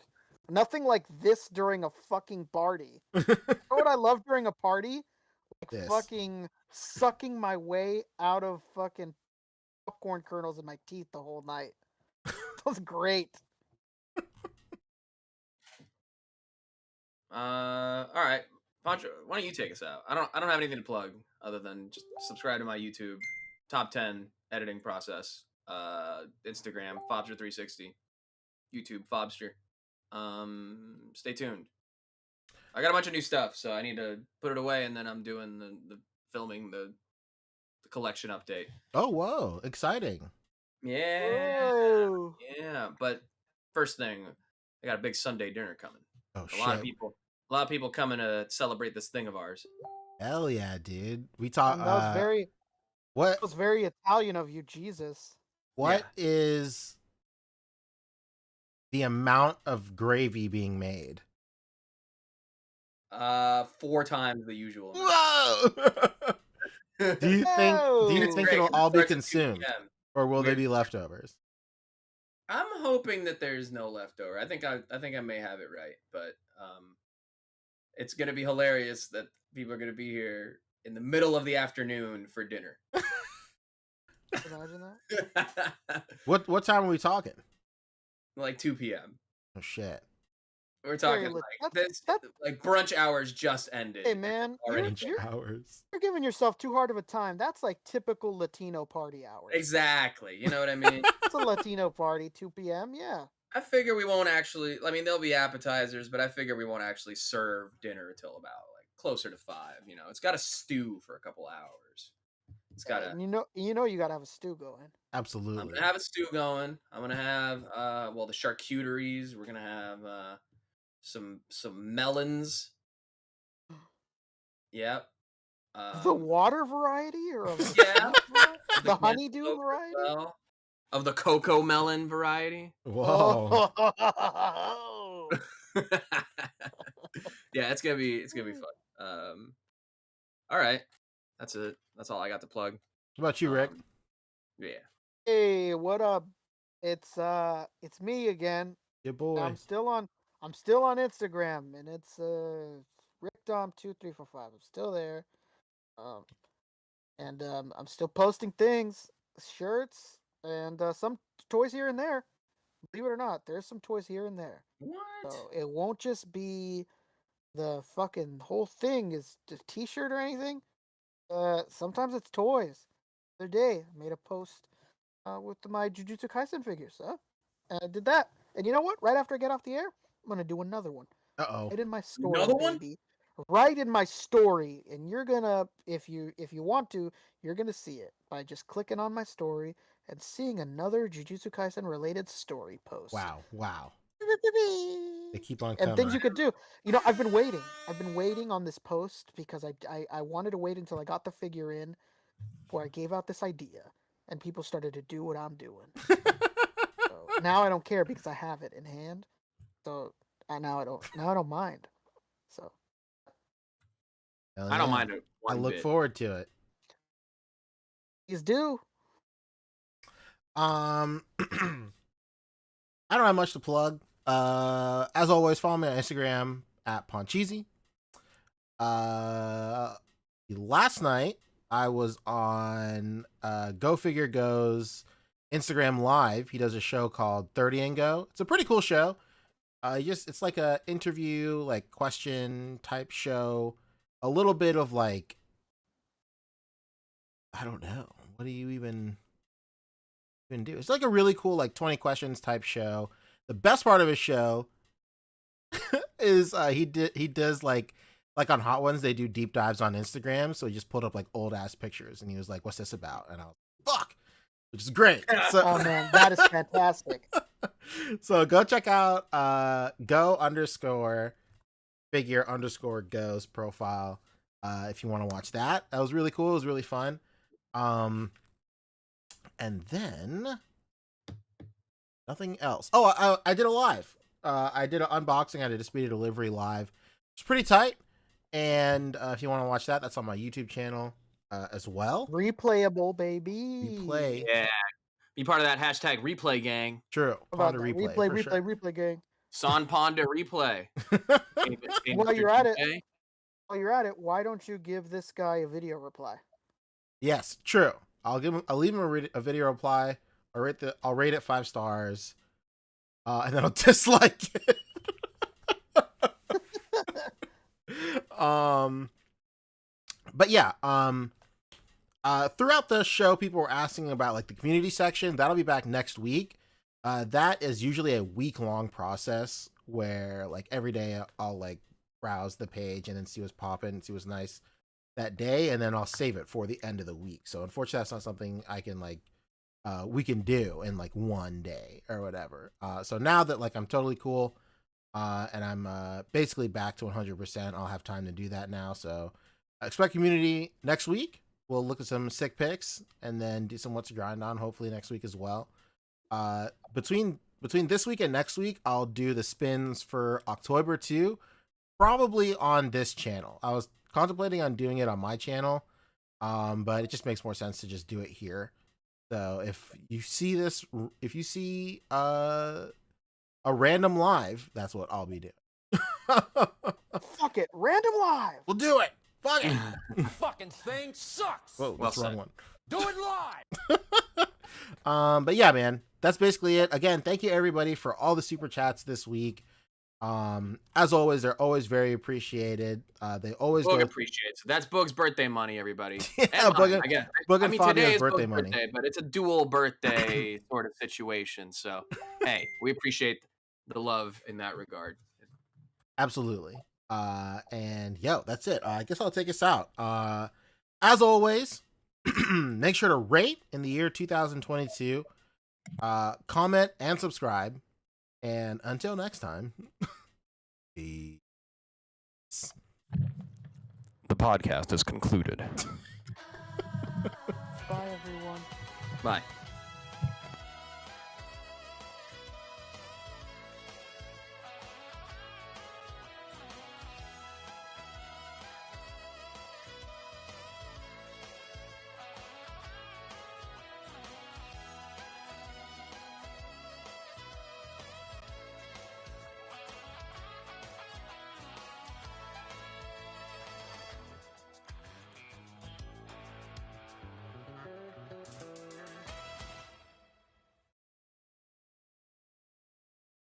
S7: Nothing like this during a fucking party. You know what I love during a party? Like fucking sucking my way out of fucking popcorn kernels in my teeth the whole night. That was great.
S4: All right, Pancho, why don't you take us out? I don't have anything to plug other than just subscribe to my YouTube, top 10 editing process, Instagram Fobster360, YouTube Fobster. Stay tuned. I got a bunch of new stuff, so I need to put it away, and then I'm doing the filming the collection update.
S1: Oh, whoa, exciting!
S4: Yeah,
S7: Whoa.
S4: yeah. But first thing, I got a big Sunday dinner coming.
S1: Oh,
S4: a lot of people coming to celebrate this thing of ours.
S1: Hell yeah, dude! We talked.
S7: That was very.
S1: What?
S7: That was very Italian of you, Jesus.
S1: What is the amount of gravy being made?
S4: 4 times the usual.
S1: Whoa! Do you think it'll all be consumed, or will there be leftovers?
S4: I'm hoping that there's no leftover. I think I may have it right, but it's gonna be hilarious that people are gonna be here in the middle of the afternoon for dinner.
S7: Imagine that.
S1: What time are we talking?
S4: Like 2 p.m.
S1: Oh shit!
S4: We're talking like brunch hours just ended.
S7: Hey man, you're giving yourself too hard of a time. That's like typical Latino party hours.
S4: Exactly. You know what I mean?
S7: It's a Latino party, 2 p.m. Yeah.
S4: I figure we won't actually. I mean, there'll be appetizers, but I figure we won't actually serve dinner until about like closer to 5. You know, it's got to stew for a couple hours. It's got to.
S7: You know, you got to have a stew going.
S1: Absolutely.
S4: I'm gonna have a stew going. I'm gonna have the charcuteries. We're gonna have some melons. Yep.
S7: The water variety, or the honeydew variety,
S4: of the cocoa melon variety.
S1: Whoa!
S4: Yeah, it's gonna be fun. All right, that's it. That's all I got to plug.
S1: What about you, Rick?
S4: Yeah.
S7: Hey, what up? It's me again.
S1: Your boy.
S7: I'm still on Instagram, and it's RickDom2345. I'm still there. And I'm still posting things, shirts, and some toys here and there. Believe it or not, there's some toys here and there.
S4: What?
S7: So it won't just be the fucking whole thing is a t-shirt or anything. Sometimes it's toys. The other day, I made a post with my Jujutsu Kaisen figures. And I did that. And you know what? Right after I get off the air, I'm gonna do another one.
S1: Uh-oh.
S7: Right in my story,
S4: another one?
S7: baby. Right in my story, and you're gonna, if you want to, you're gonna see it by just clicking on my story and seeing another Jujutsu Kaisen related story post.
S1: Wow. They keep on coming.
S7: And things you could do. You know, I've been waiting on this post because I wanted to wait until I got the figure in before I gave out this idea, and people started to do what I'm doing. So now I don't care because I have it in hand. So now I don't mind. So
S4: I don't mind it.
S1: I look forward to it.
S7: Please do.
S1: I don't have much to plug. As always, follow me on Instagram at Poncheesy. Last night I was on Go Figure Go's Instagram Live. He does a show called 30 and Go. It's a pretty cool show. It's like a interview, like question type show. A little bit of like, I don't know. What do you even do? It's like a really cool like 20 questions type show. The best part of his show is he does like on Hot Ones, they do deep dives on Instagram. So he just pulled up like old ass pictures and he was like, "What's this about?" And I was like, "Fuck," which is great. So,
S7: oh man, that is fantastic.
S1: So go check out go_figure_go's profile if you want to watch that. That was really cool. It was really fun. And then nothing else. Oh, I did a live. I did an unboxing. I did a speedy delivery live. It's pretty tight. And if you want to watch that, that's on my YouTube channel as well.
S7: Replayable, baby.
S1: Replay.
S4: Yeah. Be part of that hashtag replay gang.
S1: True.
S7: About
S1: Ponda
S7: that.
S1: replay.
S7: Replay,
S1: for
S7: replay,
S1: sure.
S7: replay, gang.
S4: San Ponda replay.
S7: While you're at it, why don't you give this guy a video reply?
S1: Yes, true. I'll leave him a video reply. I'll rate it 5 stars. And then I'll dislike it. But yeah, throughout the show, people were asking about like the community section. That'll be back next week. That is usually a week-long process where like every day I'll like browse the page and then see what's popping, see what's nice that day, and then I'll save it for the end of the week. So unfortunately, that's not something I can like we can do in like one day or whatever. So now that like I'm totally cool and I'm basically back to 100%, I'll have time to do that now. So expect community next week. We'll look at some sick picks and then do some what's to grind on hopefully next week as well. Between this week and next week, I'll do the spins for October 2, probably on this channel. I was contemplating on doing it on my channel, but it just makes more sense to just do it here. So if you see this, if you see a random live, that's what I'll be doing.
S7: Fuck it, random live.
S1: We'll do it. Fuck it.
S8: Fucking thing sucks.
S1: Whoa, that's the wrong one.
S8: Do it live.
S1: But yeah, man, that's basically it. Again, thank you everybody for all the super chats this week. As always, they're always very appreciated. They always
S4: Boog appreciates it. That's Boog's birthday money, everybody.
S1: Yeah,
S4: Boog
S1: and
S4: today
S1: Fabio's
S4: is
S1: birthday
S4: Boog's
S1: money.
S4: birthday, but it's a dual birthday sort of situation. So, hey, we appreciate the love in that regard.
S1: Absolutely. And yo, that's it. I guess I'll take us out. As always, make sure to rate in the year 2022. Comment and subscribe. And until next time, peace.
S8: The podcast is concluded.
S7: Bye, everyone.
S4: Bye.